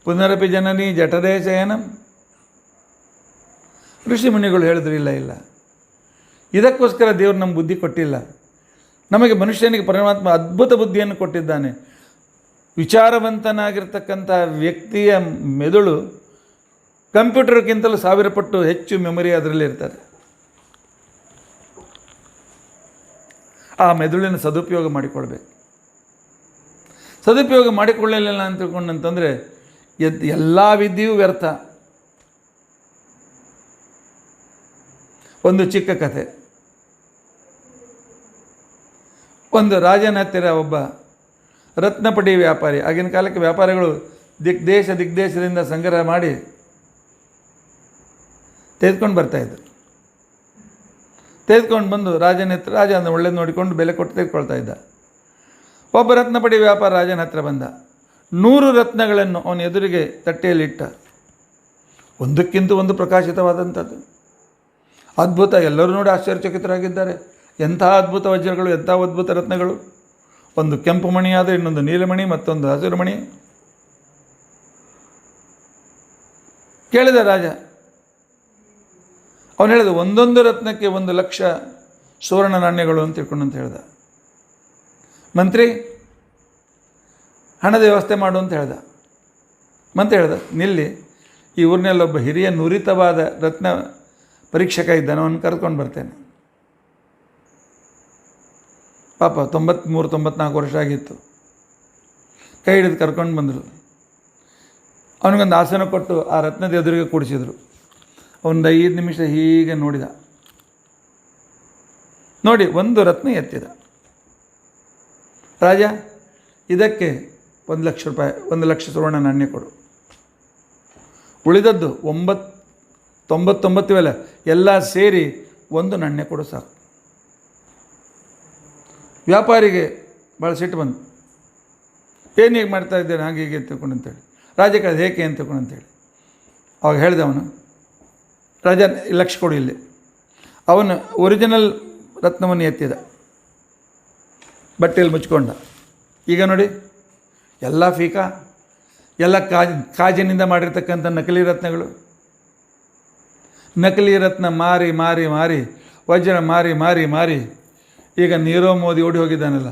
S1: ಪುನರಪಿ ಜನನಿ ಜಠರೇ ಶಯನಂ. ಋಷಿ ಮುನಿಗಳು ಹೇಳಿದ್ರು ಇಲ್ಲ ಇಲ್ಲ, ಇದಕ್ಕೋಸ್ಕರ ದೇವರು ನಮ್ಗೆ ಬುದ್ಧಿ ಕೊಟ್ಟಿಲ್ಲ. ನಮಗೆ ಮನುಷ್ಯನಿಗೆ ಪರಮಾತ್ಮ ಅದ್ಭುತ ಬುದ್ಧಿಯನ್ನು ಕೊಟ್ಟಿದ್ದಾನೆ. ವಿಚಾರವಂತನಾಗಿರ್ತಕ್ಕಂಥ ವ್ಯಕ್ತಿಯ ಮೆದುಳು ಕಂಪ್ಯೂಟರ್ಗಿಂತಲೂ 1000 ಪಟ್ಟು ಹೆಚ್ಚು ಮೆಮೊರಿ ಅದರಲ್ಲಿ ಇರ್ತದೆ. ಆ ಮೆದುಳಿನ ಸದುಪಯೋಗ ಮಾಡಿಕೊಳ್ಬೇಕು. ಸದುಪಯೋಗ ಮಾಡಿಕೊಳ್ಳಲಿಲ್ಲ ಅಂತ ತಿಳ್ಕೊಂಡಂತಂದರೆ ಎಲ್ಲ ವಿದ್ಯೆಯೂ ವ್ಯರ್ಥ. ಒಂದು ಚಿಕ್ಕ ಕಥೆ. ಒಂದು ರಾಜನ ಹತ್ತಿರ ಒಬ್ಬ ರತ್ನಪಡಿ ವ್ಯಾಪಾರಿ, ಆಗಿನ ಕಾಲಕ್ಕೆ ವ್ಯಾಪಾರಿಗಳು ದಿಗ್ದೇಶದಿಂದ ಸಂಗ್ರಹ ಮಾಡಿ ತೆಗೆದುಕೊಂಡು ಬರ್ತಾಯಿದ್ರು. ತೆಗೆದುಕೊಂಡು ಬಂದು ರಾಜನ ಹತ್ರ, ರಾಜ ಅಂದರೆ ಒಳ್ಳೇದು ನೋಡಿಕೊಂಡು ಬೆಲೆ ಕೊಟ್ಟು ತೆಗೆದುಕೊಳ್ತಾ ಇದ್ದ. ಒಬ್ಬ ರತ್ನಪಡಿ ವ್ಯಾಪಾರ ರಾಜನ ಹತ್ರ ಬಂದ. 100 ರತ್ನಗಳನ್ನು ಅವನ ಎದುರಿಗೆ ತಟ್ಟೆಯಲ್ಲಿಟ್ಟ. ಒಂದಕ್ಕಿಂತ ಒಂದು ಪ್ರಕಾಶಿತವಾದಂಥದ್ದು, ಅದ್ಭುತ. ಎಲ್ಲರೂ ನೋಡಿ ಆಶ್ಚರ್ಯಚಕಿತರಾಗಿದ್ದಾರೆ. ಎಂಥ ಅದ್ಭುತ ವಜ್ರಗಳು, ಎಂಥ ಅದ್ಭುತ ರತ್ನಗಳು. ಒಂದು ಕೆಂಪು ಮಣಿಯಾದರೆ ಇನ್ನೊಂದು ನೀಲಮಣಿ, ಮತ್ತೊಂದು ಹಸಿರು ಮಣಿ. ಕೇಳಿದ ರಾಜ. ಅವನು ಹೇಳಿದ, ಒಂದೊಂದು ರತ್ನಕ್ಕೆ 1,00,000 ಸುವರ್ಣ ನಾಣ್ಯಗಳು ಅಂತ ತಿಳ್ಕೊಂಡು ಅಂತ ಹೇಳ್ದ. ಮಂತ್ರಿ, ಹಣದ ವ್ಯವಸ್ಥೆ ಮಾಡು ಅಂತ ಹೇಳ್ದ. ಮಂತ್ರಿ ಹೇಳ್ದ, ನಿಲ್ಲಿ, ಈ ಊರಿನಲ್ಲೊಬ್ಬ ಹಿರಿಯ ನುರಿತವಾದ ರತ್ನ ಪರೀಕ್ಷಕ ಇದ್ದಾನೆ, ಅವನು ಕರ್ಕೊಂಡು ಬರ್ತೇನೆ. ಪಾಪ 93-94 ವರ್ಷ ಆಗಿತ್ತು. ಕೈ ಹಿಡಿದು ಕರ್ಕೊಂಡು ಬಂದರು. ಅವನಿಗೊಂದು ಆಸನ ಕೊಟ್ಟು ಆ ರತ್ನದ ಎದುರಿಗೆ ಕೂಡಿಸಿದರು. ಒಂದು 5 ನಿಮಿಷ ಹೀಗೆ ನೋಡಿದ. ನೋಡಿ ಒಂದು ರತ್ನ ಎತ್ತಿದ. ರಾಜ, ಇದಕ್ಕೆ 1,00,000 ರೂಪಾಯಿ, 1,00,000 ಸುವರ್ಣ ನಾಣ್ಯ ಕೊಡು. ಉಳಿದದ್ದು 99 ವೇಳೆ ಎಲ್ಲ ಸೇರಿ 1 ನಾಣ್ಯ ಕೊಡು ಸಾಕು. ವ್ಯಾಪಾರಿಗೆ ಭಾಳ ಸಿಟ್ಟು ಬಂದು, ಏನು ಹೀಗೆ ಮಾಡ್ತಾ ಇದ್ದೇನೆ, ಹಾಗೆ ಹೀಗೆ ತಿಳ್ಕೊಂಡು ಅಂತೇಳಿ. ರಾಜ ಕೇಳಿದ, ಏಕೆ ಅಂತ ತಿಳ್ಕೊಂಡು ಅಂತೇಳಿ. ಅವಾಗ ಹೇಳಿದೆ ಅವನು, ರಾಜ 1,00,000 ಕೊಡು ಇಲ್ಲಿ. ಅವನು ಒರಿಜಿನಲ್ ರತ್ನವನ್ನು ಎತ್ತಿದ, ಬಟ್ಟೆಯಲ್ಲಿ ಮುಚ್ಕೊಂಡ. ಈಗ ನೋಡಿ, ಎಲ್ಲ ಫೀಕಾ, ಎಲ್ಲ ಕಾಜಿನಿಂದ ಮಾಡಿರ್ತಕ್ಕಂಥ ನಕಲಿ ರತ್ನಗಳು. ನಕಲಿ ರತ್ನ ಮಾರಿ ಮಾರಿ ಮಾರಿ, ವಜ್ರ ಮಾರಿ ಮಾರಿ ಮಾರಿ, ಈಗ ನೀರವ್ ಮೋದಿ ಓಡಿ ಹೋಗಿದ್ದಾನಲ್ಲ,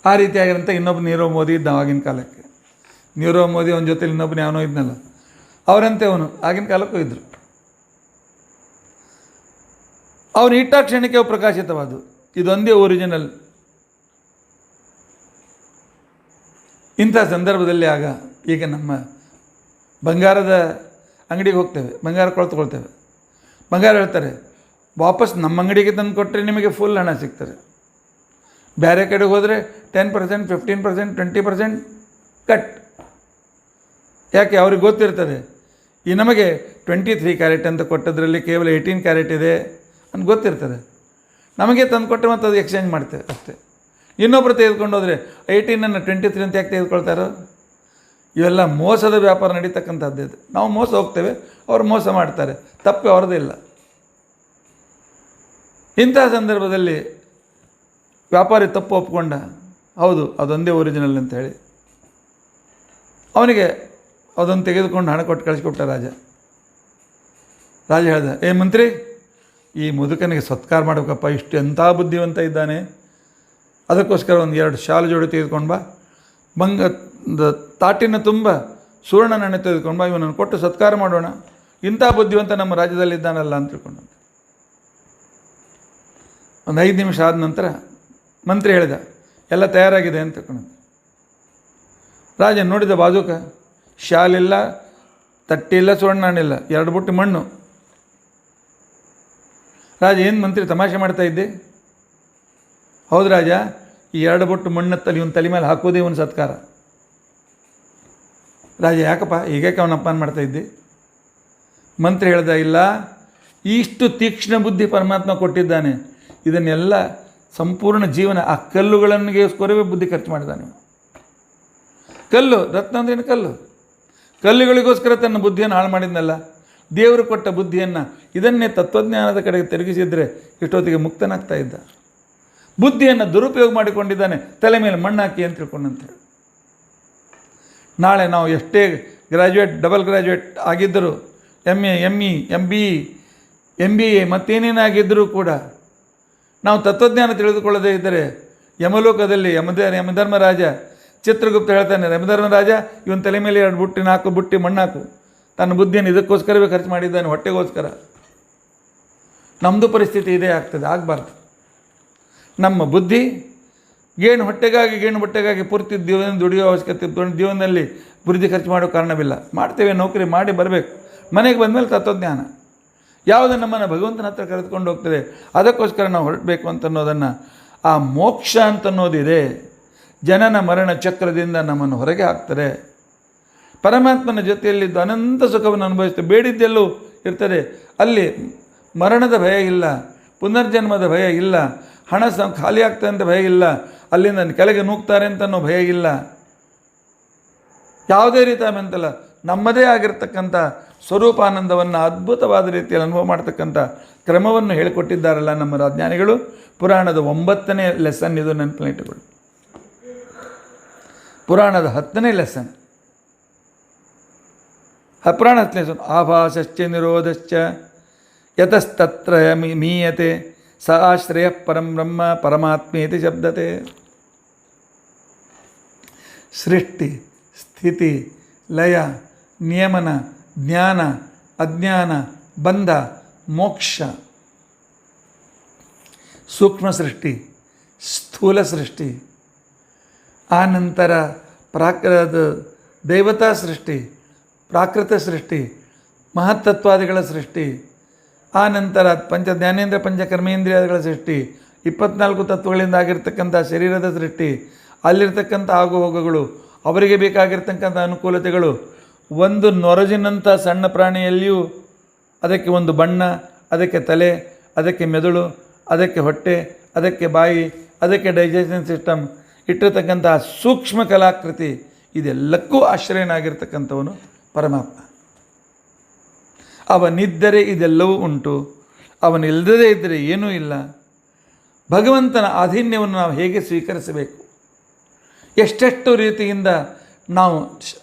S1: ಆ ರೀತಿಯಾಗಿರೋಂಥ ಇನ್ನೊಬ್ಬ ನೀರವ್ ಮೋದಿ ಇದ್ದ ಆಗಿನ ಕಾಲಕ್ಕೆ. ನೀರವ್ ಮೋದಿ ಅವನ ಜೊತೆಲಿ ಇನ್ನೊಬ್ಬನ ಯಾವನೋ ಇದ್ನಲ್ಲ, ಅವರಂತೆ ಅವನು ಆಗಿನ ಕಾಲಕ್ಕೂ ಇದ್ದರು. ಅವನು ಇಟ್ಟ ಕ್ಷಣಕ್ಕೆ ಅವು ಪ್ರಕಾಶಿತವಾದವು. ಇದೊಂದೇ ಒರಿಜಿನಲ್. ಇಂಥ ಸಂದರ್ಭದಲ್ಲಿ ಈಗ ನಮ್ಮ ಬಂಗಾರದ ಅಂಗಡಿಗೆ ಹೋಗ್ತೇವೆ, ಬಂಗಾರ ಕೊಳ್ತುಕೊಳ್ತೇವೆ. ಬಂಗಾರ ಹೇಳ್ತಾರೆ, ವಾಪಸ್ ನಮ್ಮ ಅಂಗಡಿಗೆ ತಂದು ಕೊಟ್ಟರೆ ನಿಮಗೆ ಫುಲ್ ಹಣ ಸಿಗ್ತದೆ. ಬೇರೆ ಕಡೆಗೆ ಹೋದರೆ 10%, 15%, 20% ಕಟ್. ಯಾಕೆ? ಅವ್ರಿಗೆ ಗೊತ್ತಿರ್ತದೆ, ಈ ನಮಗೆ 23 ಕ್ಯಾರೆಟ್ ಅಂತ ಕೊಟ್ಟದ್ರಲ್ಲಿ ಕೇವಲ 18 ಕ್ಯಾರೆಟ್ ಇದೆ ಅಂತ ಗೊತ್ತಿರ್ತದೆ. ನಮಗೆ ತಂದು ಕೊಟ್ಟರೆ ಮತ್ತು ಅದು ಎಕ್ಸ್ಚೇಂಜ್ ಮಾಡ್ತೇವೆ ಅಷ್ಟೇ. ಇನ್ನೊಬ್ಬರು ತೆಗೆದುಕೊಂಡು ಹೋದರೆ 18 23 ಅಂತ ಯಾಕೆ ತೆಗೆದುಕೊಳ್ತಾರೋ? ಇವೆಲ್ಲ ಮೋಸದ ವ್ಯಾಪಾರ ನಡೀತಕ್ಕಂಥದ್ದು. ಇದು ನಾವು ಮೋಸ ಹೋಗ್ತೇವೆ, ಅವರು ಮೋಸ ಮಾಡ್ತಾರೆ, ತಪ್ಪು ಅವ್ರದ್ದೇ ಇಲ್ಲ. ಇಂತಹ ಸಂದರ್ಭದಲ್ಲಿ ವ್ಯಾಪಾರಿ ತಪ್ಪು ಒಪ್ಕೊಂಡ, ಹೌದು ಅದೊಂದೇ ಒರಿಜಿನಲ್ ಅಂತ ಹೇಳಿ ಅವನಿಗೆ ಅದನ್ನು ತೆಗೆದುಕೊಂಡು ಹಣ ಕೊಟ್ಟು ಕಳಿಸ್ಕೊಟ್ಟ ರಾಜ. ರಾಜ ಹೇಳ್ದ, ಏ ಮಂತ್ರಿ, ಈ ಮುದುಕನಿಗೆ ಸತ್ಕಾರ ಮಾಡಬೇಕಪ್ಪ, ಇಷ್ಟು ಎಂಥ ಬುದ್ಧಿವಂತ ಇದ್ದಾನೆ, ಅದಕ್ಕೋಸ್ಕರ 1-2 ಶಾಲು ಜೋಡಿ ತೆಗೆದುಕೊಂಡು ಬಾ, ತಾಟಿನ ತುಂಬ ಸುವರ್ಣ ನಾಣ್ಯ ತೆಗೆದುಕೊಂಡು ಬಾ, ಇವನನ್ನು ಕೊಟ್ಟು ಸತ್ಕಾರ ಮಾಡೋಣ, ಇಂಥ ಬುದ್ಧಿವಂತ ನಮ್ಮ ರಾಜ್ಯದಲ್ಲಿದ್ದಾನಲ್ಲ ಅಂತ ತಿಳ್ಕೊಂಡು. ಒಂದು 5 ನಿಮಿಷ ಆದ ನಂತರ ಮಂತ್ರಿ ಹೇಳಿದ, ಎಲ್ಲ ತಯಾರಾಗಿದೆ ಅಂತ ತಿಳ್ಕೊಂಡು. ರಾಜ ನೋಡಿದ, ಬಾಜೂಕ ಶಾಲಿಲ್ಲ, ತಟ್ಟಿಲ್ಲ, ಸುವರ್ಣ ನಾಣ್ಯ ಇಲ್ಲ, 2 ಬುಟ್ಟಿ ಮಣ್ಣು. ರಾಜ, ಏನು ಮಂತ್ರಿ ತಮಾಷೆ ಮಾಡ್ತಾ ಇದ್ದೆ? ಹೌದು ರಾಜ, ಈ 2 ಬುಟ್ಟು ಮಣ್ಣತ್ತಲ್ಲಿ ಇವನ ತಲೆ ಮೇಲೆ ಹಾಕೋದೇ ಇವನು ಸತ್ಕಾರ. ರಾಜ, ಯಾಕಪ್ಪ ಹೀಗೇಕೆ ಅವನ ಅಪ್ಪನ ಮಾಡ್ತಾ ಇದ್ದೆ? ಮಂತ್ರಿ ಹೇಳ್ದ, ಇಲ್ಲ, ಇಷ್ಟು ತೀಕ್ಷ್ಣ ಬುದ್ಧಿ ಪರಮಾತ್ಮ ಕೊಟ್ಟಿದ್ದಾನೆ, ಇದನ್ನೆಲ್ಲ ಸಂಪೂರ್ಣ ಜೀವನ ಆ ಕಲ್ಲುಗಳನ್ನಿಗೋಸ್ಕರವೇ ಬುದ್ಧಿ ಖರ್ಚು ಮಾಡಿದ್ದಾನೆ. ಕಲ್ಲು, ರತ್ನ ಅಂದ್ರೇನು ಕಲ್ಲು, ಕಲ್ಲುಗಳಿಗೋಸ್ಕರ ತನ್ನ ಬುದ್ಧಿಯನ್ನು ಹಾಳು ಮಾಡಿದ್ನಲ್ಲ. ದೇವರು ಕೊಟ್ಟ ಬುದ್ಧಿಯನ್ನು ಇದನ್ನೇ ತತ್ವಜ್ಞಾನದ ಕಡೆಗೆ ತಿರುಗಿಸಿದರೆ ಇಷ್ಟೊತ್ತಿಗೆ ಮುಕ್ತನಾಗ್ತಾ ಇದ್ದ. ಬುದ್ಧಿಯನ್ನು ದುರುಪಯೋಗ ಮಾಡಿಕೊಂಡಿದ್ದಾನೆ, ತಲೆ ಮೇಲೆ ಮಣ್ಣು ಹಾಕಿ ಅಂತ ತಿಳ್ಕೊಂಡಂತೇಳಿ. ನಾಳೆ ನಾವು ಎಷ್ಟೇ ಗ್ರ್ಯಾಜುಯೇಟ್, ಡಬಲ್ ಗ್ರ್ಯಾಜುಯೇಟ್ ಆಗಿದ್ದರೂ MA, ME, MBE, MBA ಮತ್ತೇನೇನಾಗಿದ್ದರೂ ಕೂಡ ನಾವು ತತ್ವಜ್ಞಾನ ತಿಳಿದುಕೊಳ್ಳದೇ ಇದ್ದರೆ ಯಮಲೋಕದಲ್ಲಿ ಯಮಧರ್ಮರಾಜ ಚಿತ್ರಗುಪ್ತ ಹೇಳ್ತಾನೆ, ಯಮಧರ್ಮರಾಜ ಇವನ ತಲೆ ಮೇಲೆ 2 ಬುಟ್ಟಿ 4 ಬುಟ್ಟಿ ಮಣ್ಣಾಕು. ತನ್ನ ಬುದ್ಧಿಯನ್ನು ಇದಕ್ಕೋಸ್ಕರವೇ ಖರ್ಚು ಮಾಡಿದ್ದಾನೆ, ಹೊಟ್ಟೆಗೋಸ್ಕರ. ನಮ್ಮದು ಪರಿಸ್ಥಿತಿ ಇದೇ ಆಗ್ತದೆ, ಆಗಬಾರ್ದು. ನಮ್ಮ ಬುದ್ಧಿ ಗೇಣು ಹೊಟ್ಟೆಗಾಗಿ ಪೂರ್ತಿ ದುಡಿಯೋ ಅವಶ್ಯಕತೆ ಜೀವನದಲ್ಲಿ ಬುದ್ಧಿ ಖರ್ಚು ಮಾಡೋ ಕಾರಣವಿಲ್ಲ. ಮಾಡ್ತೇವೆ, ನೌಕರಿ ಮಾಡಿ ಬರಬೇಕು. ಮನೆಗೆ ಬಂದಮೇಲೆ ತತ್ವಜ್ಞಾನ ಯಾವುದು ನಮ್ಮನ್ನು ಭಗವಂತನ ಹತ್ರ ಕರೆದುಕೊಂಡು ಹೋಗ್ತದೆ, ಅದಕ್ಕೋಸ್ಕರ ನಾವು ಹೊರಟಬೇಕು ಅಂತನ್ನೋದನ್ನು, ಆ ಮೋಕ್ಷ ಅಂತನ್ನೋದಿದೆ. ಜನನ ಮರಣ ಚಕ್ರದಿಂದ ನಮ್ಮನ್ನು ಹೊರಗೆ ಹಾಕ್ತಾರೆ. ಪರಮಾತ್ಮನ ಜೊತೆಯಲ್ಲಿದ್ದು ಅನಂತ ಸುಖವನ್ನು ಅನುಭವಿಸ್ತೇವೆ. ಬೇಡಿದ್ದೆಲ್ಲೂ ಇರ್ತದೆ. ಅಲ್ಲಿ ಮರಣದ ಭಯ ಇಲ್ಲ, ಪುನರ್ಜನ್ಮದ ಭಯ ಇಲ್ಲ, ಹಣ ಖಾಲಿ ಆಗ್ತದೆ ಅಂತ ಭಯ ಇಲ್ಲ, ಅಲ್ಲಿಂದ ಕೆಳಗೆ ನೂಗ್ತಾರೆ ಅಂತನೋ ಭಯ ಇಲ್ಲ. ಯಾವುದೇ ರೀತಿ ಆಮೇಂತಲ್ಲ, ನಮ್ಮದೇ ಆಗಿರ್ತಕ್ಕಂಥ ಸ್ವರೂಪಾನಂದವನ್ನು ಅದ್ಭುತವಾದ ರೀತಿಯಲ್ಲಿ ಅನುಭವ ಮಾಡ್ತಕ್ಕಂಥ ಕ್ರಮವನ್ನು ಹೇಳಿಕೊಟ್ಟಿದ್ದಾರಲ್ಲ ನಮ್ಮ ರಾಜ್ಞಾನಿಗಳು. ಪುರಾಣದ 9ನೇ ಲೆಸನ್ ಇದು, ನೆನಪಿಟ್ಟುಕೊಳ್ಳಿ. ಪುರಾಣದ 10ನೇ ಲೆಸನ್, ಪುರಾಣ 10ನೇ ಲೆಸನ್. ಆಭಾಸಶ್ಚ ನಿರೋಧಶ್ಚ ಯತಸ್ತತ್ರ ಮೀಯತೆ ಸ ಆಶ್ರಯ ಪರಂ ಬ್ರಹ್ಮ ಪರಮಾತ್ಮೇತಿ ಶಬ್ದತೆ. ಸೃಷ್ಟಿ, ಸ್ಥಿತಿ, ಲಯ, ನಿಯಮನ, ಜ್ಞಾನ, ಅಜ್ಞಾನ, ಬಂಧ, ಮೋಕ್ಷ, ಸೂಕ್ಷ್ಮ ಸೃಷ್ಟಿ, ಸ್ಥೂಲ ಸೃಷ್ಟಿ, ಆನಂತರ ದೇವತಾ ಸೃಷ್ಟಿ, ಪ್ರಾಕೃತ ಸೃಷ್ಟಿ, ಮಹತ್ತತ್ವಾದಿಗಳ ಸೃಷ್ಟಿ, ಆನಂತರ ಜ್ಞಾನೇಂದ್ರ ಪಂಚಕರ್ಮೇಂದ್ರಿಯಗಳ ಸೃಷ್ಟಿ, 24 ತತ್ವಗಳಿಂದ ಆಗಿರ್ತಕ್ಕಂಥ ಶರೀರದ ಸೃಷ್ಟಿ, ಅಲ್ಲಿರ್ತಕ್ಕಂಥ ಆಗುಹೋಗುಗಳು, ಅವರಿಗೆ ಬೇಕಾಗಿರ್ತಕ್ಕಂಥ ಅನುಕೂಲತೆಗಳು. ಒಂದು ನೊರಜಿನಂಥ ಸಣ್ಣ ಪ್ರಾಣಿಯಲ್ಲಿಯೂ ಅದಕ್ಕೆ ಒಂದು ಬಣ್ಣ, ಅದಕ್ಕೆ ತಲೆ, ಅದಕ್ಕೆ ಮೆದುಳು, ಅದಕ್ಕೆ ಹೊಟ್ಟೆ, ಅದಕ್ಕೆ ಬಾಯಿ, ಅದಕ್ಕೆ ಡೈಜೆಷನ್ ಸಿಸ್ಟಮ್ ಇಟ್ಟಿರ್ತಕ್ಕಂಥ ಸೂಕ್ಷ್ಮ ಕಲಾಕೃತಿ, ಇದೆಲ್ಲಕ್ಕೂ ಆಶ್ರಯನಾಗಿರ್ತಕ್ಕಂಥವನು ಪರಮಾತ್ಮ. ಅವನಿದ್ದರೆ ಇದೆಲ್ಲವೂ ಉಂಟು, ಅವನಿಲ್ಲದೇ ಇದ್ದರೆ ಏನೂ ಇಲ್ಲ. ಭಗವಂತನ ಆಧೀನ್ಯವನ್ನು ನಾವು ಹೇಗೆ ಸ್ವೀಕರಿಸಬೇಕು, ಎಷ್ಟೆಷ್ಟು ರೀತಿಯಿಂದ ನಾವು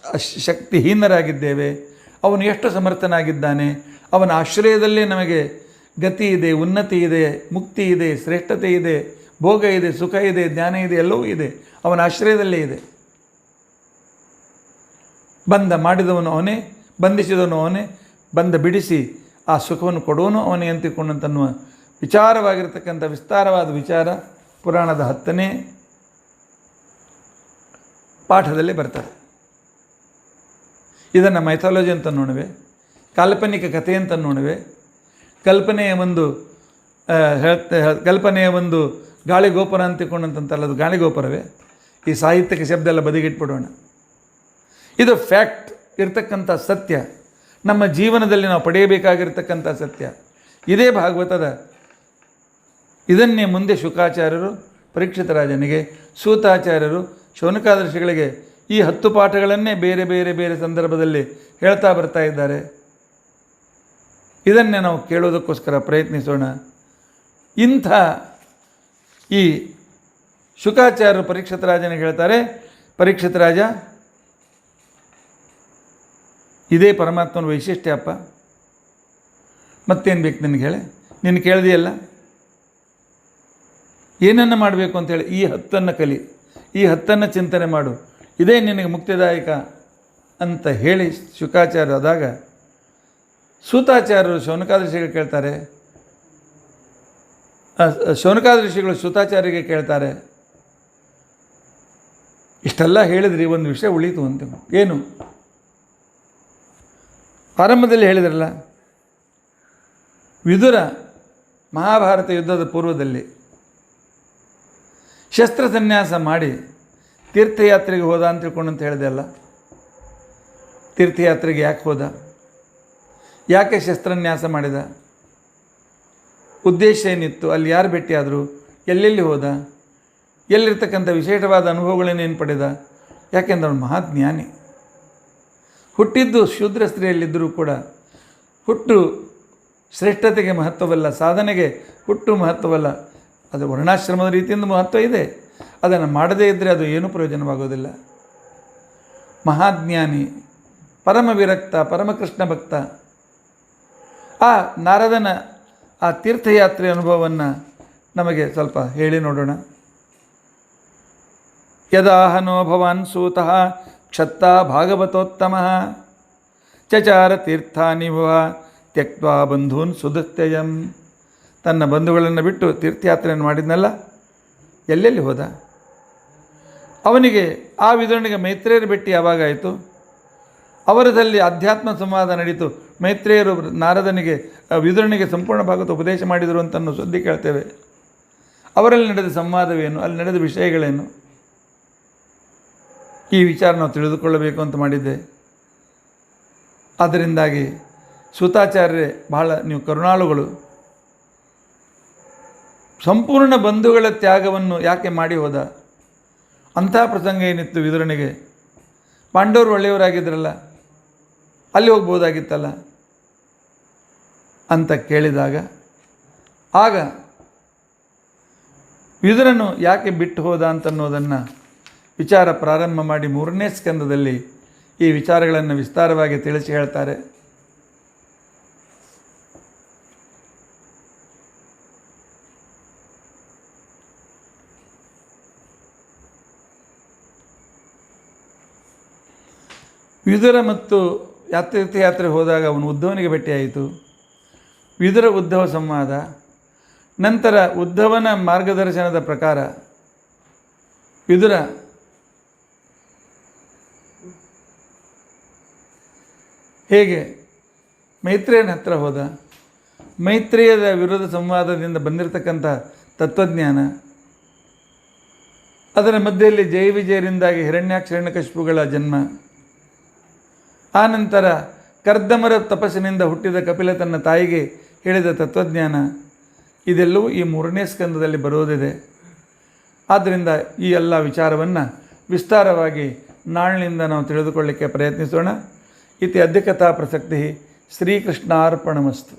S1: ಶಕ್ತಿಹೀನರಾಗಿದ್ದೇವೆ, ಅವನು ಎಷ್ಟು ಸಮರ್ಥನಾಗಿದ್ದಾನೆ. ಅವನ ಆಶ್ರಯದಲ್ಲೇ ನಮಗೆ ಗತಿ ಇದೆ, ಉನ್ನತಿ ಇದೆ, ಮುಕ್ತಿ ಇದೆ, ಶ್ರೇಷ್ಠತೆ ಇದೆ, ಭೋಗ ಇದೆ, ಸುಖ ಇದೆ, ಜ್ಞಾನ ಇದೆ, ಎಲ್ಲವೂ ಇದೆ, ಅವನ ಆಶ್ರಯದಲ್ಲೇ ಇದೆ. ಬಂಧ ಮಾಡಿದವನು ಅವನೇ, ಬಂಧಿಸಿದವನು ಅವನೇ, ಬಂಧ ಬಿಡಿಸಿ ಆ ಸುಖವನ್ನು ಕೊಡುವನು ಅವನೇ ಅಂತಿಕೊಂಡಂತನ್ನುವ ವಿಚಾರವಾಗಿರ್ತಕ್ಕಂಥ ವಿಸ್ತಾರವಾದ ವಿಚಾರ ಪುರಾಣದ 10ನೇ ಪಾಠದಲ್ಲಿ ಬರ್ತದೆ. ಇದನ್ನು ಮೈಥಾಲಜಿ ಅಂತ ನೋಡುವೆ, ಕಾಲ್ಪನಿಕ ಕಥೆ ಅಂತ ನೋಡುವೆ, ಕಲ್ಪನೆಯ ಒಂದು ಗಾಳಿಗೋಪುರ ಅಂತಿಕೊಂಡಂತಲ್ಲ, ಅದು ಗಾಳಿಗೋಪುರವೇ. ಈ ಸಾಹಿತ್ಯಕ ಶಬ್ದ ಎಲ್ಲ ಬದಿಗಿಟ್ಬಿಡೋಣ. ಇದು ಫ್ಯಾಕ್ಟ್ ಇರ್ತಕ್ಕಂಥ ಸತ್ಯ, ನಮ್ಮ ಜೀವನದಲ್ಲಿ ನಾವು ಪಡೆಯಬೇಕಾಗಿರ್ತಕ್ಕಂಥ ಸತ್ಯ. ಇದೇ ಭಾಗವತದ. ಇದನ್ನೇ ಮುಂದೆ ಶುಕಾಚಾರ್ಯರು ಪರೀಕ್ಷಿತ ರಾಜನಿಗೆ, ಸೂತಾಚಾರ್ಯರು ಶೌನಕಾದರ್ಶಿಗಳಿಗೆ ಈ 10 ಪಾಠಗಳನ್ನೇ ಬೇರೆ ಬೇರೆ ಬೇರೆ ಸಂದರ್ಭದಲ್ಲಿ ಹೇಳ್ತಾ ಬರ್ತಾ ಇದ್ದಾರೆ. ಇದನ್ನೇ ನಾವು ಕೇಳೋದಕ್ಕೋಸ್ಕರ ಪ್ರಯತ್ನಿಸೋಣ. ಇಂಥ ಈ ಶುಕಾಚಾರ್ಯರು ಪರೀಕ್ಷಿತ ರಾಜನಿಗೆ ಹೇಳ್ತಾರೆ, ಪರೀಕ್ಷಿತ ರಾಜ, ಇದೇ ಪರಮಾತ್ಮನ ವೈಶಿಷ್ಟ್ಯ ಅಪ್ಪ, ಮತ್ತೇನು ಬೇಕು ನಿನಗೆ ಹೇಳಿ, ನಿನ್ನ ಕೇಳಿದೆಯಲ್ಲ, ಏನನ್ನು ಮಾಡಬೇಕು ಅಂತೇಳಿ ಈ 10 ಕಲಿ, ಈ 10 ಚಿಂತನೆ ಮಾಡು, ಇದೇ ನಿನಗೆ ಮುಕ್ತಿದಾಯಕ ಅಂತ ಹೇಳಿ ಶುಕಾಚಾರ್ಯರು ಆದಾಗ ಸೂತಾಚಾರ್ಯರು ಶೌನಕಾದರ್ಶಿಗಳು ಕೇಳ್ತಾರೆ, ಶೌನಕಾದರ್ಶಿಗಳು ಸೂತಾಚಾರ್ಯರಿಗೆ ಕೇಳ್ತಾರೆ, ಇಷ್ಟೆಲ್ಲ ಹೇಳಿದ್ರಿ, ಒಂದು ವಿಷಯ ಉಳೀತು ಅಂತ. ಏನು? ಆರಂಭದಲ್ಲಿ ಹೇಳಿದ್ರಲ್ಲ, ವಿದುರ ಮಹಾಭಾರತ ಯುದ್ಧದ ಪೂರ್ವದಲ್ಲಿ ಶಸ್ತ್ರ ಸನ್ಯಾಸ ಮಾಡಿ ತೀರ್ಥಯಾತ್ರೆಗೆ ಹೋದ ಅಂತ ತಿಳ್ಕೊಂಡಂತ ಹೇಳಿದೆ ಅಲ್ಲ. ತೀರ್ಥಯಾತ್ರೆಗೆ ಯಾಕೆ ಹೋದ, ಯಾಕೆ ಶಸ್ತ್ರನ್ಯಾಸ ಮಾಡಿದ, ಉದ್ದೇಶ ಏನಿತ್ತು, ಅಲ್ಲಿ ಯಾರು ಭೇಟಿಯಾದರು, ಎಲ್ಲೆಲ್ಲಿ ಹೋದ, ಎಲ್ಲಿರ್ತಕ್ಕಂಥ ವಿಶೇಷವಾದ ಅನುಭವಗಳನ್ನೇನು ಪಡೆದ? ಯಾಕೆಂದ್ರೆ ಅವನು ಮಹಾಜ್ಞಾನಿ. ಹುಟ್ಟಿದ್ದು ಶೂದ್ರ ಸ್ತ್ರೀಯಲ್ಲಿದ್ದರೂ ಕೂಡ ಹುಟ್ಟು ಶ್ರೇಷ್ಠತೆಗೆ ಮಹತ್ವವಲ್ಲ, ಸಾಧನೆಗೆ ಹುಟ್ಟು ಮಹತ್ವವಲ್ಲ. ಅದು ವರ್ಣಾಶ್ರಮದ ರೀತಿಯಿಂದ ಮಹತ್ವ ಇದೆ. ಅದನ್ನು ಮಾಡದೇ ಇದ್ದರೆ ಅದು ಏನೂ ಪ್ರಯೋಜನವಾಗೋದಿಲ್ಲ. ಮಹಾಜ್ಞಾನಿ, ಪರಮ ವಿರಕ್ತ, ಪರಮಕೃಷ್ಣ ಭಕ್ತ, ಆ ನಾರದನ ಆ ತೀರ್ಥಯಾತ್ರೆ ಅನುಭವವನ್ನು ನಮಗೆ ಸ್ವಲ್ಪ ಹೇಳಿ ನೋಡೋಣ. ಯದಾಹನೋ ಭವಾನ್ ಸೂತಃ ಕ್ಷತ್ತಾ ಭಾಗವತೋತ್ತಮಃ ಚಚಾರ ತೀರ್ಥಾನಿ ಭವ ತ್ಯಕ್ವಾ ಬಂಧೂನ್ ಸುದತ್ಯಯಂ. ತನ್ನ ಬಂಧುಗಳನ್ನು ಬಿಟ್ಟು ತೀರ್ಥಯಾತ್ರೆಯನ್ನು ಮಾಡಿದ್ನಲ್ಲ, ಎಲ್ಲೆಲ್ಲಿ ಹೋದ? ಅವನಿಗೆ ಆ ವಿದುರನಿಗೆ ಮೈತ್ರೇಯರ ಭೇಟಿ ಯಾವಾಗಾಯಿತು? ಅವರದಲ್ಲಿ ಅಧ್ಯಾತ್ಮ ಸಂವಾದ ನಡೀತು. ಮೈತ್ರೇಯರು ನಾರದನಿಗೆ ವಿದುರನಿಗೆ ಸಂಪೂರ್ಣ ಭಾಗವತ ಉಪದೇಶ ಮಾಡಿದರು ಅಂತ ಅನ್ನೋ ಸುದ್ದಿ ಕೇಳ್ತೇವೆ. ಅವರಲ್ಲಿ ನಡೆದ ಸಂವಾದವೇನು, ಅಲ್ಲಿ ನಡೆದ ವಿಷಯಗಳೇನು, ಈ ವಿಚಾರ ನಾವು ತಿಳಿದುಕೊಳ್ಳಬೇಕು ಅಂತ ಮಾಡಿದ್ದೆ. ಅದರಿಂದಾಗಿ ಸೂತಾಚಾರ್ಯರೇ, ಬಹಳ ನೀವು ಕರುಣಾಳುಗಳು. ಸಂಪೂರ್ಣ ಬಂಧುಗಳ ತ್ಯಾಗವನ್ನು ಯಾಕೆ ಮಾಡಿ ಹೋದ? ಅಂಥ ಪ್ರಸಂಗ ಏನಿತ್ತು ವಿದುರನಿಗೆ? ಪಾಂಡವರು ಒಳ್ಳೆಯವರಾಗಿದ್ದರಲ್ಲ, ಅಲ್ಲಿ ಹೋಗ್ಬೋದಾಗಿತ್ತಲ್ಲ ಅಂತ ಕೇಳಿದಾಗ, ಆಗ ವಿದುರನು ಯಾಕೆ ಬಿಟ್ಟು ಹೋದ ಅಂತನ್ನೋದನ್ನು ವಿಚಾರ ಪ್ರಾರಂಭ ಮಾಡಿ 3ನೇ ಸ್ಕಂದದಲ್ಲಿ ಈ ವಿಚಾರಗಳನ್ನು ವಿಸ್ತಾರವಾಗಿ ತಿಳಿಸಿ ಹೇಳ್ತಾರೆ. ವಿದುರ ಮತ್ತು ತೀರ್ಥಯಾತ್ರೆ ಹೋದಾಗ ಅವನು ಉದ್ಧವನಿಗೆ ಭೇಟಿಯಾಯಿತು. ವಿದುರ ಉದ್ಧವ ಸಂವಾದ, ನಂತರ ಉದ್ಧವನ ಮಾರ್ಗದರ್ಶನದ ಪ್ರಕಾರ ವಿದುರ ಹೇಗೆ ಮೈತ್ರೇಯನ ಹತ್ರ ಹೋದ, ಮೈತ್ರೇಯದ ವಿರೋಧ ಸಂವಾದದಿಂದ ಬಂದಿರತಕ್ಕಂಥ ತತ್ವಜ್ಞಾನ, ಅದರ ಮಧ್ಯೆಯಲ್ಲಿ ಜಯ ವಿಜಯರಿಂದಾಗಿ ಹಿರಣ್ಯಾಕ್ಷ ಹಿರಣ್ಯಕಶಿಪುಗಳ ಜನ್ಮ, ಆನಂತರ ಕರ್ದಮರ ತಪಸ್ಸಿನಿಂದ ಹುಟ್ಟಿದ ಕಪಿಲ ತನ್ನ ತಾಯಿಗೆ ಹೇಳಿದ ತತ್ವಜ್ಞಾನ, ಇದೆಲ್ಲವೂ ಈ 3ನೇ ಸ್ಕಂದದಲ್ಲಿ ಬರೋದಿದೆ. ಆದ್ದರಿಂದ ಈ ಎಲ್ಲ ವಿಚಾರವನ್ನು ವಿಸ್ತಾರವಾಗಿ ನಾಳಿನಿಂದ ನಾವು ತಿಳಿದುಕೊಳ್ಳಿಕ್ಕೆ ಪ್ರಯತ್ನಿಸೋಣ. ಇತಿ ಅದ್ಯ ಕಥಾ ಪ್ರಸಕ್ತಿ ಶ್ರೀಕೃಷ್ಣಾರ್ಪಣಮಸ್ತು.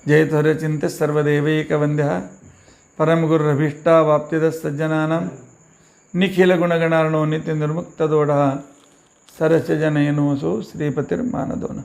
S1: ಜಯತುರಚಿಂತೆ ಸರ್ವದೇವೈಕವಂದ್ಯ ಪರಮಗುರುರಭೀಷ್ಟಾವಾಪ್ತಿದ ಸಜ್ಜನಾನಾಂ ನಿಖಿಲಗುಣಗಣಾರ್ಣೋ ನಿತ್ಯ ನಿರ್ಮುಕ್ತದೋಢ ಸರಸ ಜನಯನೋಸು ಶ್ರೀಪತಿರ್ಮಾನದೋನ.